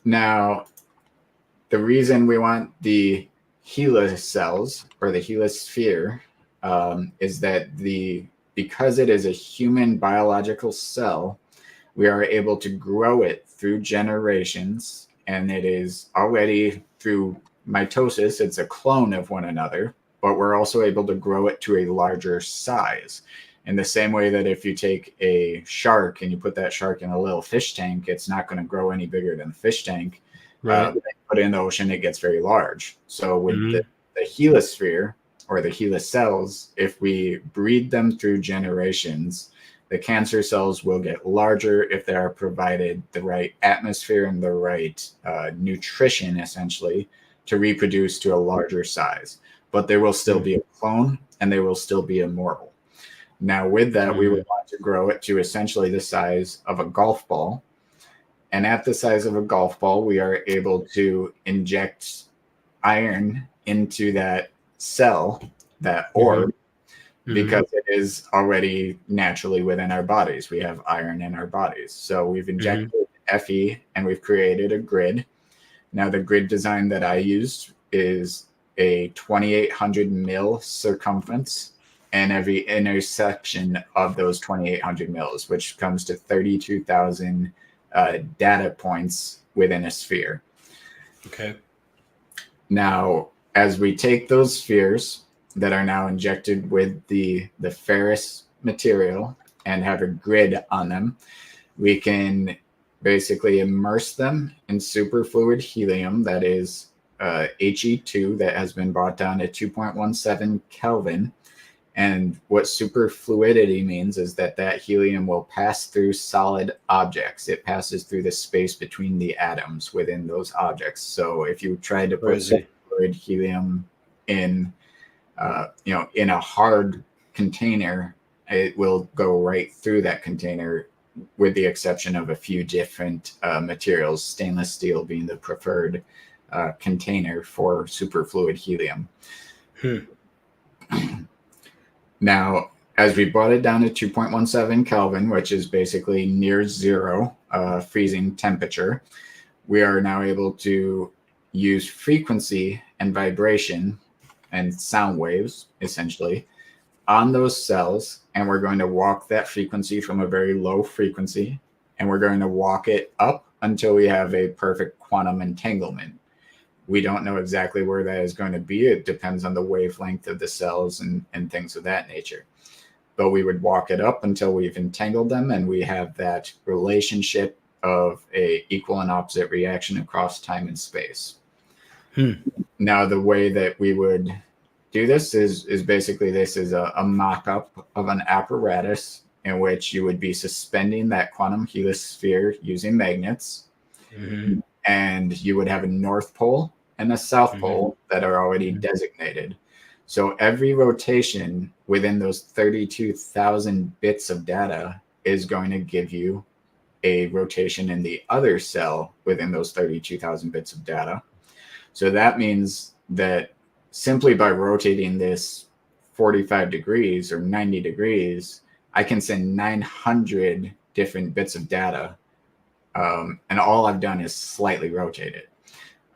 Now, the reason we want the helicells or the helisphere is that because it is a human biological cell, we are able to grow it through generations, and it is already through mitosis. It's a clone of one another, but we're also able to grow it to a larger size. In the same way that if you take a shark and you put that shark in a little fish tank, it's not going to grow any bigger than the fish tank. Right. But in the ocean, it gets very large. So with the helisphere or the helicells, if we breed them through generations, the cancer cells will get larger if they are provided the right atmosphere and the right nutrition, essentially, to reproduce to a larger size. But they will still be a clone, and they will still be immortal. Now, with that, we would want to grow it to essentially the size of a golf ball. And at the size of a golf ball, we are able to inject iron into that cell, that orb, because it is already naturally within our bodies. We have iron in our bodies. So we've injected Fe, and we've created a grid. Now, the grid design that I used is a 2,800 mil circumference, and every intersection of those 2,800 mils, which comes to 32,000 data points within a sphere. Okay. Now, as we take those spheres that are now injected with the ferrous material and have a grid on them, we can basically immerse them in superfluid helium, that is He2, that has been brought down to 2.17 Kelvin. And what superfluidity means is that helium will pass through solid objects. It passes through the space between the atoms within those objects. So if you tried to put superfluid helium in, in a hard container, it will go right through that container, with the exception of a few different materials, stainless steel being the preferred container for superfluid helium. Now, as we brought it down to 2.17 Kelvin, which is basically near zero freezing temperature, we are now able to use frequency and vibration and sound waves, essentially, on those cells. And we're going to walk that frequency from a very low frequency, and we're going to walk it up until we have a perfect quantum entanglement. We don't know exactly where that is going to be. It depends on the wavelength of the cells and things of that nature. But we would walk it up until we've entangled them, and we have that relationship of a equal and opposite reaction across time and space. Now, the way that we would do this is basically, this is a mock-up of an apparatus in which you would be suspending that quantum helisphere using magnets, and you would have a north pole and a south pole that are already designated. So every rotation within those 32,000 bits of data is going to give you a rotation in the other cell within those 32,000 bits of data. So that means that simply by rotating this 45 degrees or 90 degrees, I can send 900 different bits of data. And all I've done is slightly rotate it.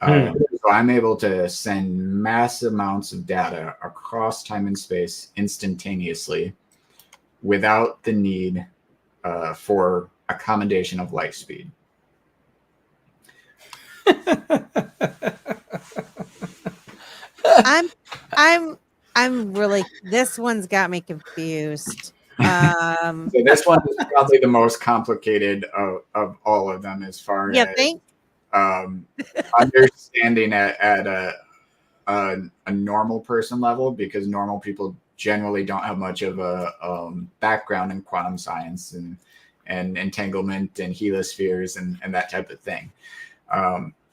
So I'm able to send mass amounts of data across time and space instantaneously without the need for accommodation of light speed. I'm really, this one's got me confused. So this one is probably the most complicated of all of them, as far as understanding at a normal person level, because normal people generally don't have much of a background in quantum science and entanglement and helispheres and that type of thing.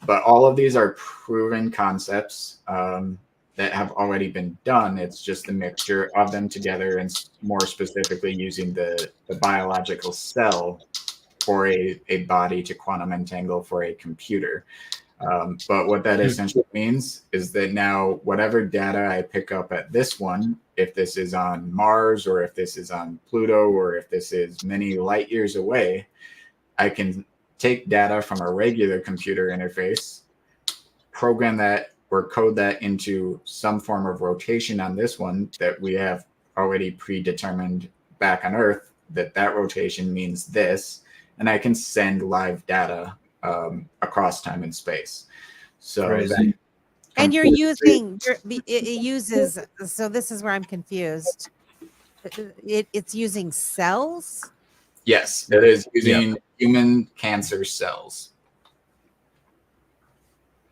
But all of these are proven concepts. that have already been done. It's just a mixture of them together, and more specifically using the biological cell for a body to quantum entangle for a computer. But what that essentially means is that now whatever data I pick up at this one, if this is on Mars or if this is on Pluto or if this is many light years away, I can take data from a regular computer interface, program that or code that into some form of rotation on this one that we have already predetermined back on Earth, that rotation means this, and I can send live data across time and space. So and you're using it uses, so this is where I'm confused. It's using cells? Yes, it is using human cancer cells.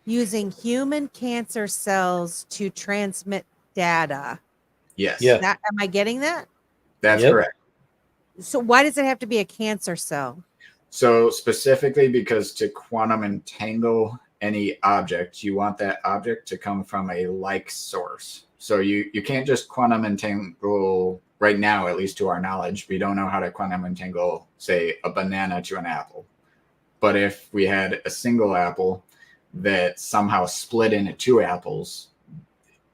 Using human cancer cells to transmit data. Yes. Yeah. Am I getting that? That's correct. So why does it have to be a cancer cell? So specifically because to quantum entangle any object, you want that object to come from a like source. So you can't just quantum entangle right now, at least to our knowledge. We don't know how to quantum entangle, say, a banana to an apple. But if we had a single apple that somehow split into two apples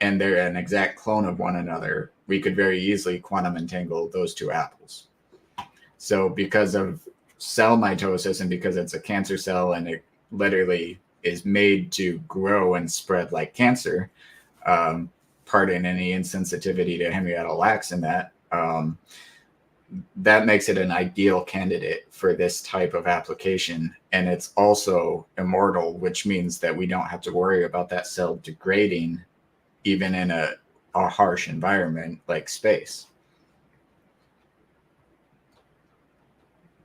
and they're an exact clone of one another, we could very easily quantum entangle those two apples. So because of cell mitosis and because it's a cancer cell and it literally is made to grow and spread like cancer, pardon any insensitivity to Henrietta Lacks in that, that makes it an ideal candidate for this type of application. And it's also immortal, which means that we don't have to worry about that cell degrading even in a harsh environment like space.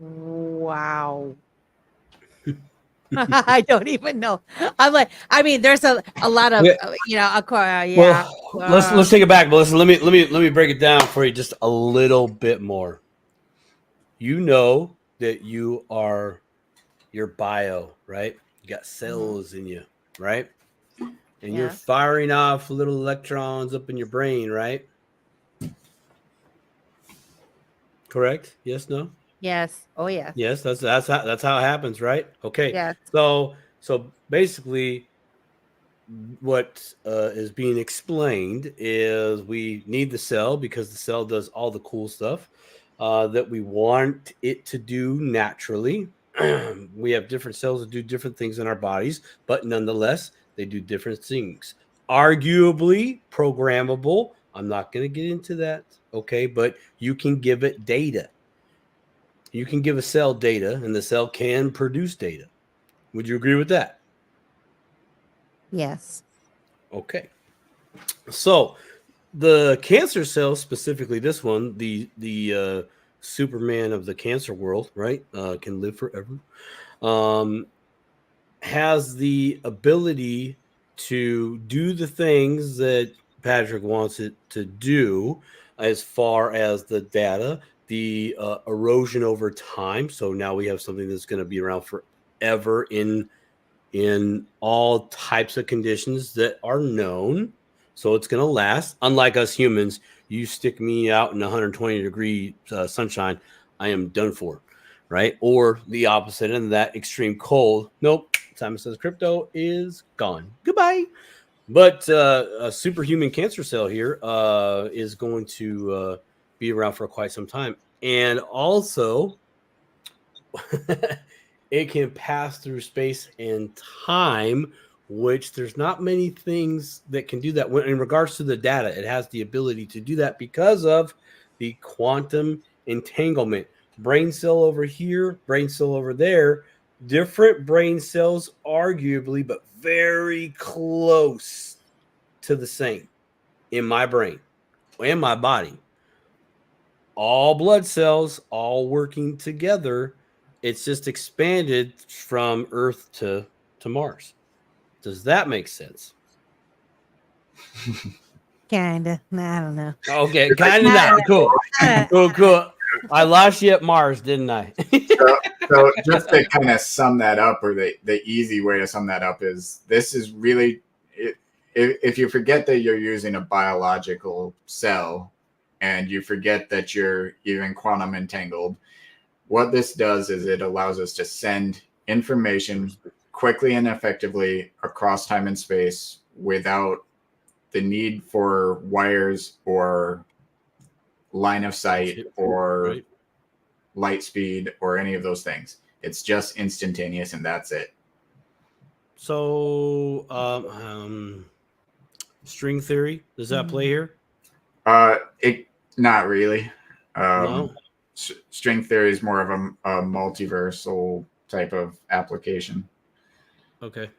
Wow. I don't even know. I'm like, I mean, there's a lot of, Well, let's take it back, but let me break it down for you just a little bit more. You know that you are your bio, right? You got cells in you, right? And you're firing off little electrons up in your brain, right? Correct? Yes, no? Yes. Oh, yeah. Yes, that's how it happens, right? Okay. Yes. So basically, what is being explained is we need the cell because the cell does all the cool stuff that we want it to do naturally. We have different cells that do different things in our bodies, but nonetheless, they do different things. Arguably programmable. I'm not going to get into that, okay? But you can give it data. You can give a cell data, and the cell can produce data. Would you agree with that? Yes. Okay. So the cancer cell, specifically this one, the Superman of the cancer world, right? Can live forever. Has the ability to do the things that Patrick wants it to do as far as the data, the erosion over time. So now we have something that's going to be around forever in all types of conditions that are known. So it's going to last. Unlike us humans, you stick me out in 120-degree sunshine, I am done for, right? Or the opposite end of that, extreme cold. Nope. Simon Says Crypto is gone. Goodbye. But a superhuman cancer cell here is going to be around for quite some time. And also, it can pass through space and time, which there's not many things that can do that. In regards to the data, it has the ability to do that because of the quantum entanglement. Brain cell over here, brain cell over there, different brain cells, arguably, but very close to the same in my brain and my body. All blood cells, all working together. It's just expanded from Earth to Mars. Does that make sense? Kinda. I don't know. Okay, kind of not. Cool. Cool. I lost you at Mars, didn't I? So just to kind of sum that up, or the easy way to sum that up is this is really, if you forget that you're using a biological cell and you forget that you're even quantum entangled, what this does is it allows us to send information quickly and effectively across time and space without the need for wires or line of sight or light speed or any of those things. It's just instantaneous, and that's it. So, string theory, does that play here? Not really. No. String theory is more of a multiversal type of application. Okay.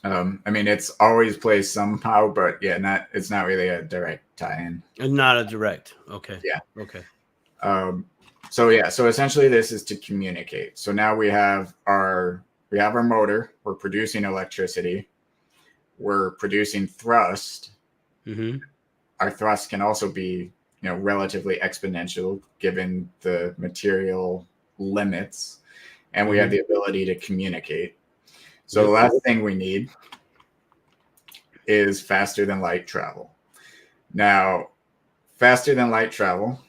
I mean, it's always plays somehow, but yeah, it's not really a direct tie-in. And not a direct. Okay. Yeah. Okay. So essentially this is to communicate. So now we have our motor, we're producing electricity, we're producing thrust. Mm-hmm. Our thrust can also be, relatively exponential given the material limits, and we have the ability to communicate. So the last thing we need is faster than light travel. Now, faster than light travel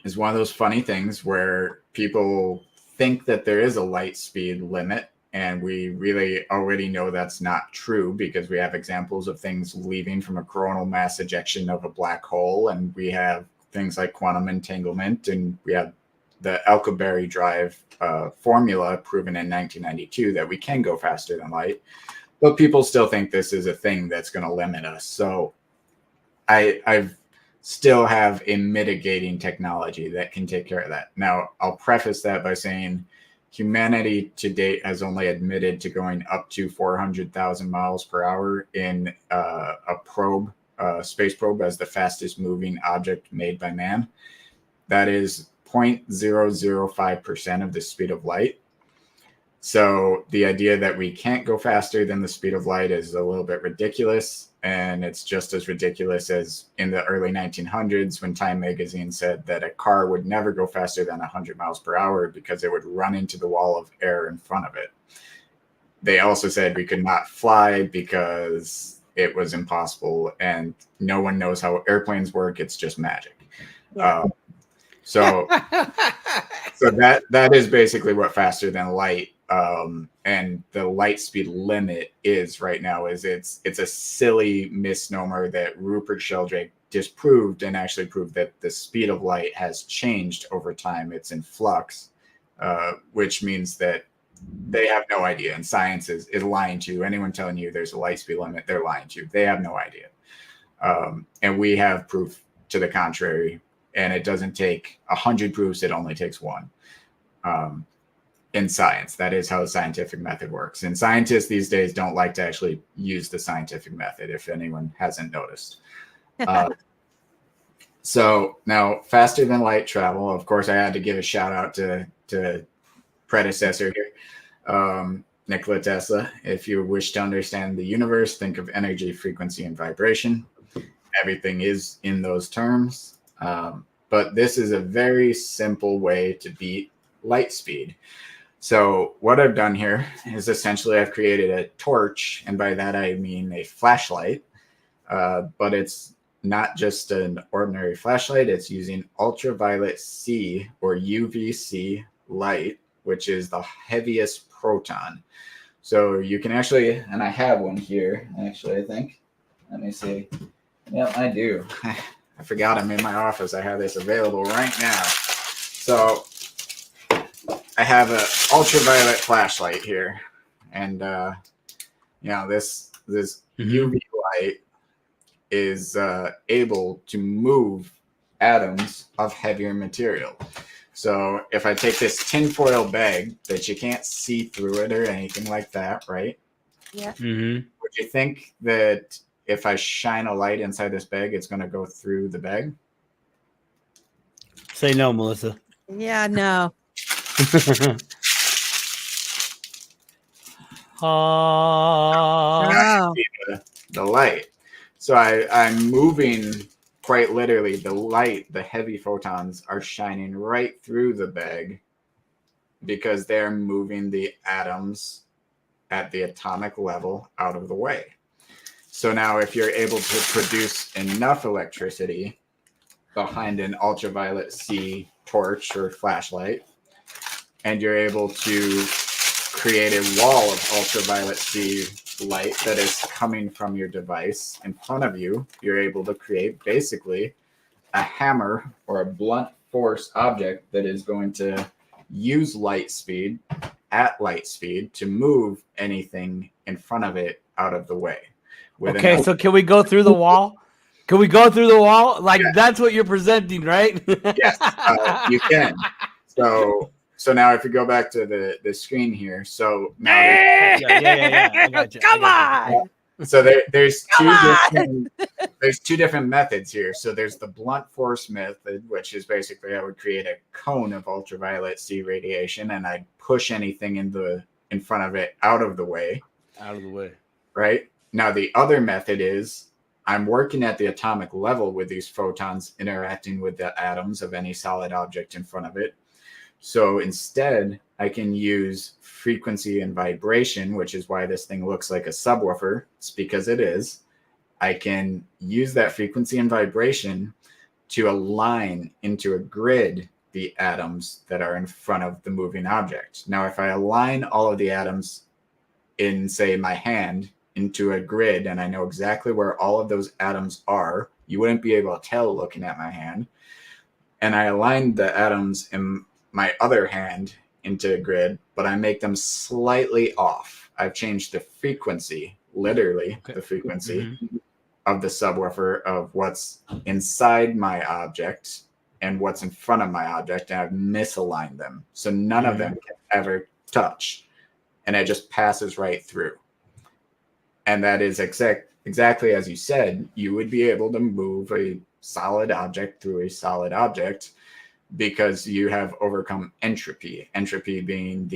is one of those funny things where people think that there is a light speed limit, and we really already know that's not true because we have examples of things leaving from a coronal mass ejection of a black hole, and we have things like quantum entanglement, and we have the Alcubierre drive formula proven in 1992 that we can go faster than light, but people still think this is a thing that's going to limit us. So I've still have a mitigating technology that can take care of that. Now, I'll preface that by saying humanity to date has only admitted to going up to 400,000 miles per hour in a probe, space probe, as the fastest moving object made by man. That is 0.005% of the speed of light. So the idea that we can't go faster than the speed of light is a little bit ridiculous. And it's just as ridiculous as in the early 1900s when Time magazine said that a car would never go faster than 100 miles per hour because it would run into the wall of air in front of it. They also said we could not fly because it was impossible, and no one knows how airplanes work. It's just magic. Yeah. So that is basically what faster than light and the light speed limit is right now. Is it's a silly misnomer that Rupert Sheldrake disproved, and actually proved that the speed of light has changed over time. It's in flux, which means that they have no idea, and science is lying to you. Anyone telling you there's a light speed limit, they're lying to you. They have no idea. And we have proof to the contrary. And it doesn't take 100 proofs, it only takes one. In science, that is how the scientific method works. And scientists these days don't like to actually use the scientific method, if anyone hasn't noticed. So now, faster than light travel, of course, I had to give a shout out to predecessor here, Nikola Tesla. If you wish to understand the universe, think of energy, frequency, and vibration. Everything is in those terms. But this is a very simple way to beat light speed. So what I've done here is essentially I've created a torch, and by that I mean a flashlight, but it's not just an ordinary flashlight. It's using ultraviolet C or UVC light, which is the heaviest proton. So you can actually, and I have one here, actually, I think. Let me see. Yeah, I do. I forgot I'm in my office. I have this available right now. So I have an ultraviolet flashlight here. And, this UV light is able to move atoms of heavier material. So if I take this tinfoil bag that you can't see through it or anything like that, right? Yeah. Mm-hmm. Would you think that if I shine a light inside this bag, it's going to go through the bag? Say no, Melissa. Yeah, no. Ah. The light. So I'm moving, quite literally, the light, the heavy photons are shining right through the bag because they're moving the atoms at the atomic level out of the way. So now if you're able to produce enough electricity behind an ultraviolet C torch or flashlight, and you're able to create a wall of ultraviolet C light that is coming from your device in front of you, you're able to create basically a hammer or a blunt force object that is going to use light speed at light speed to move anything in front of it out of the way. Okay, so can we go through the wall? Can we go through the wall? Like, that's what you're presenting, right? Yes, you can. So now if you go back to the screen here, so now I got you. Come on. So there's two different methods here. So there's the blunt force method, which is basically I would create a cone of ultraviolet C radiation and I'd push anything in front of it out of the way. Out of the way. Right? Now the other method is I'm working at the atomic level with these photons interacting with the atoms of any solid object in front of it. So instead, I can use frequency and vibration, which is why this thing looks like a subwoofer. It's because it is. I can use that frequency and vibration to align into a grid the atoms that are in front of the moving object. Now, if I align all of the atoms in, say, my hand into a grid, and I know exactly where all of those atoms are, you wouldn't be able to tell looking at my hand. And I align the atoms in my other hand into a grid, but I make them slightly off. I've changed the frequency, literally the frequency of the subwoofer of what's inside my object and what's in front of my object, and I've misaligned them. So none of them can ever touch, and it just passes right through. And that is exactly as you said, you would be able to move a solid object through a solid object because you have overcome entropy. Entropy being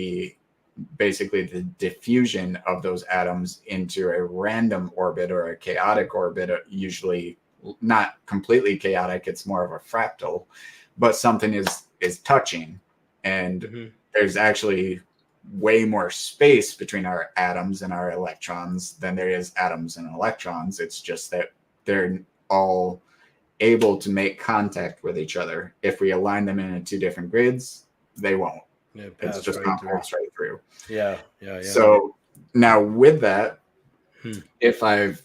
basically the diffusion of those atoms into a random orbit or a chaotic orbit, usually not completely chaotic, it's more of a fractal, but something is touching. And there's actually way more space between our atoms and our electrons than there is atoms and electrons. It's just that they're all able to make contact with each other. If we align them in two different grids, they won't. It's just not pass right through. Yeah. So now with that, if I've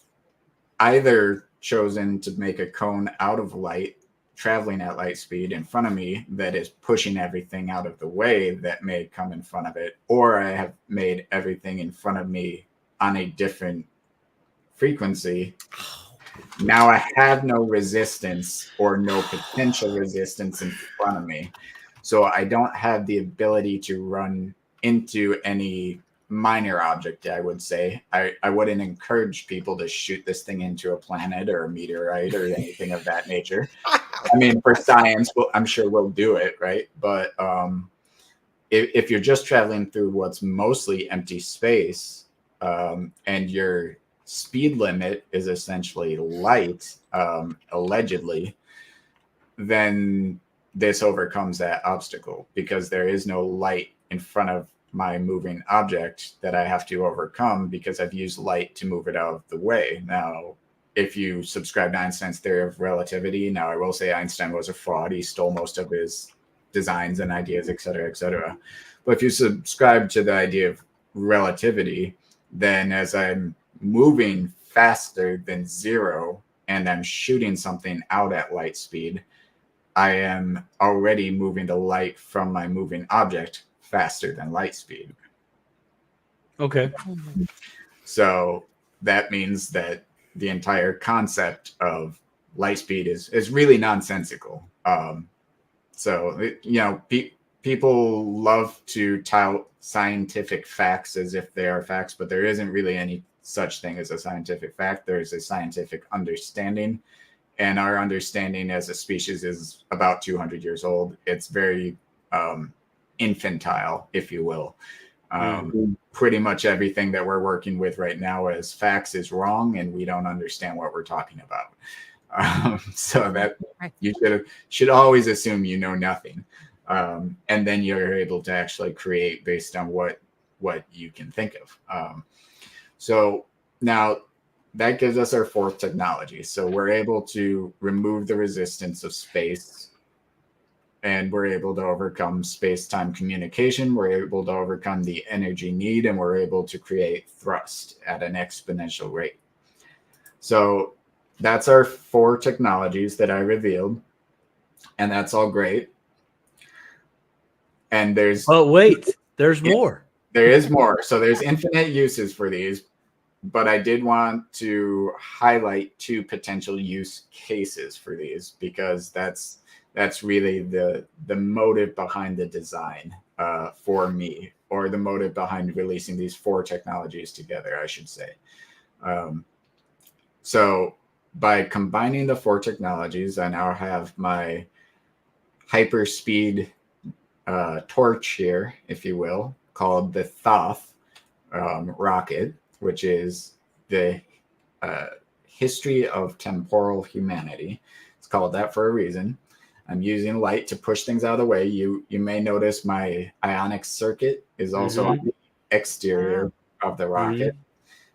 either chosen to make a cone out of light traveling at light speed in front of me that is pushing everything out of the way that may come in front of it, or I have made everything in front of me on a different frequency, now I have no resistance or no potential resistance in front of me. So I don't have the ability to run into any minor object, I would say. I wouldn't encourage people to shoot this thing into a planet or a meteorite or anything of that nature. I mean, for science, I'm sure we'll do it, right? But if you're just traveling through what's mostly empty space, and your speed limit is essentially light, allegedly, then this overcomes that obstacle because there is no light in front of my moving object that I have to overcome because I've used light to move it out of the way. Now, if you subscribe to Einstein's theory of relativity, now I will say Einstein was a fraud. He stole most of his designs and ideas, et cetera, et cetera. But if you subscribe to the idea of relativity, then as I'm moving faster than zero and I'm shooting something out at light speed, I am already moving the light from my moving object faster than light speed. Okay. So that means that the entire concept of light speed is really nonsensical. People love to tout scientific facts as if they are facts, but there isn't really any such thing as a scientific fact. There is a scientific understanding, and our understanding as a species is about 200 years old. It's very infantile, if you will. Pretty much everything that we're working with right now as facts is wrong, and we don't understand what we're talking about. So that you should always assume you know nothing. And then you're able to actually create based on what what you can think of. So now that gives us our fourth technology. So we're able to remove the resistance of space, and we're able to overcome space-time communication. We're able to overcome the energy need, and we're able to create thrust at an exponential rate. So that's our 4 technologies that I revealed, and that's all great. And there's more. There is more. So there's infinite uses for these, but I did want to highlight 2 potential use cases for these, because that's really the motive behind the design for me, or the motive behind releasing these 4 technologies together, I should say. So by combining the 4 technologies, I now have my hyperspeed torch here, if you will, called the Thoth rocket, which is the history of temporal humanity. It's called that for a reason. I'm using light to push things out of the way. You may notice my ionic circuit is also on the exterior of the rocket,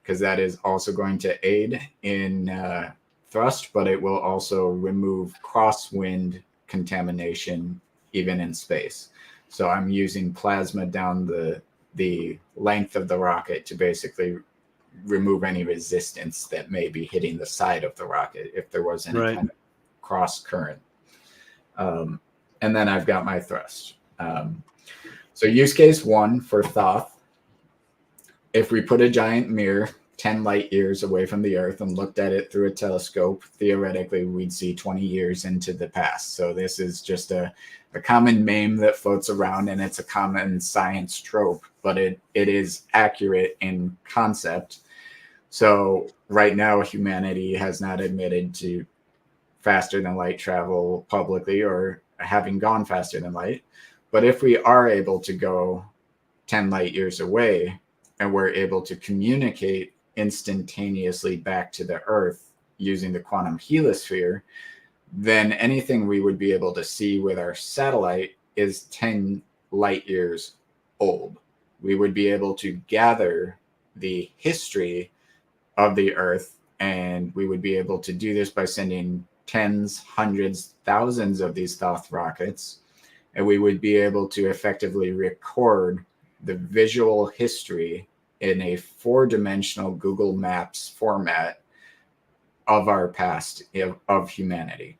because that is also going to aid in thrust, but it will also remove crosswind contamination even in space. So I'm using plasma down the length of the rocket to basically remove any resistance that may be hitting the side of the rocket if there was any kind of cross current. And then I've got my thrust. So use case 1 for Thoth. If we put a giant mirror 10 light years away from the Earth and looked at it through a telescope, theoretically we'd see 20 years into the past. So this is just a common meme that floats around, and it's a common science trope, but it is accurate in concept. So right now, humanity has not admitted to faster than light travel publicly, or having gone faster than light. But if we are able to go 10 light years away, and we're able to communicate instantaneously back to the Earth using the quantum helisphere, then anything we would be able to see with our satellite is 10 light years old. We would be able to gather the history of the Earth, and we would be able to do this by sending tens, hundreds, thousands of these Thoth rockets, and we would be able to effectively record the visual history in a 4-dimensional Google Maps format of our past, of humanity.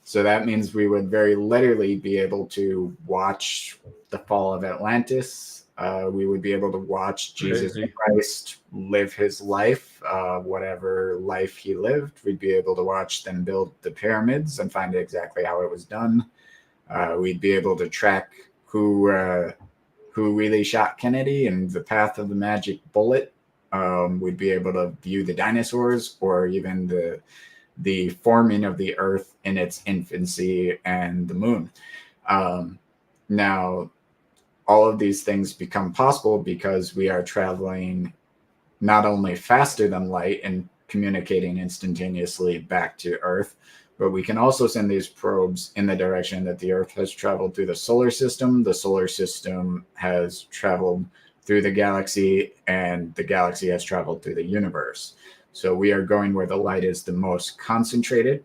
So that means we would very literally be able to watch the fall of Atlantis. We would be able to watch Jesus Christ live his life, whatever life he lived. We'd be able to watch them build the pyramids and find exactly how it was done. We'd be able to track who really shot Kennedy and the path of the magic bullet. We'd be able to view the dinosaurs, or even the forming of the Earth in its infancy and the moon. Now, all of these things become possible because we are traveling not only faster than light and communicating instantaneously back to Earth, but we can also send these probes in the direction that the Earth has traveled through the solar system. The solar system has traveled through the galaxy, and the galaxy has traveled through the universe. So we are going where the light is the most concentrated,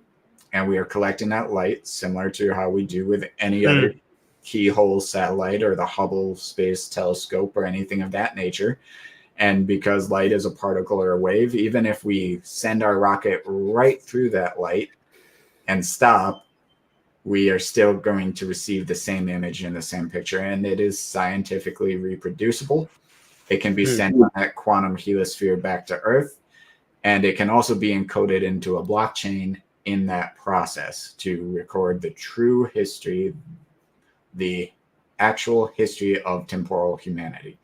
and we are collecting that light similar to how we do with any other keyhole satellite or the Hubble Space Telescope or anything of that nature. And because light is a particle or a wave, even if we send our rocket right through that light and stop, we are still going to receive the same image in the same picture, and it is scientifically reproducible. It can be sent on that quantum helisphere back to Earth, and it can also be encoded into a blockchain in that process to record the true history, the actual history of temporal humanity.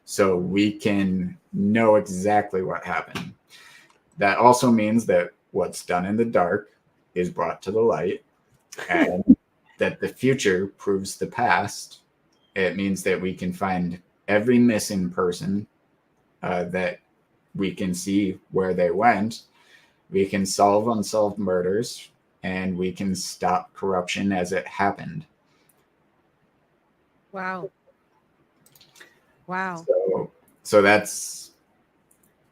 So we can know exactly what happened. That also means that what's done in the dark is brought to the light, and that the future proves the past. It means that we can find every missing person, that we can see where they went. We can solve unsolved murders, and we can stop corruption as it happened. Wow. Wow. So So that's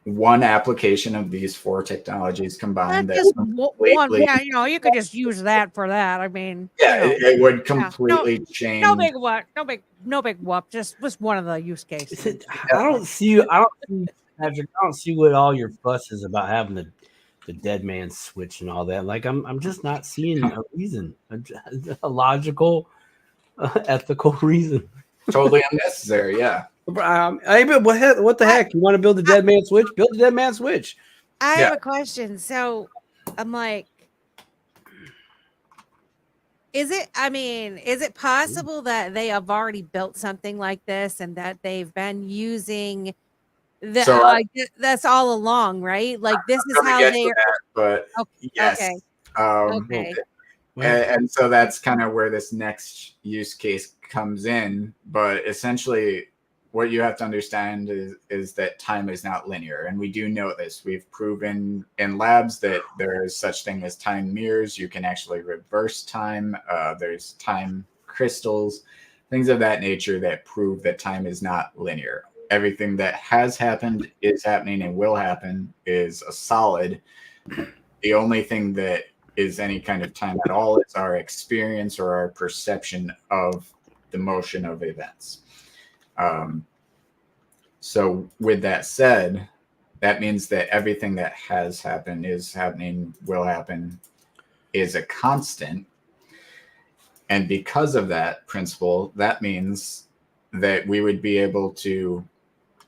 one application of these 4 technologies combined. That's That just one. Yeah, you could just use that for that. I mean, it would completely change. No big what? No big whoop. Just one of the use cases. I don't see Patrick. I don't see what all your fuss is about having the dead man switch and all that. Like I'm just not seeing a reason, a logical, ethical reason. Totally unnecessary. Yeah. Hey, but what the heck? You want to build a dead man switch? Build a dead man switch. I have a question. So I'm like, is it possible that they have already built something like this and that they've been using that's all along, right? Like this is how they but yes. Okay. And so that's kind of where this next use case comes in. But essentially, what you have to understand is that time is not linear. And we do know this. We've proven in labs that there is such thing as time mirrors. You can actually reverse time. There's time crystals, things of that nature that prove that time is not linear. Everything that has happened, is happening, and will happen is a solid. The only thing that is any kind of time at all is our experience or our perception of the motion of events. So with that said, that means that everything that has happened, is happening, will happen, is a constant. And because of that principle, that means that we would be able to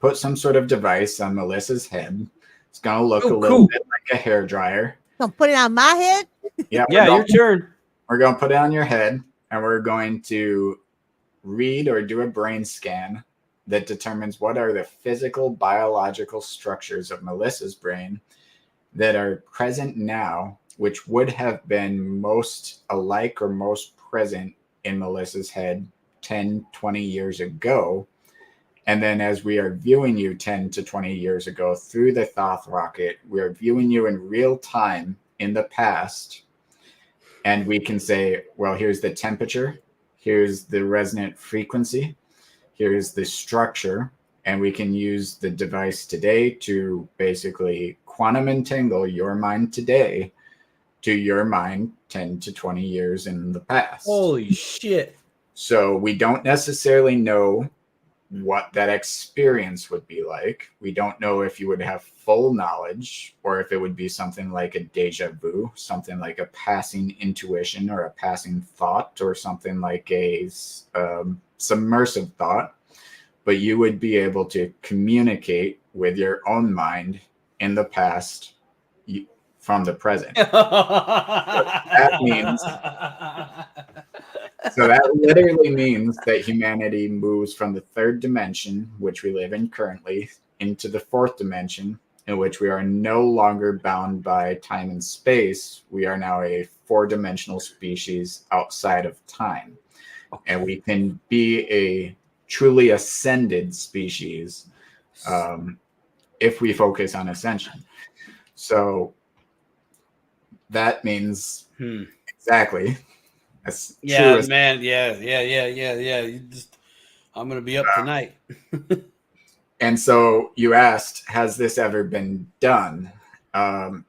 put some sort of device on Melissa's head. It's going to look a little bit like a hairdryer. Gonna put it on my head? Yeah, your turn. We're going to put it on your head, and we're going to read or do a brain scan that determines what are the physical, biological structures of Melissa's brain that are present now, which would have been most alike or most present in Melissa's head 10, 20 years ago. And then as we are viewing you 10 to 20 years ago through the Thoth rocket, we're viewing you in real time in the past. And we can say, well, here's the temperature, here's the resonant frequency, here's the structure. And we can use the device today to basically quantum entangle your mind today to your mind 10 to 20 years in the past. Holy shit. So we don't necessarily know what that experience would be like. We don't know if you would have full knowledge or if it would be something like a deja vu, something like a passing intuition or a passing thought or something like a submersive thought. But you would be able to communicate with your own mind in the past from the present. So that literally means that humanity moves from the 3rd dimension, which we live in currently, into the 4th dimension, in which we are no longer bound by time and space. We are now a 4-dimensional species outside of time. And we can be a truly ascended species if we focus on ascension. So that means exactly. Yeah, man. Yeah. I'm gonna be up tonight. And so you asked, has this ever been done?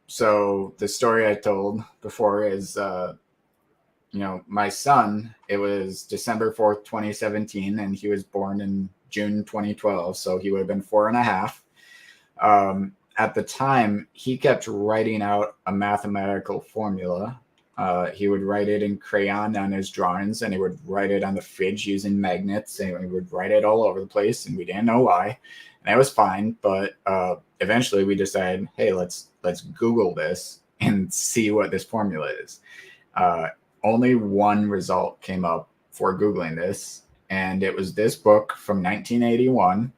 So the story I told before is, my son. It was December 4th, 2017, and he was born in June 2012. So he would have been 4.5. At the time, he kept writing out a mathematical formula. He would write it in crayon on his drawings, and he would write it on the fridge using magnets, and he would write it all over the place, and we didn't know why. And that was fine, but eventually we decided, hey, let's Google this and see what this formula is. Only one result came up for Googling this, and it was this book from 1981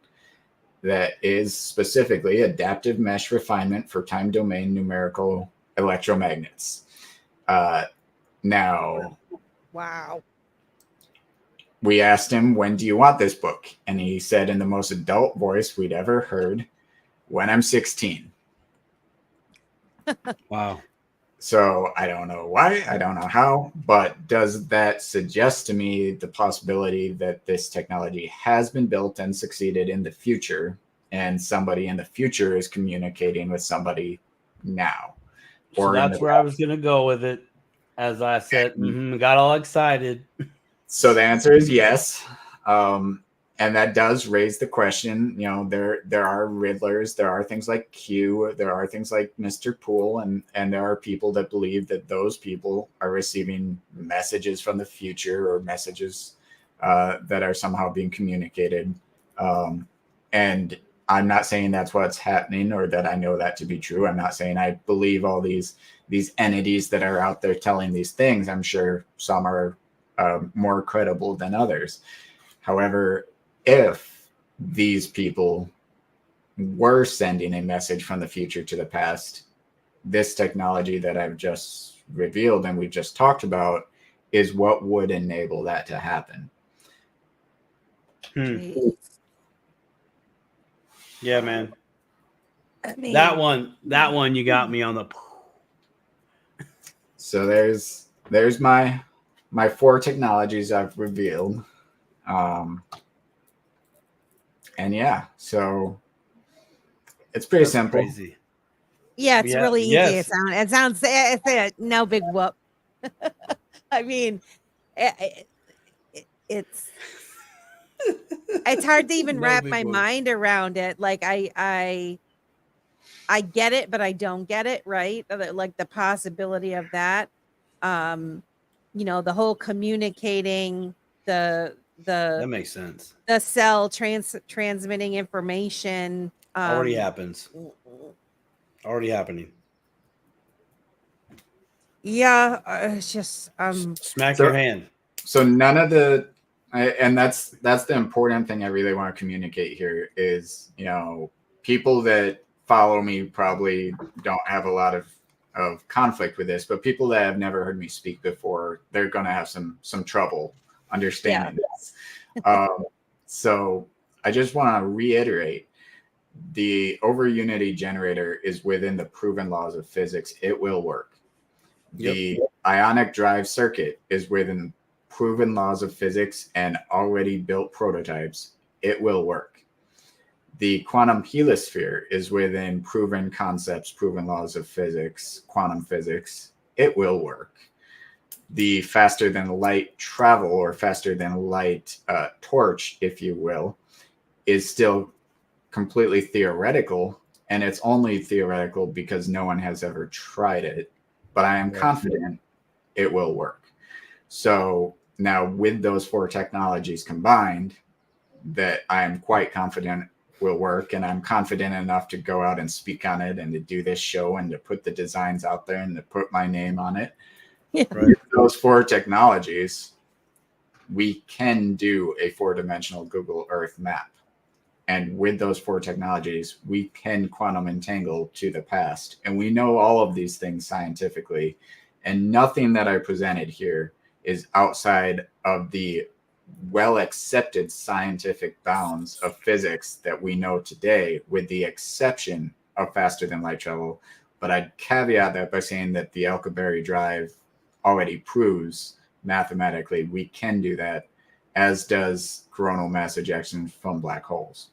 that is specifically Adaptive Mesh Refinement for Time Domain Numerical Electromagnets. Now, wow. We asked him, when do you want this book? And he said in the most adult voice we'd ever heard, when I'm 16. Wow. So I don't know why, I don't know how, but does that suggest to me the possibility that this technology has been built and succeeded in the future? and somebody in the future is communicating with somebody now. So that's where I was going to go with it. As I said, got all excited. So the answer is yes. And that does raise the question, you know, there are Riddlers, there are things like Q, there are things like Mr. Pool, and there are people that believe that those people are receiving messages from the future or messages that are somehow being communicated. And I'm not saying that's what's happening or that I know that to be true. I'm not saying I believe all these entities that are out there telling these things. I'm sure some are more credible than others. However, if these people were sending a message from the future to the past, this technology that I've just revealed and we just talked about is what would enable that to happen. Yeah, man. I mean, that one you got me on the. So there's my 4 technologies I've revealed. And yeah, so it's pretty simple. Crazy. yeah, it's really easy. Yes. It sounds it's no big whoop. I mean, it's hard to even No wrap big my whoop. mind around it. Like I get it, but I don't get it, right? Like the possibility of that. You know, the whole communicating, That makes sense. the cell transmitting information. Already happens. Already happening. Yeah, it's just Smack your hand. So none of the, and that's the important thing I really want to communicate here is, you know, people that follow me probably don't have a lot of conflict with this, but people that have never heard me speak before, they're going to have some trouble understanding this. So I just want to reiterate, the over unity generator is within the proven laws of physics. It will work. The ionic drive circuit is within proven laws of physics and already built prototypes. It will work. The quantum helisphere is within proven concepts, proven laws of physics, quantum physics. It will work. The faster than light travel or faster than light torch, if you will, is still completely theoretical. And it's only theoretical because no one has ever tried it. But I am confident it will work. So now with those 4 technologies combined, that I am quite confident will work, and I'm confident enough to go out and speak on it and to do this show and to put the designs out there and to put my name on it. Yeah. Right. With those 4 technologies, we can do a 4-dimensional Google Earth map. And with those 4 technologies, we can quantum entangle to the past. And we know all of these things scientifically, and nothing that I presented here is outside of the well-accepted scientific bounds of physics that we know today, with the exception of faster than light travel. But I'd caveat that by saying that the Alcubierre drive already proves mathematically we can do that, as does coronal mass ejection from black holes.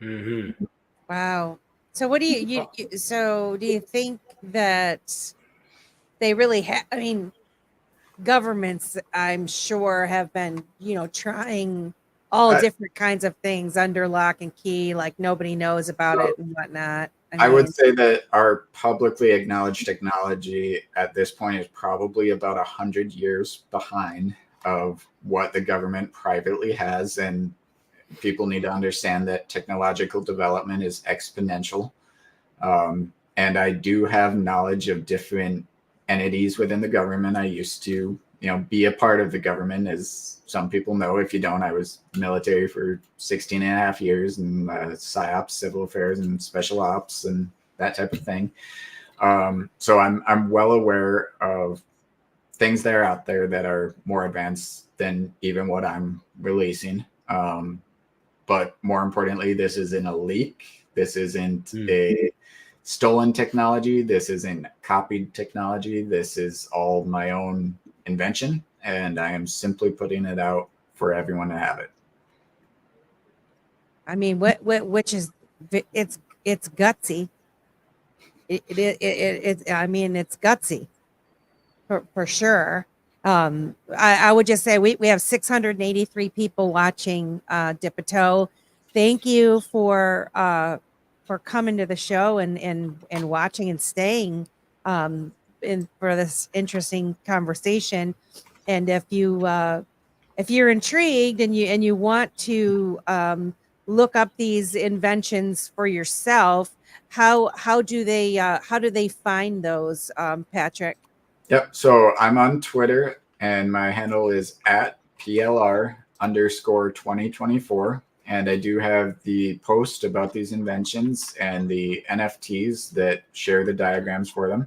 Mm-hmm. wow. So what do you so do you think that they really have, I mean, governments, I'm sure, have been, you know, trying all different kinds of things under lock and key, like nobody knows about it and whatnot. I would say that our publicly acknowledged technology at this point is probably about 100 years behind of what the government privately has. And people need to understand that technological development is exponential. And I do have knowledge of different entities within the government. I used to, you know, be a part of the government, as some people know. If you don't, I was military for 16 and a half years, and PSYOPs, civil affairs, and special ops, and that type of thing. So I'm well aware of things that are out there that are more advanced than even what I'm releasing. But more importantly, this isn't a leak. This isn't a stolen technology. This isn't copied technology. This is all my own invention, and I am simply putting it out for everyone to have it. I mean, which is it's gutsy. I mean, it's gutsy for sure. I would just say we have 683 people watching Dip a Toe. Thank you for coming to the show and watching and staying in for this interesting conversation. And if you're intrigued and you want to look up these inventions for yourself, how do they find those, Patrick? Yep. So I'm on Twitter and my handle is at PLR_2024. And I do have the post about these inventions and the NFTs that share the diagrams for them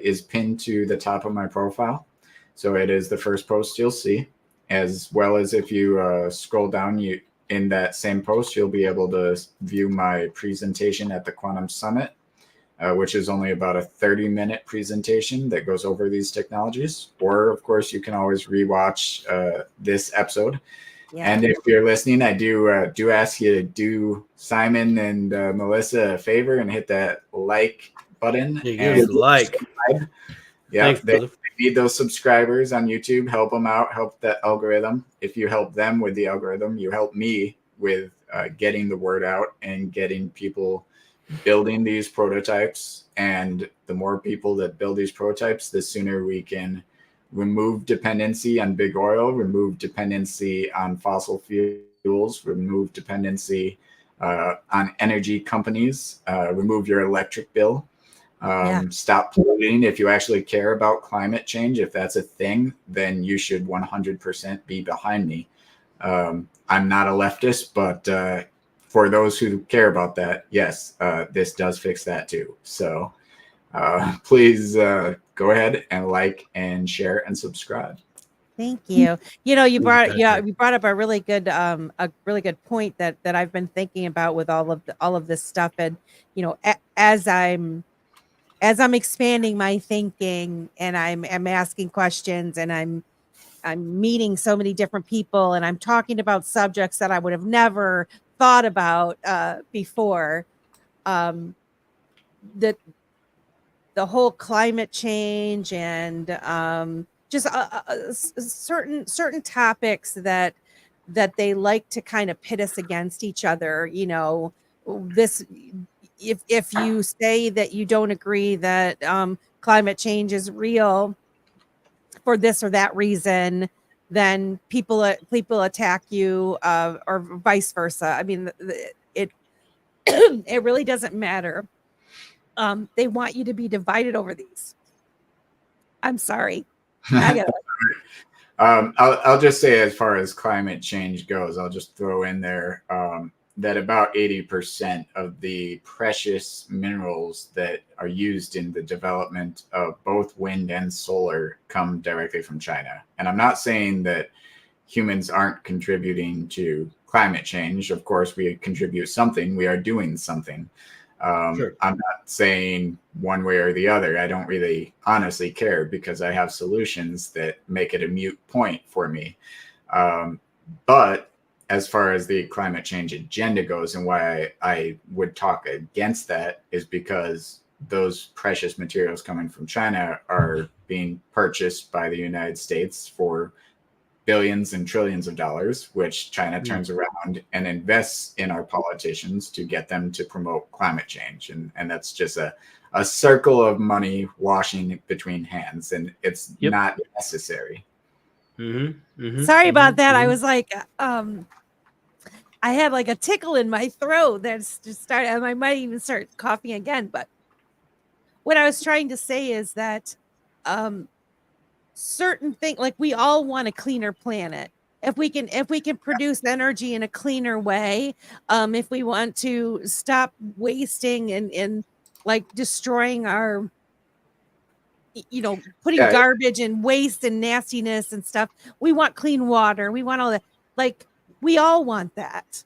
is pinned to the top of my profile. So it is the first post you'll see, as well as if you scroll down in that same post, you'll be able to view my presentation at the Quantum Summit, which is only about a 30-minute presentation that goes over these technologies. Or, of course, you can always rewatch this episode. Yeah. And if you're listening, I do ask you to do Simon and Melissa a favor and hit that like button. Yeah, like. Yeah, they need those subscribers on YouTube. Help them out. Help that algorithm. If you help them with the algorithm, you help me with getting the word out and getting people building these prototypes. And the more people that build these prototypes, the sooner we can remove dependency on big oil, remove dependency on fossil fuels, remove dependency on energy companies, remove your electric bill, stop polluting. If you actually care about climate change, if that's a thing, then you should 100% be behind me. I'm not a leftist, but for those who care about that, yes, this does fix that too. So please go ahead and like and share and subscribe. Thank you. You brought up a really good point that I've been thinking about with all of this stuff. And as I'm expanding my thinking and I'm asking questions and I'm meeting so many different people and I'm talking about subjects that I would have never thought about before. The whole climate change and just certain topics that they like to kind of pit us against each other. This if you say that you don't agree that climate change is real for this or that reason, then people attack you, or vice versa. I mean, it it really doesn't matter. They want you to be divided over these. I'm sorry. I get it. I'll just say, as far as climate change goes, I'll just throw in there that about 80% of the precious minerals that are used in the development of both wind and solar come directly from China. And I'm not saying that humans aren't contributing to climate change. Of course, we contribute something. We are doing something. Sure. I'm not saying one way or the other. I don't really honestly care because I have solutions that make it a moot point for me. But as far as the climate change agenda goes and why I would talk against that is because those precious materials coming from China are being purchased by the United States for billions and trillions of dollars, which China turns around and invests in our politicians to get them to promote climate change. And that's just a circle of money washing between hands, and it's not necessary. Sorry about that. I was like, I had like a tickle in my throat that's just started. I might even start coughing again. But what I was trying to say is that certain things, like we all want a cleaner planet. If we can produce energy in a cleaner way, if we want to stop wasting and like destroying our, putting garbage and waste and nastiness and stuff, we want clean water. We want all that. Like, we all want that,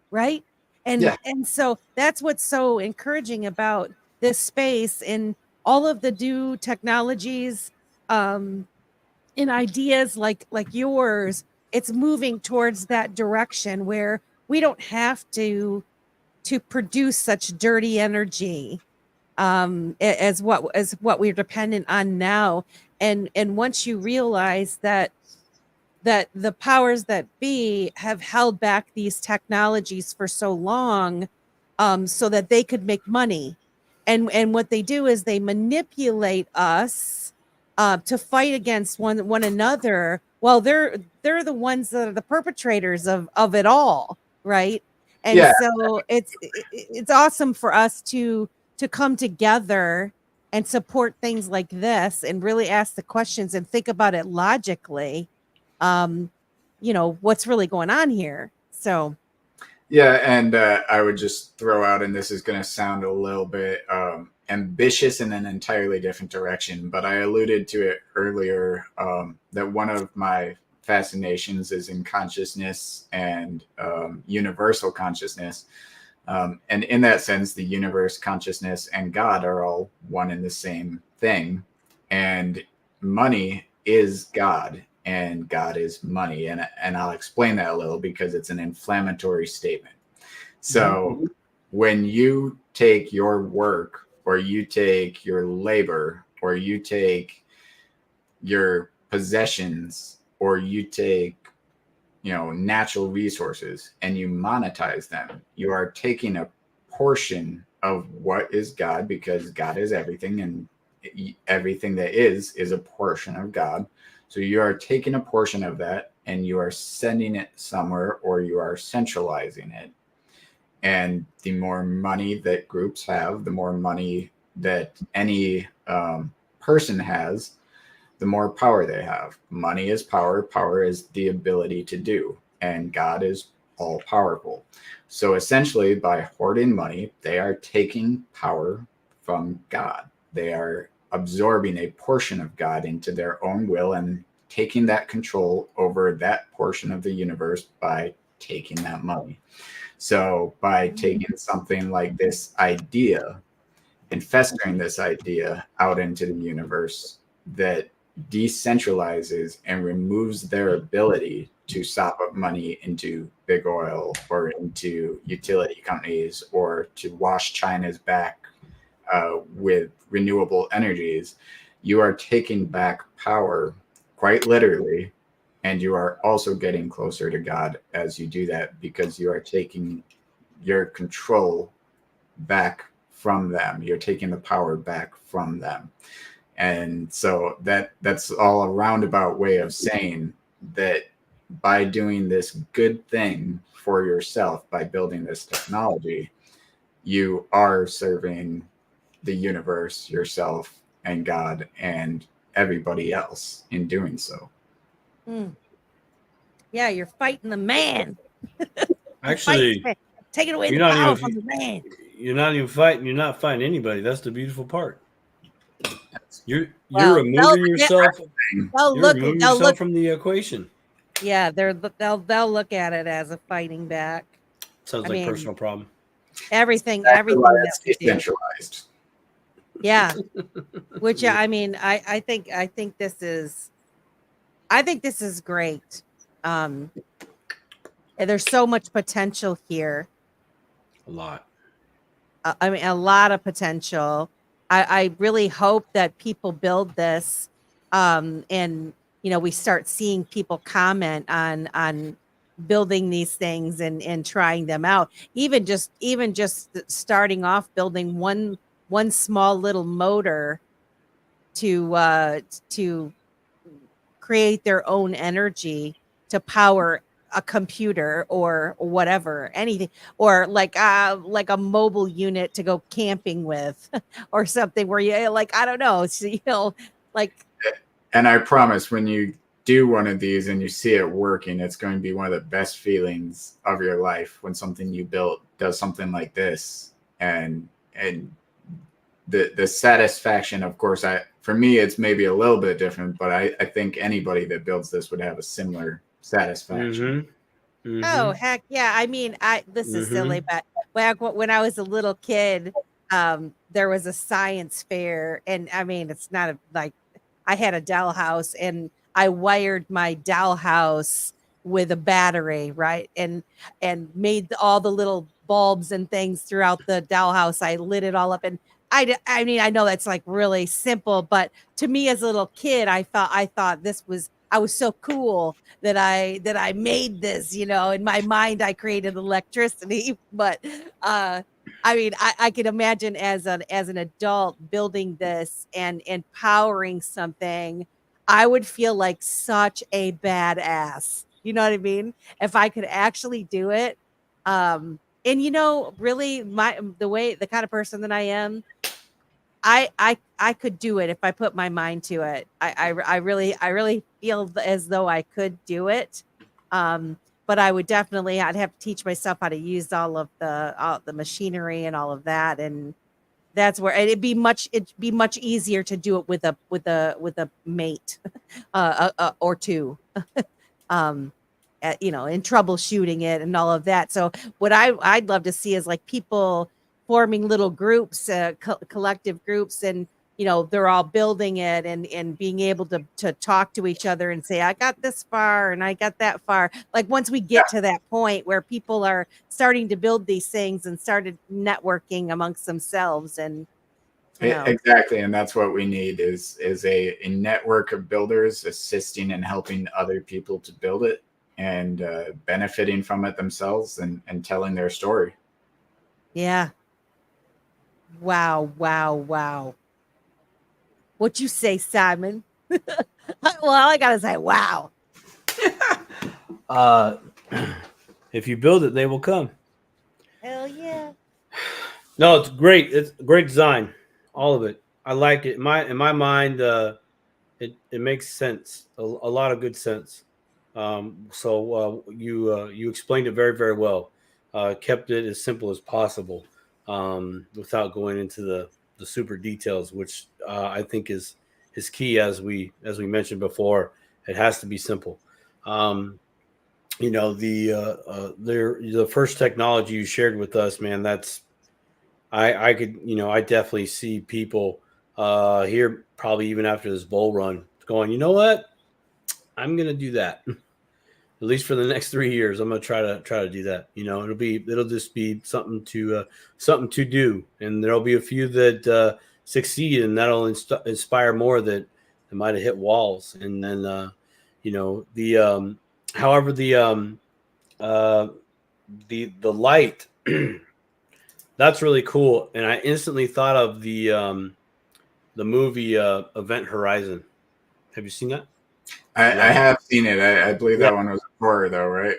right? And so that's what's so encouraging about this space and all of the new technologies and ideas like yours. It's moving towards that direction where we don't have to produce such dirty energy as what we're dependent on now. And once you realize that the powers that be have held back these technologies for so long, so that they could make money, and what they do is they manipulate us to fight against one another. Well, they're the ones that are the perpetrators of it all, right? And Yeah. so it's awesome for us to come together and support things like this and really ask the questions and think about it logically. What's really going on here. So Yeah, and I would just throw out, and this is going to sound a little bit ambitious in an entirely different direction, but I alluded to it earlier, that one of my fascinations is in consciousness and universal consciousness. And in that sense, the universe, consciousness, and God are all one and the same thing. And money is God, and God is money. And I'll explain that a little because it's an inflammatory statement. So when you take your work, or you take your labor, or you take your possessions, or you take natural resources, and you monetize them, you are taking a portion of what is God, because God is everything, and everything that is a portion of God. So you are taking a portion of that and you are sending it somewhere, or you are centralizing it. And the more money that groups have, the more money that any person has, the more power they have. Money is power. Power is the ability to do. And God is all powerful. So essentially, by hoarding money, they are taking power from God. They are absorbing a portion of God into their own will and taking that control over that portion of the universe by taking that money. So by taking something like this idea and festering this idea out into the universe that decentralizes and removes their ability to sop up money into big oil or into utility companies, or to wash China's back with renewable energies, you are taking back power quite literally. And you are also getting closer to God as you do that, because you are taking your control back from them. You're taking the power back from them. And so that's all a roundabout way of saying that by doing this good thing for yourself, by building this technology, you are serving the universe, yourself, and God, and everybody else in doing so. Yeah, you're fighting the man. Actually, taking away the power from the man. You're not even fighting. You're not fighting anybody. That's the beautiful part. You're removing yourself. You're removing yourself from the equation. Yeah, they'll look at it as a fighting back. Sounds like personal problem. Everything that's decentralized. Yeah. Which I mean, I think this is great. There's so much potential here. A lot. I mean, a lot of potential. I really hope that people build this, and we start seeing people comment on building these things and trying them out. Even just starting off building one small little motor to create their own energy to power a computer or whatever, anything, or like a mobile unit to go camping with or something where you I don't know, so, and I promise when you do one of these and you see it working, it's going to be one of the best feelings of your life when something you built does something like this. And the satisfaction, of course, for me, it's maybe a little bit different, but I think anybody that builds this would have a similar satisfaction. Oh, heck yeah. I mean, this is silly, but back when I was a little kid, there was a science fair, and I mean, it's not I had a dollhouse, and I wired my dollhouse with a battery, right? And made all the little bulbs and things throughout the dollhouse. I lit it all up, and I mean, I know that's like really simple, but to me as a little kid, I thought I was so cool that I made this, you know. In my mind, I created electricity, but I mean, I can imagine as an adult building this and powering something, I would feel like such a badass. You know what I mean? If I could actually do it. And you know, really the kind of person that I am, I could do it if I put my mind to it. I really feel as though I could do it. But I'd have to teach myself how to use all the machinery and all of that. And that's where it'd be much easier to do it with a mate, or two. You know, in troubleshooting it and all of that. So what I'd love to see is like people forming little groups, collective groups, and you know, they're all building it and being able to talk to each other and say, I got this far and I got that far. Like once we get to that point where people are starting to build these things and started networking amongst themselves, and you know. Exactly, and that's what we need is a network of builders assisting and helping other people to build it, and benefiting from it themselves and telling their story. Yeah. Wow. What you say, Simon? Well, I gotta say, wow. If you build it, they will come. Hell yeah. No, it's great. It's a great design. All of it. I like it. In my mind, it makes sense. A lot of good sense. So you explained it very, very well. Kept it as simple as possible, without going into the super details, which I think is key. As we mentioned before, it has to be simple. You know, the first technology you shared with us, man. That's I could, you know, I definitely see people here probably even after this bull run going, you know what, I'm gonna do that. At least for the next 3 years, I'm gonna try to do that. You know, it'll just be something to do, and there'll be a few that succeed, and that'll inspire more that might have hit walls. And then you know, however the light, that's really cool. And I instantly thought of the movie Event Horizon. Have you seen that? I have seen it. I believe that one was a horror, though, right?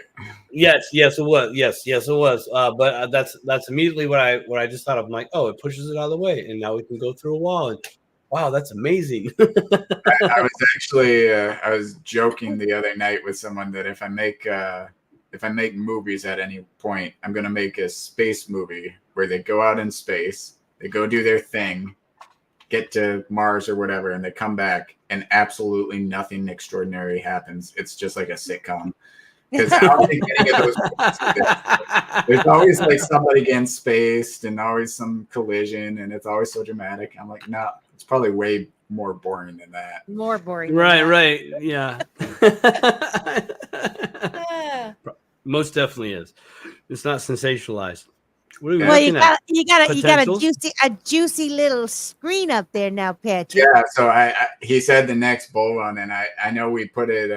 Yes, it was. Yes, it was. But that's immediately what I just thought of. I'm like, oh, it pushes it out of the way, and now we can go through a wall. And wow, that's amazing. I was actually I was joking the other night with someone that if I make movies at any point, I'm gonna make a space movie where they go out in space, they go do their thing, get to Mars or whatever, and they come back and absolutely nothing extraordinary happens. It's just like a sitcom. Because how are they getting at those points? There's always like somebody getting spaced and always some collision, and it's always so dramatic. I'm like, no, it's probably way more boring than that. More boring. Right. Yeah. Yeah. Most definitely is. It's not sensationalized. What are we Well, looking at? you got Potentials? a juicy little screen up there now, Patrick. Yeah, so he said the next bull run, and I know we put it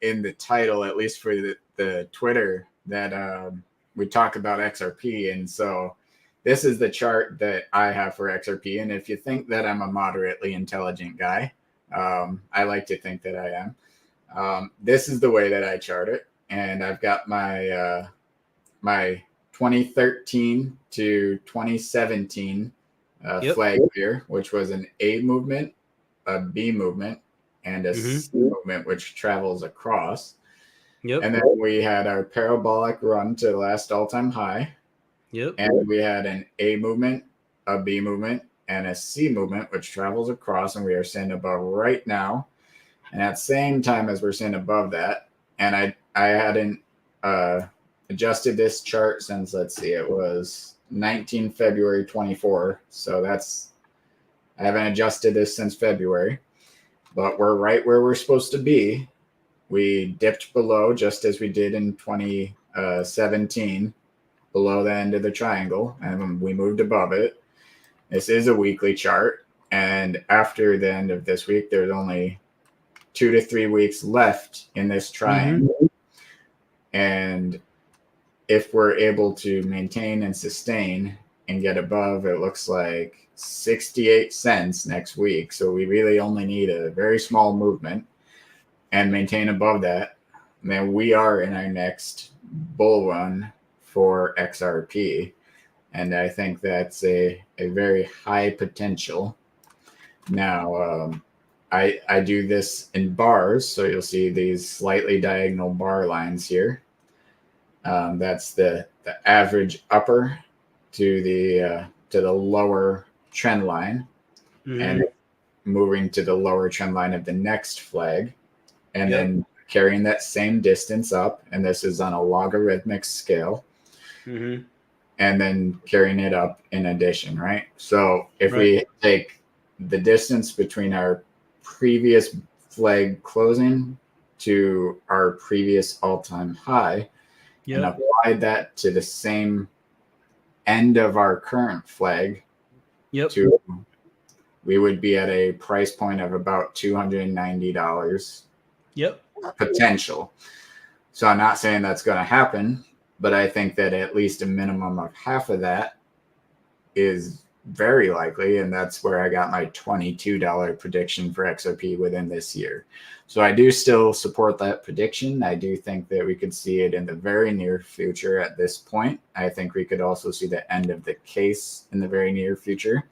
in the title, at least for the Twitter, that we talk about XRP. And so this is the chart that I have for XRP. And if you think that I'm a moderately intelligent guy, I like to think that I am. This is the way that I chart it. And I've got my my 2013 to 2017 flag here, which was an A movement, a B movement, and a C movement, which travels across. And then we had our parabolic run to the last all-time high. And we had an A movement, a B movement, and a C movement, which travels across, and we are sitting above right now. And at the same time as we're sitting above that, and I hadn't adjusted this chart since, let's see, it was 19 February 24. So I haven't adjusted this since February, but we're right where we're supposed to be. we dipped below just as we did in 2017, below the end of the triangle, and we moved above it. This is a weekly chart, and after the end of this week, there's only 2 to 3 weeks left in this triangle. And if we're able to maintain and sustain and get above, it looks like 68 cents next week. So we really only need a very small movement and maintain above that. And then we are in our next bull run for XRP. And I think that's a very high potential. Now, I do this in bars. So you'll see these slightly diagonal bar lines here. That's the average upper to the lower trend line, and moving to the lower trend line of the next flag, and then carrying that same distance up. And this is on a logarithmic scale, and then carrying it up in addition, right? So if we take the distance between our previous flag closing to our previous all-time high, and applied that to the same end of our current flag, we would be at a price point of about $290 potential. So I'm not saying that's going to happen, but I think that at least a minimum of half of that is very likely, and that's where I got my $22 prediction for XRP within this year. So I do still support that prediction. I do think that we could see it in the very near future at this point. I think we could also see the end of the case in the very near future,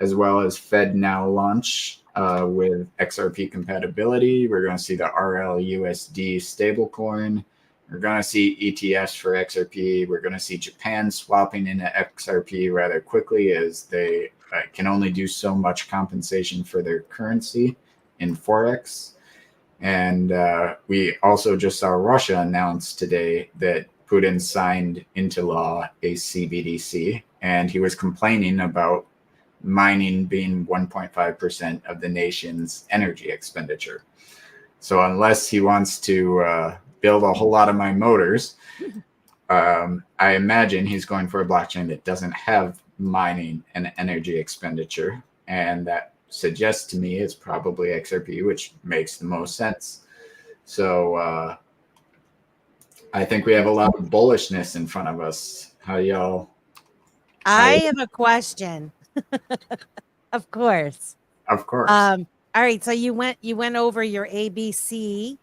as well as FedNow launch with XRP compatibility. We're going to see the RLUSD stablecoin. We're going to see ETFs for XRP. We're going to see Japan swapping into XRP rather quickly, as they can only do so much compensation for their currency in Forex. And we also just saw Russia announce today that Putin signed into law a CBDC, and he was complaining about mining being 1.5% of the nation's energy expenditure. So unless he wants to build a whole lot of my motors, I imagine he's going for a blockchain that doesn't have mining and energy expenditure. And that suggests to me it's probably XRP, which makes the most sense. So I think we have a lot of bullishness in front of us. How y'all? I have a question. Of course. Of course. All right. So you went over your ABC,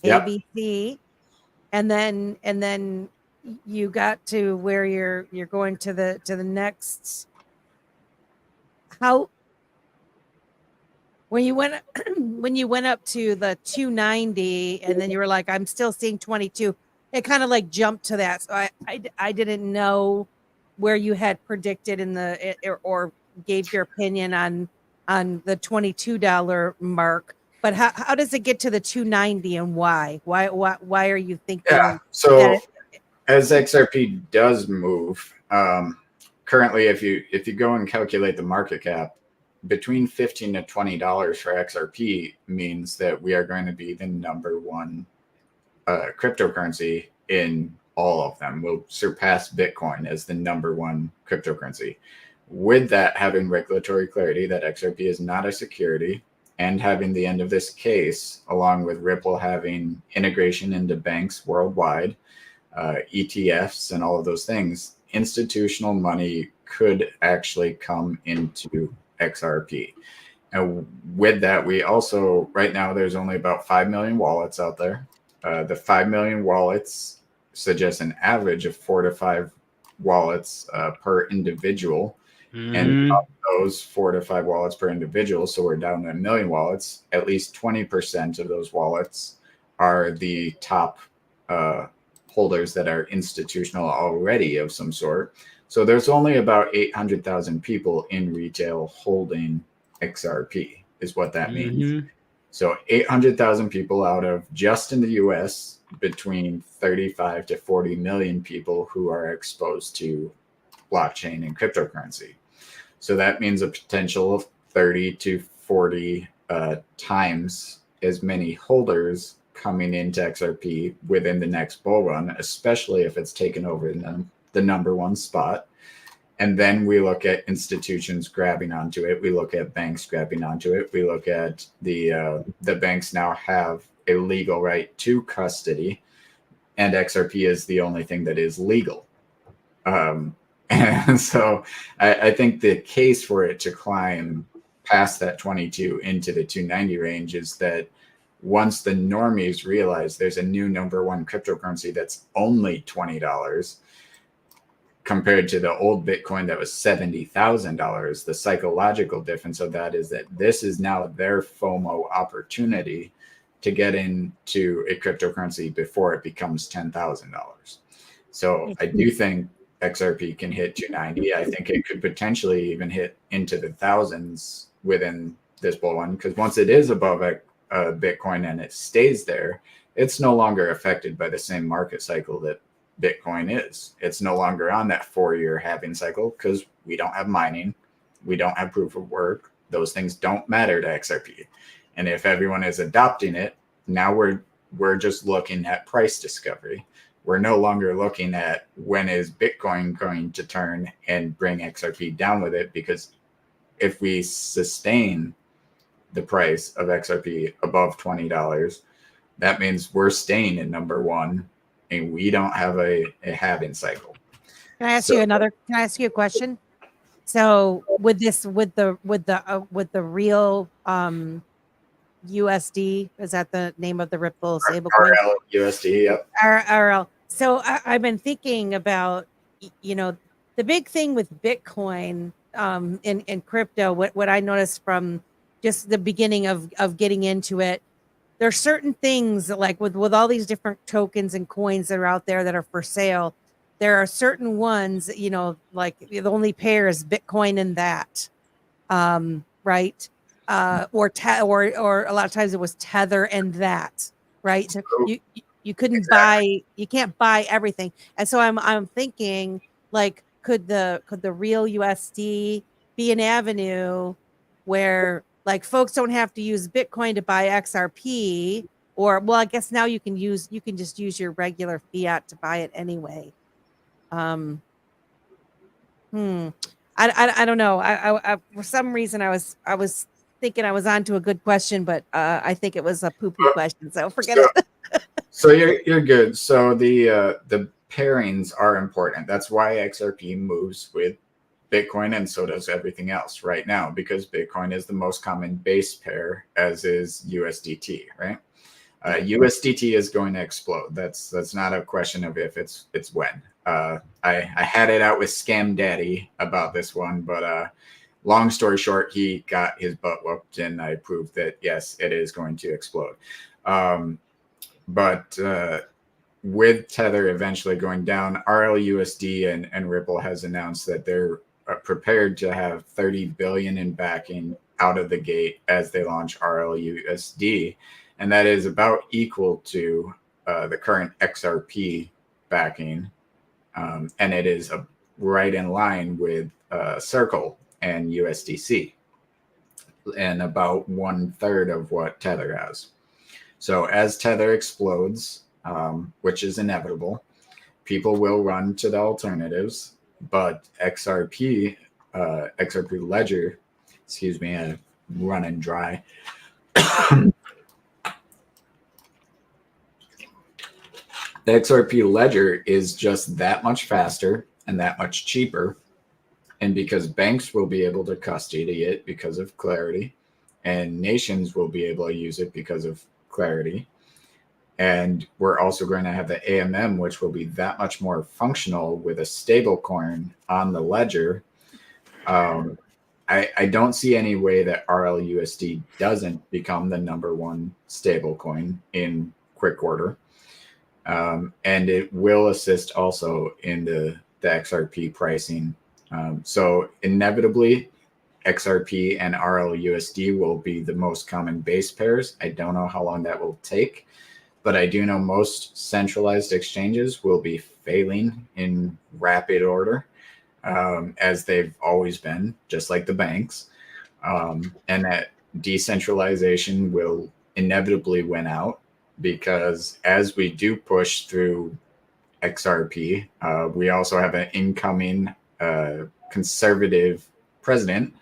and then you got to where you're going to the next. How when you went up to the 290, and then you were like, I'm still seeing 22. It kind of like jumped to that. So I didn't know where you had predicted or gave your opinion on the $22 mark. But how does it get to the 290, and why? Why are you thinking? Yeah. So as XRP does move, currently, if you go and calculate the market cap, between $15 to $20 for XRP means that we are going to be the number one cryptocurrency in all of them. We'll surpass Bitcoin as the number one cryptocurrency. With that, having regulatory clarity that XRP is not a security, and having the end of this case, along with Ripple having integration into banks worldwide, ETFs and all of those things, institutional money could actually come into XRP. And with that, we also, right now, there's only about 5 million wallets out there. The 5 million wallets suggest an average of 4 to 5 wallets per individual. And of those 4 to 5 wallets per individual, so we're down to 1 million wallets, at least 20% of those wallets are the top holders that are institutional already of some sort. So there's only about 800,000 people in retail holding XRP, is what that means. So 800,000 people out of, just in the US, between 35 to 40 million people who are exposed to blockchain and cryptocurrency. So that means a potential of 30 to 40 times as many holders coming into XRP within the next bull run, especially if it's taken over the number one spot. And then we look at institutions grabbing onto it. We look at banks grabbing onto it. We look at the banks now have a legal right to custody, and XRP is the only thing that is legal. And so I think the case for it to climb past that 22 into the 290 range is that once the normies realize there's a new number one cryptocurrency that's only $20 compared to the old Bitcoin that was $70,000, the psychological difference of that is that this is now their FOMO opportunity to get into a cryptocurrency before it becomes $10,000. So I do think XRP can hit 290. I think it could potentially even hit into the thousands within this bull run, because once it is above Bitcoin and it stays there, it's no longer affected by the same market cycle that Bitcoin is. It's no longer on that 4-year halving cycle because we don't have mining, we don't have proof of work. Those things don't matter to XRP. And if everyone is adopting it, now we're just looking at price discovery. We're no longer looking at when is Bitcoin going to turn and bring XRP down with it, because if we sustain the price of XRP above $20, that means we're staying in number one and we don't have a halving cycle. Can I ask you a question? So with the real USD, is that the name of the Ripple stablecoin? RL USD, yep. RL. So I've been thinking about, the big thing with Bitcoin in crypto, what I noticed from just the beginning of getting into it, there are certain things that, like with all these different tokens and coins that are out there that are for sale, there are certain ones, like the only pair is Bitcoin and that, right? Or a lot of times it was Tether and that, right? So you can't buy everything. And so I'm thinking, like, could the real USD be an avenue where, like, folks don't have to use Bitcoin to buy XRP, or, well, I guess now you can just use your regular fiat to buy it anyway. I don't know. I for some reason I was thinking I was onto a good question, but I think it was a poo-poo question, so forget it. So you're good. So the pairings are important. That's why XRP moves with Bitcoin, and so does everything else right now, because Bitcoin is the most common base pair, as is USDT, right? USDT is going to explode. That's not a question of if, it's when. I had it out with Scam Daddy about this one, but long story short, he got his butt whooped, and I proved that yes, it is going to explode. But with Tether eventually going down, RLUSD and Ripple has announced that they're prepared to have $30 billion in backing out of the gate as they launch RLUSD, and that is about equal to the current XRP backing, and it is right in line with Circle and USDC, and about 1/3 of what Tether has. So as Tether explodes, which is inevitable, people will run to the alternatives. But XRP Ledger, excuse me, I'm running dry. The XRP Ledger is just that much faster and that much cheaper. And because banks will be able to custody it because of Clarity, and nations will be able to use it because of Clarity. And we're also going to have the AMM, which will be that much more functional with a stable coin on the ledger. I don't see any way that RLUSD doesn't become the number one stable coin in quick order. And it will assist also in the XRP pricing. So inevitably, XRP and RLUSD will be the most common base pairs. I don't know how long that will take, but I do know most centralized exchanges will be failing in rapid order, as they've always been, just like the banks. And that decentralization will inevitably win out. because as we do push through XRP, we also have an incoming conservative president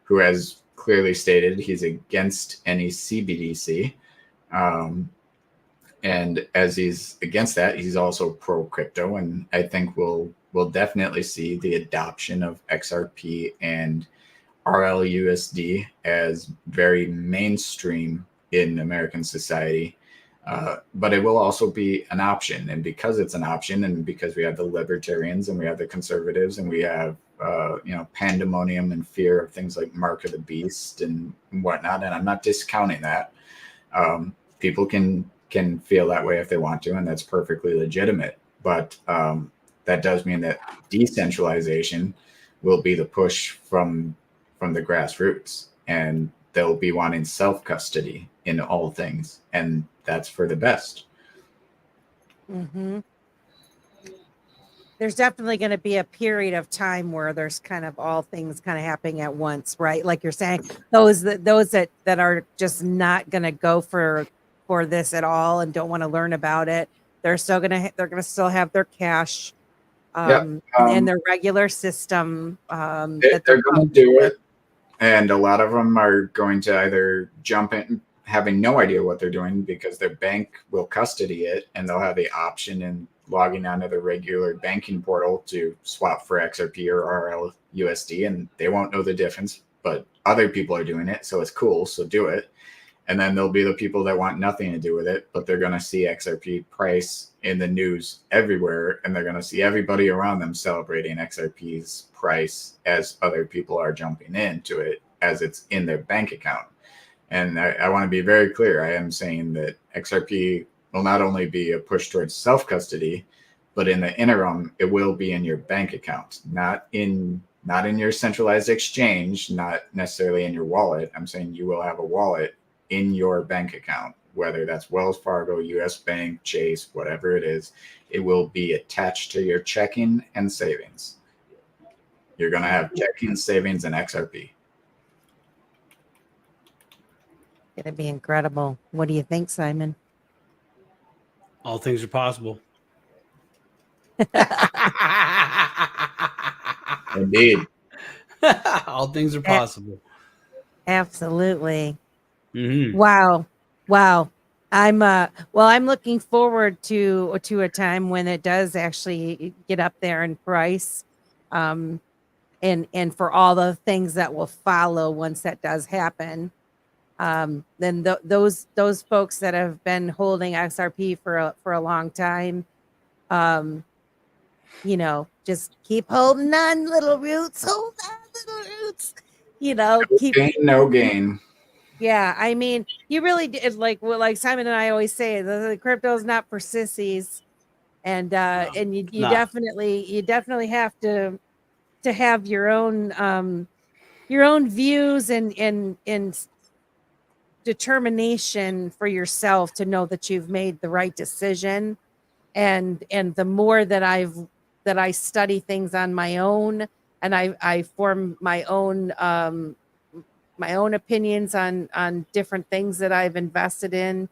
who has clearly stated he's against any CBDC. And as he's against that, he's also pro crypto. And I think we'll definitely see the adoption of XRP and RLUSD as very mainstream in American society. But it will also be an option. And because it's an option, and because we have the libertarians and we have the conservatives and we have pandemonium and fear of things like Mark of the Beast and whatnot, and I'm not discounting that. People can feel that way if they want to, and that's perfectly legitimate. But that does mean that decentralization will be the push from the grassroots, and they'll be wanting self-custody in all things, and that's for the best. Mm-hmm. There's definitely going to be a period of time where there's kind of all things kind of happening at once, right? Like you're saying, those that are just not going to go for this at all and don't want to learn about it, they're going to still have their cash and their regular system. They're going to do it, and a lot of them are going to either jump in having no idea what they're doing because their bank will custody it, and they'll have the option in logging onto the regular banking portal to swap for XRP or RLUSD, and they won't know the difference, but other people are doing it, so it's cool, so do it. And then there'll be the people that want nothing to do with it, but they're going to see XRP price in the news everywhere, and they're going to see everybody around them celebrating XRP's price as other people are jumping into it as it's in their bank account. And I want to be very clear. I am saying that XRP will not only be a push towards self-custody, but in the interim, it will be in your bank account, not in your centralized exchange, not necessarily in your wallet. I'm saying you will have a wallet in your bank account, whether that's Wells Fargo, US Bank, Chase, whatever it is. It will be attached to your checking and savings. You're going to have checking, savings, and XRP. It'd be incredible. What do you think, Simon? All things are possible. Indeed. All things are possible. Absolutely. Mm-hmm. Wow. I'm looking forward to a time when it does actually get up there in price. And for all the things that will follow once that does happen. Then those folks that have been holding XRP for a long time, just keep holding on, little roots. Hold on, little roots. No gain. Yeah, I mean, you really did like Simon and I always say, the crypto is not for sissies, and you definitely have to have your own views and determination for yourself to know that you've made the right decision. And the more that I study things on my own, and I form my own opinions on different things that I've invested in,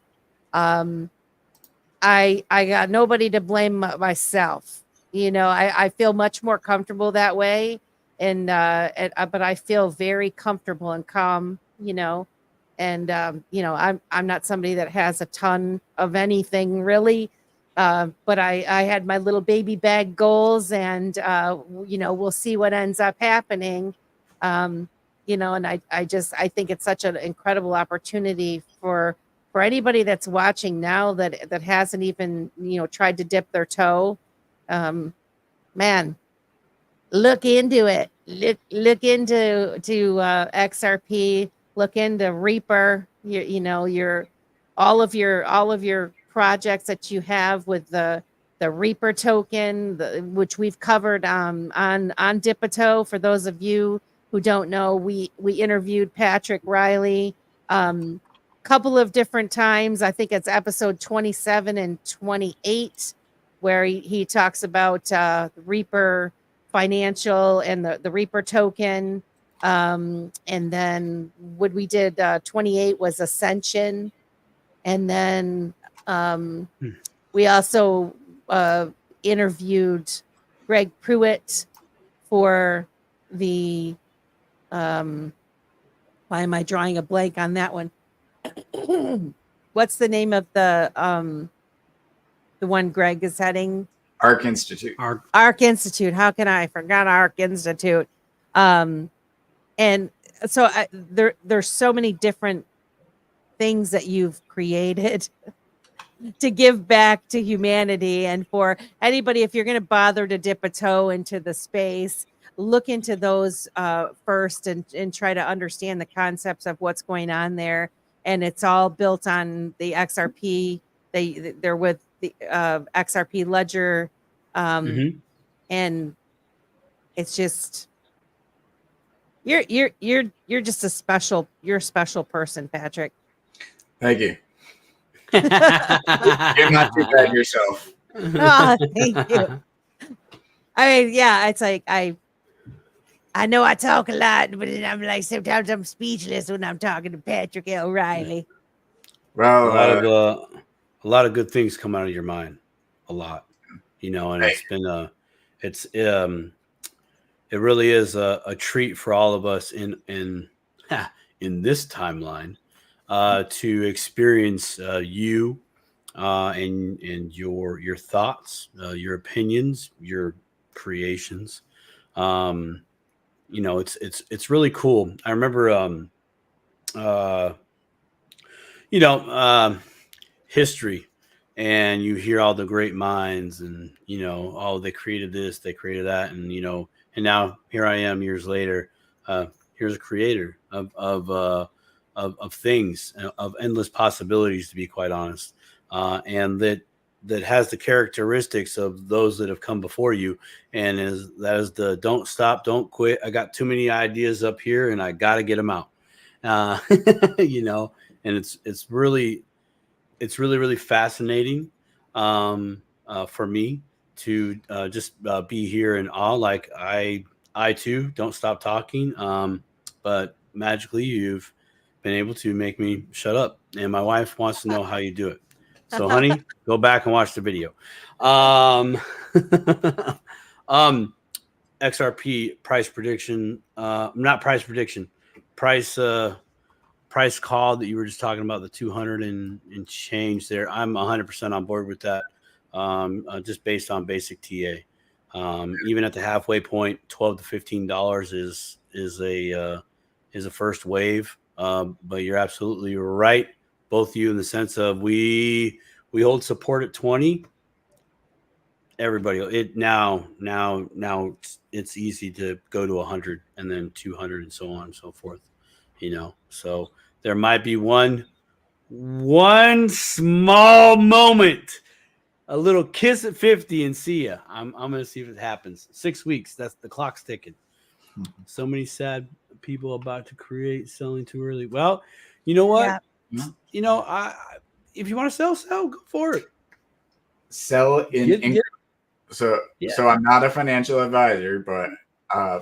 I got nobody to blame myself. I feel much more comfortable that way, but I feel very comfortable and calm, and I'm not somebody that has a ton of anything really, but I had my little baby bag goals, and we'll see what ends up happening, and I think it's such an incredible opportunity for anybody that's watching now that hasn't even tried to dip their toe. Man, look into it. Look into XRP. Look into Reaper. All of your projects that you have with the Reaper token, which we've covered on Dipito. For those of you who don't know, we interviewed Patrick Riley couple of different times. I think it's episode 27 and 28, where he talks about Reaper Financial and the Reaper token. And then what we did 28 was Ascension, and then We also interviewed Greg Pruitt for the why am I drawing a blank on that one? What's the name of the one Greg is heading? Arc Institute. Arc Institute. How can I forgot Arc Institute? And so there's so many different things that you've created to give back to humanity. And for anybody, if you're going to bother to dip a toe into the space, look into those first and try to understand the concepts of what's going on there. And it's all built on the XRP. They're with the XRP ledger. And it's just, you're just a special person, Patrick. Thank you. You're not too bad yourself. Oh, thank you. I mean, yeah, it's like I know I talk a lot, but I'm like sometimes I'm speechless when I'm talking to Patrick L. Riley. Well, a lot of good things come out of your mind, a lot, you know, and it's been it really is a treat for all of us in this timeline to experience you and your thoughts, your opinions, your creations. You know, it's really cool. I remember history, and you hear all the great minds, and you know, oh, they created this, they created that, and you know, and now here I am years later. Here's a creator of things, of endless possibilities, to be quite honest, and that has the characteristics of those that have come before you, and that is the don't stop, don't quit. I got too many ideas up here, and I got to get them out. You know, and it's really fascinating for me to just be here in awe. Like I too don't stop talking, but magically you've been able to make me shut up, and my wife wants to know how you do it. So, honey, go back and watch the video. XRP price prediction, not price prediction, price call that you were just talking about, the 200 and change there. I'm 100% on board with that. Just based on basic TA. Even at the halfway point, $12 to $15 is a first wave. But you're absolutely right, both of you, in the sense of we hold support at 20. Everybody, now it's easy to go to 100 and then 200 and so on and so forth. You know, so there might be one small moment, a little kiss at 50 and see ya. I'm gonna see if it happens. 6 weeks. That's the clock's ticking. So many sad people about to create, selling too early. Well, you know what? Yeah. You know, if you want to sell, go for it. Sell in So I'm not a financial advisor, but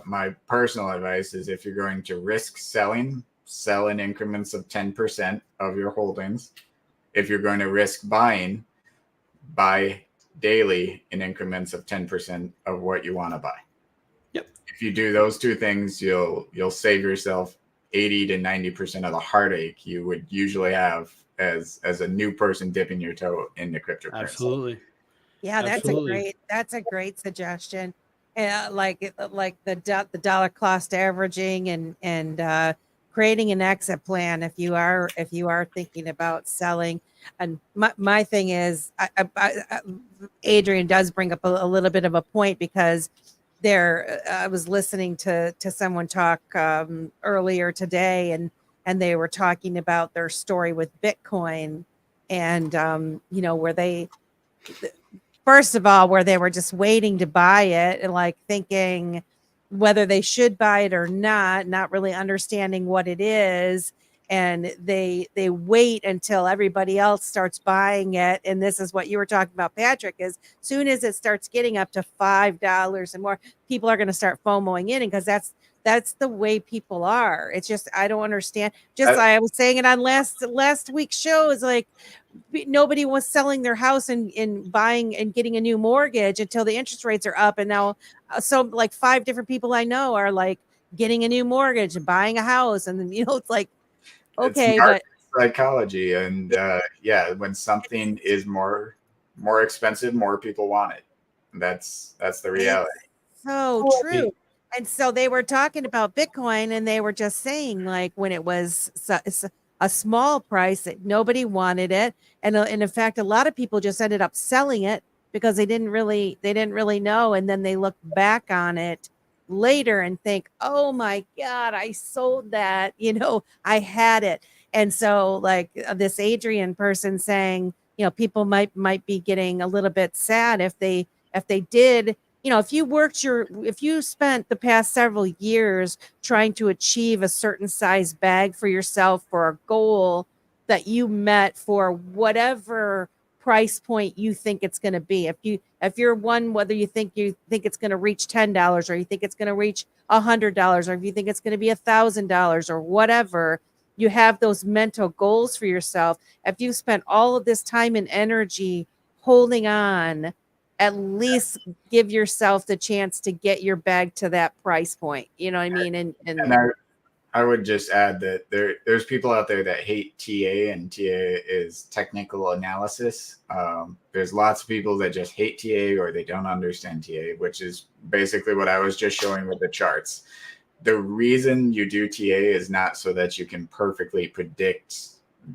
my personal advice is, if you're going to risk selling, sell in increments of 10% of your holdings. If you're going to risk buying, buy daily in increments of 10% of what you want to buy. Yep. If you do those two things, you'll save yourself 80 to 90% of the heartache you would usually have as a new person dipping your toe into cryptocurrency. Absolutely. Yeah, that's a great suggestion. Like the dollar cost averaging and creating an exit plan if you are thinking about selling. And my thing is, Adrian does bring up a little bit of a point, because I was listening to someone talk earlier today, and they were talking about their story with Bitcoin, and you know, where they first of all, where they were just waiting to buy it and like thinking whether they should buy it or not really understanding what it is. And they wait until everybody else starts buying it. And this is what you were talking about, Patrick, is soon as it starts getting up to $5 and more, people are going to start FOMOing in, because that's the way people are. It's just, I don't understand. Just I was saying it on last week's show, is like nobody was selling their house and buying and getting a new mortgage until the interest rates are up. And now, so like 5 different people I know are like getting a new mortgage and buying a house. And then, it's like, okay, but psychology. And when something is more expensive, more people want it. That's the reality. So true. And so they were talking about Bitcoin, and they were just saying, like, when it was a small price, that nobody wanted it, and in fact, a lot of people just ended up selling it because they didn't really know, and then they look back on it later and think, oh my God, I sold that, I had it. And so, like, this Adrian person saying, people might be getting a little bit sad if they did. If you spent the past several years trying to achieve a certain size bag for yourself for a goal that you met for whatever price point you think it's going to be, if you're one, whether you think it's going to reach $10, or you think it's going to reach $100, or if you think it's going to be $1,000 or whatever, you have those mental goals for yourself. If you spent all of this time and energy holding on, at least give yourself the chance to get your bag to that price point. You know what I mean? And I would just add that there's people out there that hate TA, and TA is technical analysis. There's lots of people that just hate TA, or they don't understand TA, which is basically what I was just showing with the charts. The reason you do TA is not so that you can perfectly predict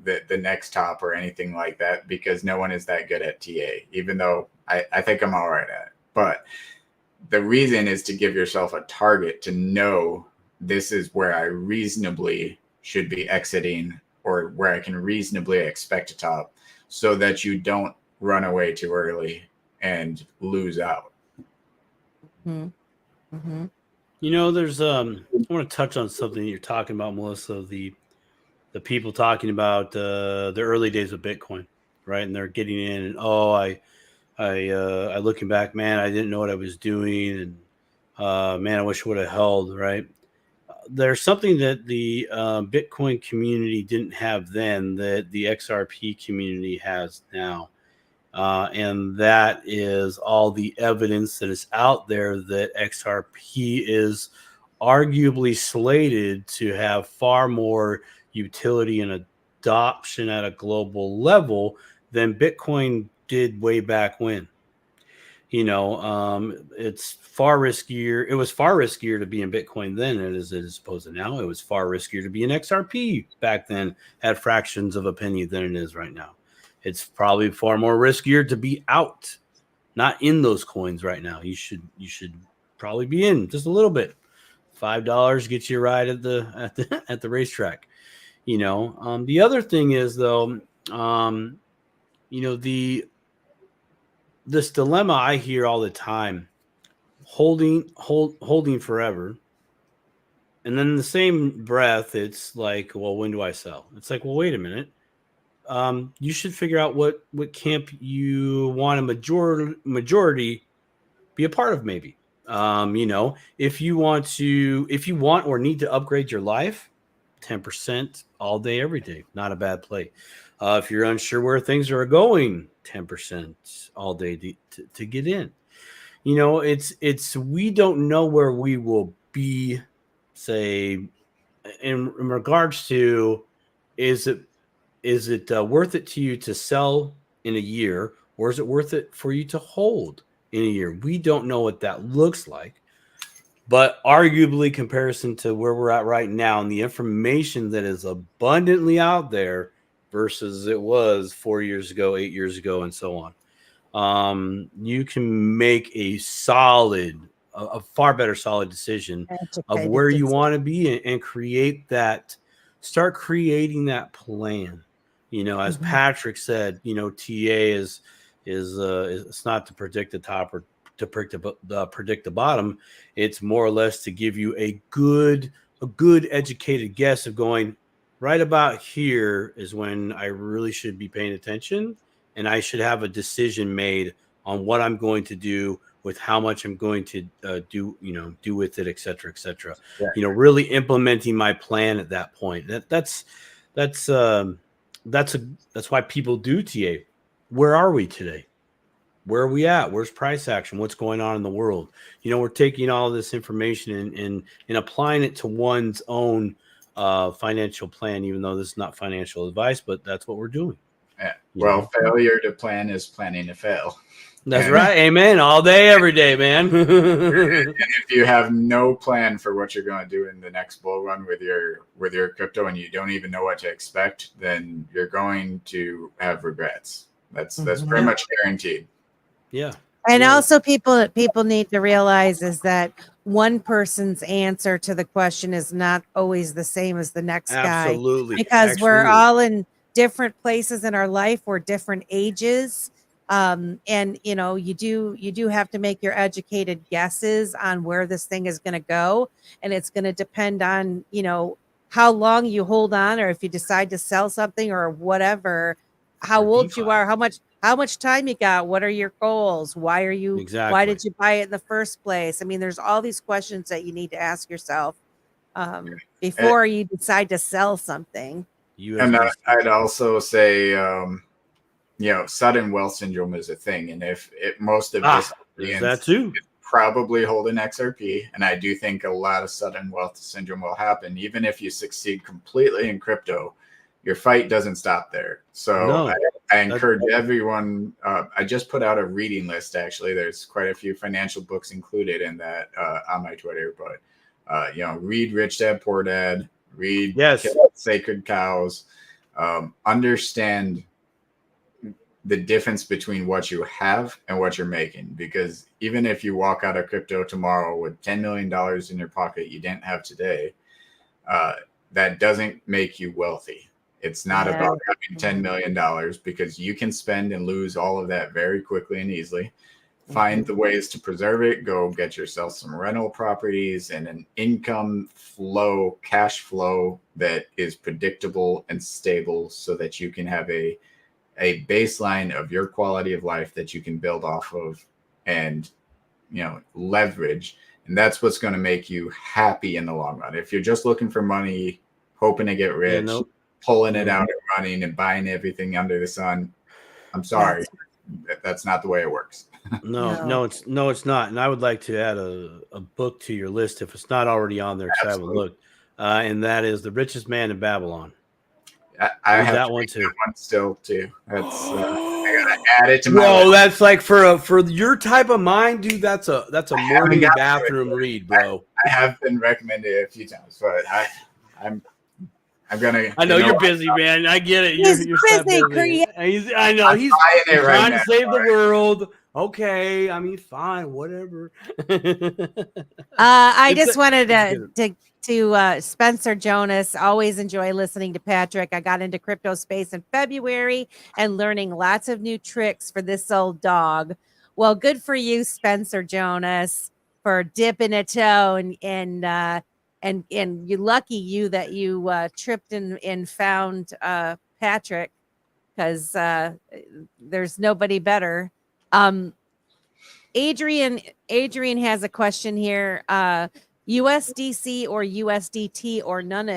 the next top or anything like that, because no one is that good at TA, even though I think I'm all right at it. But the reason is to give yourself a target to know, this is where I reasonably should be exiting, or where I can reasonably expect to top, so that you don't run away too early and lose out. Mm-hmm. Mm-hmm. There's I want to touch on something you're talking about, Melissa, the people talking about the early days of Bitcoin, right? And they're getting in, and I looking back, man, I didn't know what I was doing, and man, I wish I would have held, right? There's something that the Bitcoin community didn't have then that the XRP community has now. And that is all the evidence that is out there that XRP is arguably slated to have far more utility and adoption at a global level than Bitcoin did way back when. It's far riskier. It was far riskier to be in Bitcoin then as it is opposed to now. It was far riskier to be in XRP back then at fractions of a penny than it is right now. It's probably far more riskier to be out, not in those coins right now. You should probably be in just a little bit. $5 gets you a ride at the racetrack. The other thing is, though, this dilemma I hear all the time, holding forever. And then in the same breath, it's like, well, when do I sell? It's like, well, wait a minute. You should figure out what camp you want a majority be a part of, maybe. If you want or need to upgrade your life, 10% all day, every day, not a bad play. If you're unsure where things are going, 10% all day to get in. It's we don't know where we will be, say, in regards to, is it worth it to you to sell in a year, or is it worth it for you to hold in a year? We don't know what that looks like, but arguably, comparison to where we're at right now and the information that is abundantly out there versus it was 4 years ago, 8 years ago, and so on, you can make a far better solid decision of where you want to be and start creating that plan. As Patrick said, TA is it's not to predict the top or to predict the bottom. It's more or less to give you a good educated guess of going, right about here is when I really should be paying attention, and I should have a decision made on what I'm going to do with how much I'm going to do with it, et cetera, et cetera. Yeah. Really implementing my plan at that point. That's why people do TA. Where are we today? Where are we at? Where's price action? What's going on in the world? We're taking all this information and applying it to one's own financial plan, even though this is not financial advice, but that's what we're doing. Yeah. Well, failure to plan is planning to fail. That's right. Amen. All day, every day, man. And if you have no plan for what you're going to do in the next bull run with your crypto, and you don't even know what to expect, then you're going to have regrets. That's pretty much guaranteed. Yeah. And also people need to realize is that one person's answer to the question is not always the same as the next guy. Because we're all in different places in our life. We're different ages. And you do have to make your educated guesses on where this thing is going to go. And it's going to depend on, how long you hold on, or if you decide to sell something or whatever, how old you are, how much time you got, what are your goals, why did you buy it in the first place? I mean, there's all these questions that you need to ask yourself before you decide to sell something. And I'd also say, sudden wealth syndrome is a thing, and if most of this audience that too is probably holding XRP, and I do think a lot of sudden wealth syndrome will happen, even if you succeed completely in crypto. Your fight doesn't stop there. So I encourage everyone. I just put out a reading list. Actually, there's quite a few financial books included in that on my Twitter. But read Rich Dad Poor Dad. Read Sacred Cows. Understand the difference between what you have and what you're making. Because even if you walk out of crypto tomorrow with $10 million in your pocket you didn't have today, that doesn't make you wealthy. It's not about having $10 million, because you can spend and lose all of that very quickly and easily. Find the ways to preserve it. Go get yourself some rental properties and an income flow, cash flow that is predictable and stable, so that you can have a baseline of your quality of life that you can build off of and leverage. And that's what's going to make you happy in the long run. If you're just looking for money, hoping to get rich, pulling it out and running and buying everything under the sun, I'm sorry, that's not the way it works. No, it's not. And I would like to add a book to your list if it's not already on there, because I haven't looked. And that is The Richest Man in Babylon. I have that one too. That one still too. That's I gotta add it to my list. Bro, that's like for your type of mind, dude. That's a morning bathroom read, bro. I have been recommended it a few times, but I'm gonna. I know you're busy, man. I get it. You're busy. I know he's trying to save the world. Okay, I mean, fine, whatever. I just wanted to Spencer Jonas. Always enjoy listening to Patrick. I got into crypto space in February and learning lots of new tricks for this old dog. Well, good for you, Spencer Jonas, for dipping a toe and you lucky you that you tripped and found Patrick, because there's nobody better. Adrian has a question here. USDC or USDT or none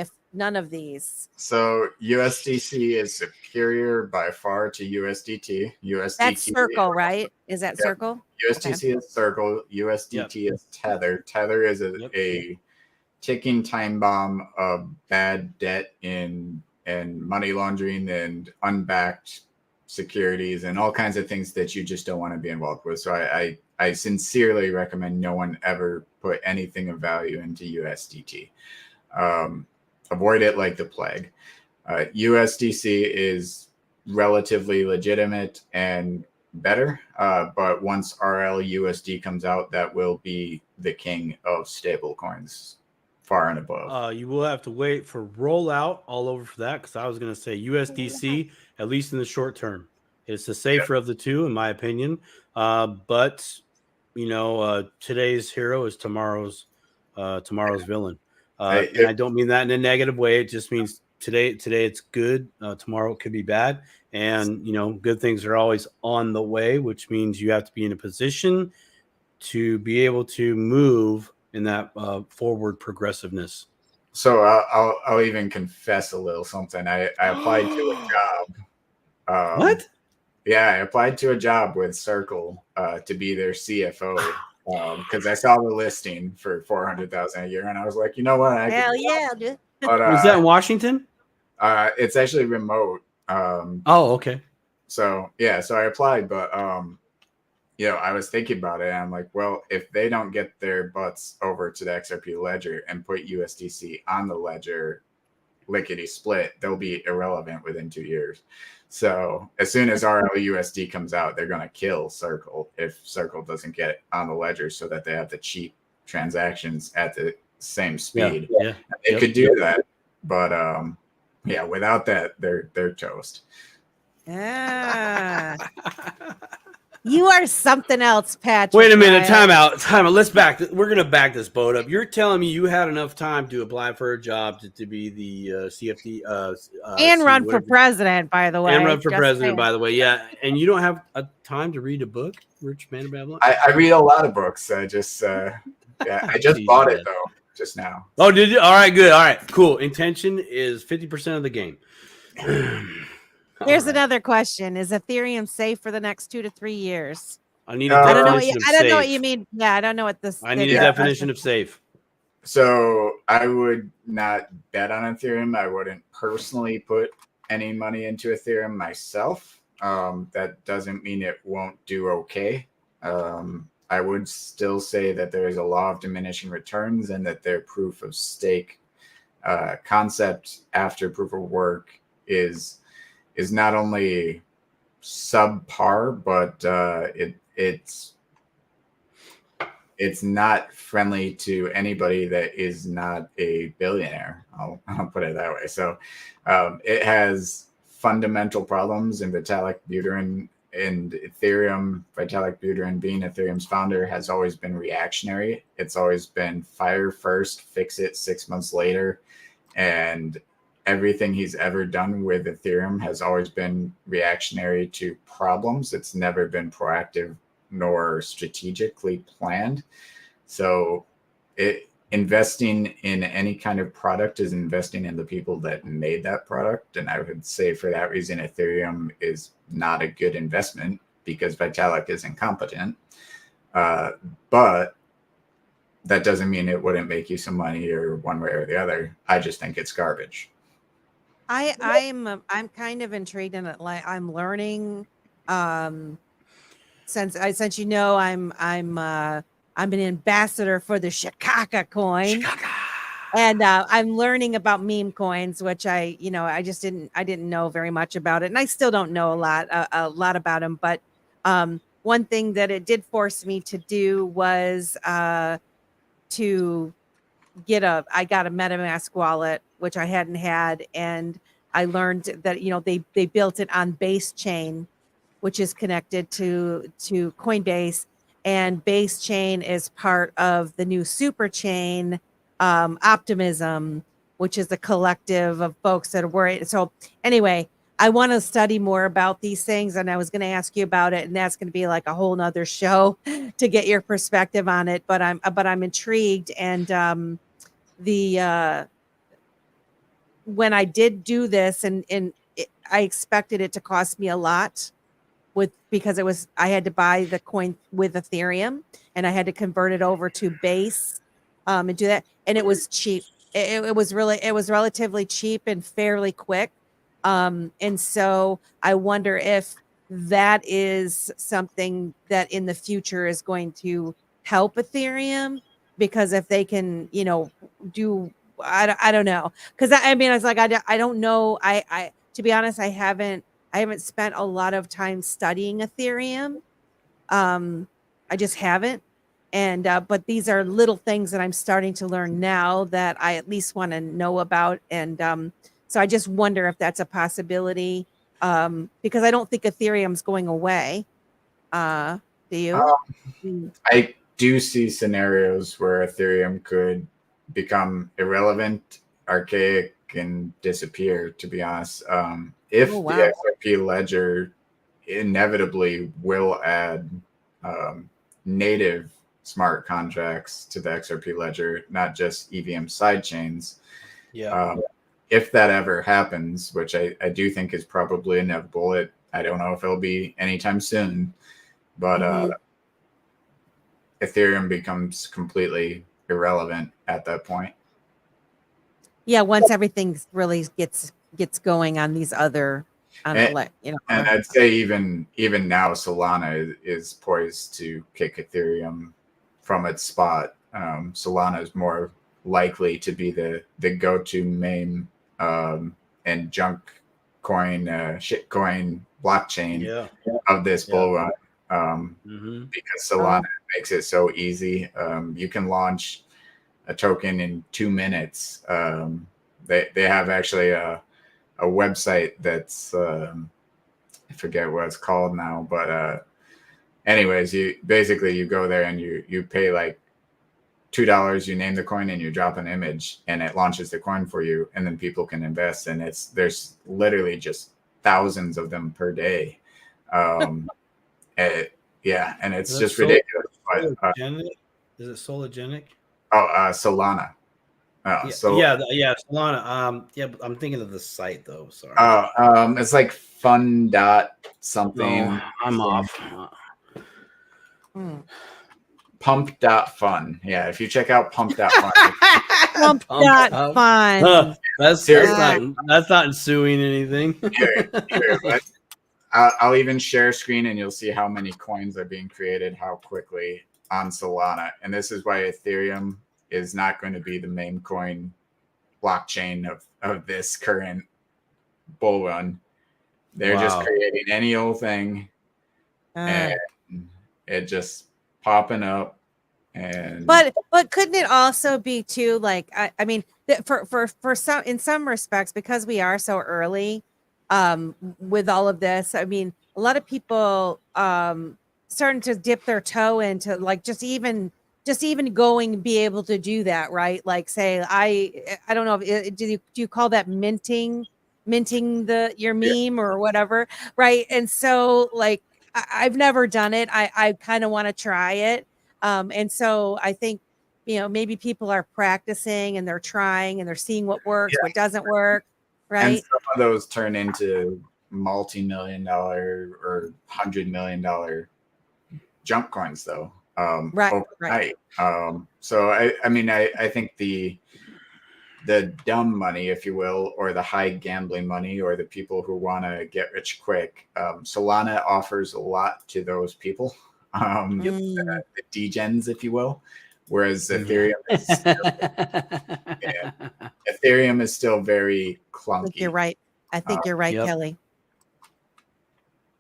of these? So USDC is superior by far to USDT. That's Circle, right? Is that Circle? USDC is Circle. USDT is Tether. Tether is a ticking time bomb of bad debt and money laundering and unbacked securities and all kinds of things that you just don't want to be involved with. So I sincerely recommend no one ever put anything of value into USDT. Avoid it like the plague. USDC is relatively legitimate and better, but once RLUSD comes out, that will be the king of stable coins, far and above. You will have to wait for rollout all over for that, because I was going to say USDC, at least in the short term. It's the safer of the two, in my opinion. But today's hero is tomorrow's villain. And I don't mean that in a negative way. It just means today it's good. Tomorrow it could be bad, and good things are always on the way, which means you have to be in a position to be able to move in that forward progressiveness. So I'll even confess a little something. I applied to a job. What? Yeah, I applied to a job with Circle to be their CFO because I saw the listing for $400,000 a year, and I was like, you know what? Hell yeah, dude. But Was that in Washington? it's actually remote. Oh, okay. So yeah, so I applied, but I was thinking about it, and I'm like, well, if they don't get their butts over to the XRP ledger and put USDC on the ledger, lickety split, they'll be irrelevant within 2 years. So as soon as RLUSD comes out, they're going to kill Circle if Circle doesn't get it on the ledger, so that they have the cheap transactions at the same speed. Yeah. They could do that, but without that, they're toast. Ah. You are something else, Patrick. Wait a minute. Time out. We're going to back this boat up. You're telling me you had enough time to apply for a job to be the CFD and run for president, by the way. And run for president, by the way. Yeah. And you don't have time to read a book, Rich Man of Babylon? I read a lot of books. I just bought it though just now. Oh, did you? All right, good. All right, cool. Intention is 50% of the game. Here's another question: is Ethereum safe for the next 2 to 3 years? I need a definition of safe. I don't know what you mean. Yeah, I don't know what this. I need a definition of safe. So I would not bet on Ethereum. I wouldn't personally put any money into Ethereum myself. That doesn't mean it won't do okay. I would still say that there is a law of diminishing returns, and that their proof of stake concept after proof of work is not only subpar, but it's not friendly to anybody that is not a billionaire. I'll put it that way. So it has fundamental problems in Vitalik Buterin and Ethereum. Vitalik Buterin, being Ethereum's founder, has always been reactionary. It's always been fire first, fix it 6 months later. And everything he's ever done with Ethereum has always been reactionary to problems. It's never been proactive nor strategically planned. So investing in any kind of product is investing in the people that made that product. And I would say for that reason, Ethereum is not a good investment because Vitalik is incompetent. But that doesn't mean it wouldn't make you some money or one way or the other. I just think it's garbage. I'm kind of intrigued in it. Like I'm learning, since I'm an ambassador for the Chicago coin, and I'm learning about meme coins, which I didn't know very much about it, and I still don't know a lot about them. But one thing that it did force me to do was to I got a MetaMask wallet, which I hadn't had, and I learned that they built it on Base Chain, which is connected to Coinbase, and Base Chain is part of the new super chain, Optimism, which is a collective of folks that are worried. So anyway, I want to study more about these things, and I was going to ask you about it, and that's going to be like a whole nother show to get your perspective on it. But I'm intrigued, and when I did do this, I expected it to cost me a lot because I had to buy the coin with Ethereum, and I had to convert it over to Base and do that, and it was cheap. It was relatively cheap and fairly quick. And so I wonder if that is something that in the future is going to help Ethereum, because if they can, do, I don't know. Cause I was like, I don't know. To be honest, I haven't spent a lot of time studying Ethereum. I just haven't. And, but these are little things that I'm starting to learn now that I at least want to know about. And, so I just wonder if that's a possibility, because I don't think Ethereum's going away. Do you? I do see scenarios where Ethereum could become irrelevant, archaic, and disappear, to be honest. If Oh, wow. the XRP ledger inevitably will add native smart contracts to the XRP ledger, not just EVM sidechains. Yeah. If that ever happens, which I do think is probably inevitable, I don't know if it'll be anytime soon, but Ethereum becomes completely irrelevant at that point. Yeah, once everything really gets going on these other, And I'd say even now, Solana is poised to kick Ethereum from its spot. Solana is more likely to be the go-to meme and junk coin, shitcoin blockchain of this bull run, because Solana makes it so easy. You can launch a token in 2 minutes. They have actually a website that's I forget what it's called now, but anyways, you go there and you pay like $2, you name the coin and you drop an image and it launches the coin for you, and then people can invest, and there's literally just thousands of them per day. And it's just ridiculous. Is it Sologenic? Solana. Solana. But I'm thinking of the site though. Sorry. It's like fun dot something. No, I'm off. Pump.fun. Yeah, if you check out pump.fun. Pump.fun. That's not ensuing anything. Here, I'll even share screen and you'll see how many coins are being created, how quickly on Solana. And this is why Ethereum is not going to be the main coin blockchain of this current bull run. They're just creating any old thing and it just popping up. And but couldn't it also be too, like, I mean, for some, in some respects, because we are so early with all of this, I mean, a lot of people starting to dip their toe into, like, just even going, be able to do that, right? Like, say, I don't know, do you call that minting your meme or whatever, right? And so, like, I've never done it. I kind of want to try it. And so I think, maybe people are practicing and they're trying and they're seeing what works, what doesn't work, right? And some of those turn into multi-million-dollar or $100 million junk coins, though. Overnight. So I think the dumb money, if you will, or the high gambling money, or the people who want to get rich quick, Solana offers a lot to those people, the degens, if you will, whereas Ethereum is still very clunky. I think you're right. I think you're right, Kelly.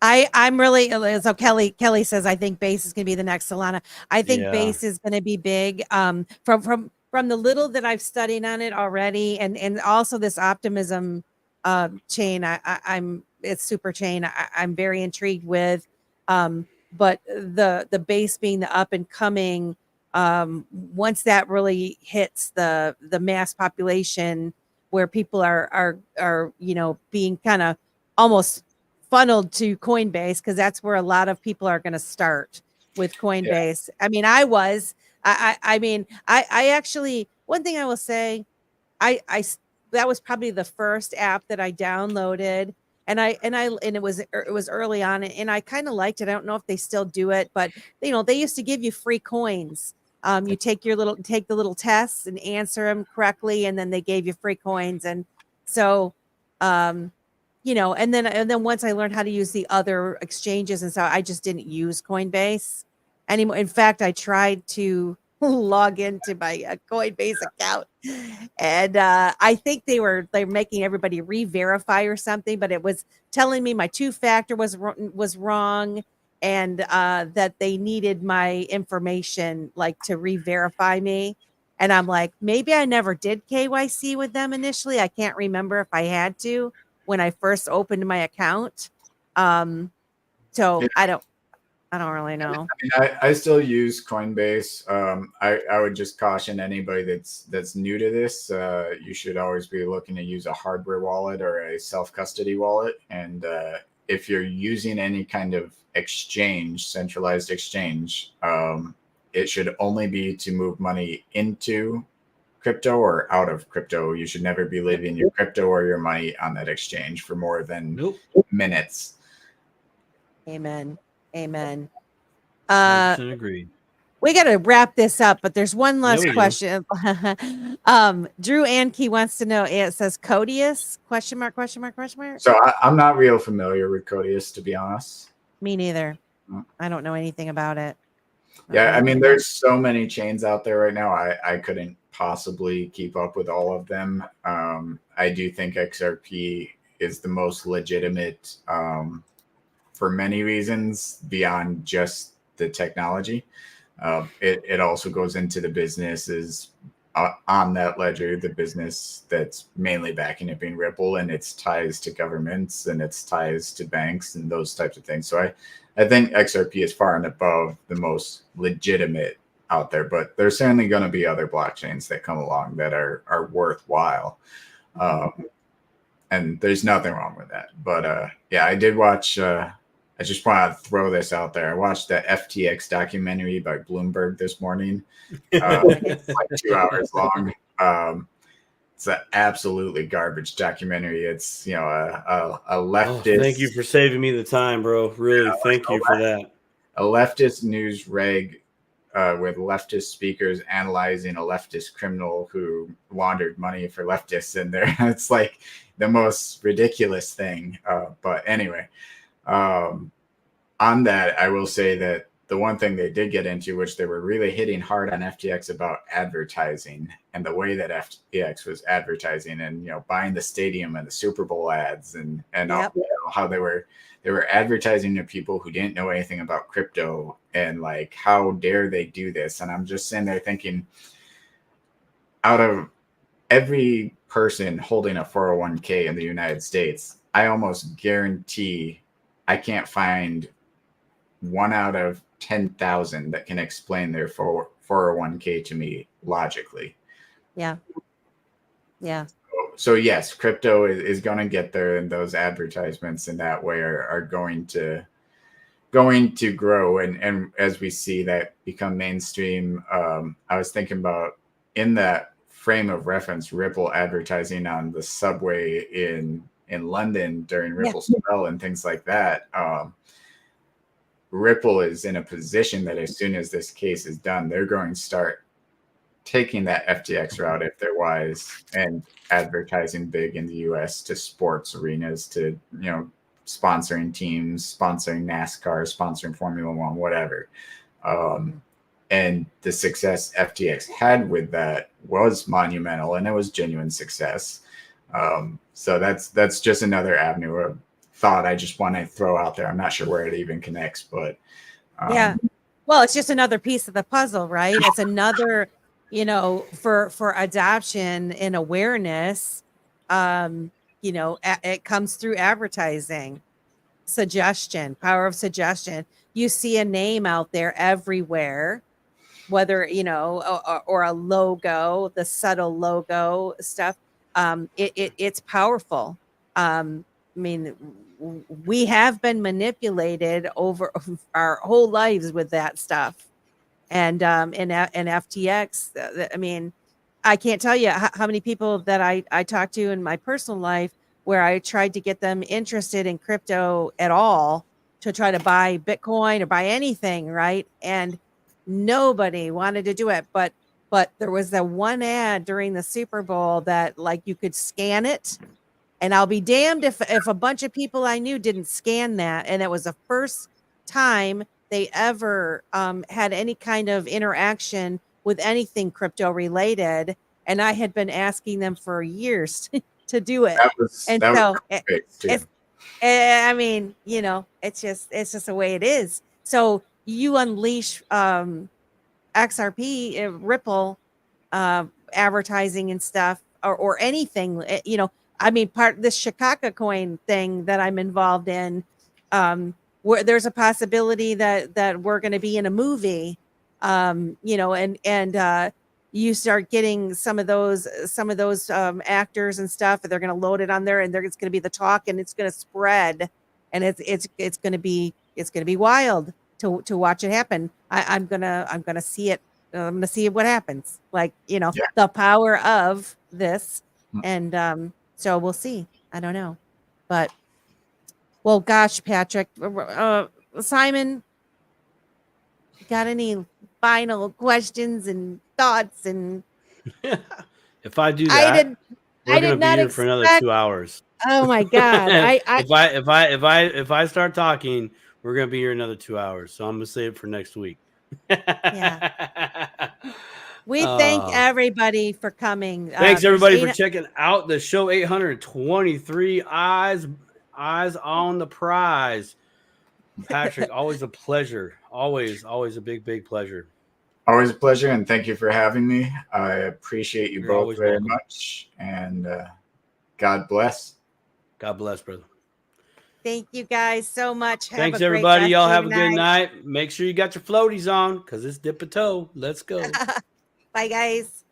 I'm really, so Kelly says, I think Base is going to be the next Solana. I think Base is going to be big. From the little that I've studied on it already, and also this optimism chain, it's super chain. I'm very intrigued with, but the Base being the up and coming, once that really hits the mass population, where people are being kind of almost funneled to Coinbase, because that's where a lot of people are going to start with Coinbase. I mean, I actually, one thing I will say, that was probably the first app that I downloaded, and it was early on, and I kind of liked it. I don't know if they still do it, but they used to give you free coins. You take the little tests and answer them correctly, and then they gave you free coins. And so, and then once I learned how to use the other exchanges, and so I just didn't use Coinbase anymore. In fact, I tried to log into my Coinbase account, and I think they're making everybody re-verify or something, but it was telling me my 2-factor was wrong, and that they needed my information, like, to re-verify me. And I'm like, maybe I never did KYC with them initially. I can't remember if I had to when I first opened my account. So I don't. I don't really know. I mean, I still use Coinbase. I would just caution anybody that's new to this. You should always be looking to use a hardware wallet or a self-custody wallet. And if you're using any kind of exchange, centralized exchange, it should only be to move money into crypto or out of crypto. You should never be leaving your crypto or your money on that exchange for more than minutes. Amen. Amen. 100% agree. We got to wrap this up, but there's one last we do. question. Drew Anke wants to know. It says Codius ? So I'm not real familiar with Codius, to be honest. Me neither. I don't know anything about it. Yeah, I mean, there's so many chains out there right now. I couldn't possibly keep up with all of them. I do think XRP is the most legitimate for many reasons beyond just the technology. It also goes into the businesses on that ledger, the business that's mainly backing it being Ripple, and its ties to governments and its ties to banks and those types of things. So I think XRP is far and above the most legitimate out there, but there's certainly going to be other blockchains that come along that are worthwhile. And there's nothing wrong with that. But yeah, I did watch, I just want to throw this out there. I watched the FTX documentary by Bloomberg this morning. It's like 2 hours long. It's an absolutely garbage documentary. It's, you know, a leftist. Oh, thank you for saving me the time, bro. Really, thank you for that. A leftist news reg with leftist speakers analyzing a leftist criminal who laundered money for leftists in there. It's like the most ridiculous thing. But anyway, on that, I will say that the one thing they did get into, which they were really hitting hard on FTX about advertising and the way that FTX was advertising and, you know, buying the stadium and the Super Bowl ads and all, you know, how they were advertising to people who didn't know anything about crypto and like, how dare they do this? And I'm just sitting there thinking, out of every person holding a 401k in the United States, I almost guarantee I can't find 1 out of 10,000 that can explain their 401k to me logically. Yeah. Yeah. So yes, crypto is going to get there, and those advertisements in that way are going to grow. And as we see that become mainstream, I was thinking about, in that frame of reference, Ripple advertising on the subway in London during Ripple Spell and things like that. Ripple is in a position that as soon as this case is done, they're going to start taking that FTX route if they're wise and advertising big in the US to sports arenas, to, you know, sponsoring teams, sponsoring NASCAR, sponsoring Formula One, whatever. And the success FTX had with that was monumental, and it was genuine success. So that's just another avenue of thought I just want to throw out there. I'm not sure where it even connects, but yeah. Well, it's just another piece of the puzzle, right? It's another, you know, for adoption and awareness. You know, it comes through advertising, suggestion, power of suggestion. You see a name out there everywhere, whether, you know, or a logo, the subtle logo stuff. It's powerful. I mean, we have been manipulated over our whole lives with that stuff. And FTX, I mean, I can't tell you how many people that I talked to in my personal life where I tried to get them interested in crypto at all, to try to buy Bitcoin or buy anything, right? And nobody wanted to do it. But there was that one ad during the Super Bowl that, like, you could scan it. And I'll be damned if a bunch of people I knew didn't scan that. And it was the first time they ever had any kind of interaction with anything crypto related. And I had been asking them for years to do it. I mean, you know, it's just the way it is. So you unleash XRP, Ripple advertising and stuff, or anything, you know. I mean, this Chicago coin thing that I'm involved in, there's a possibility that we're going to be in a movie, you know, and you start getting some of those actors and stuff, and they're going to load it on there, and it's going to be the talk, and it's going to spread, and it's going to be wild to watch it happen. I'm gonna see it. I'm gonna see what happens. Like, you know, the power of this, and so we'll see. I don't know, but well, gosh, Patrick, Simon, got any final questions and thoughts? And if I do that, we're gonna be here for another 2 hours. Oh my God! If I start talking, we're gonna be here another 2 hours. So I'm gonna save it for next week. Yeah. We thank everybody for coming. Thanks everybody for checking out the show. 823 eyes on the prize. Patrick, always a pleasure. Always a big pleasure. Always a pleasure, and thank you for having me. I appreciate you both very welcome. much, and God bless. God bless, brother. Thank you guys so much. Thanks, everybody. Y'all have a good night. Make sure you got your floaties on because it's dip a toe. Let's go. Bye, guys.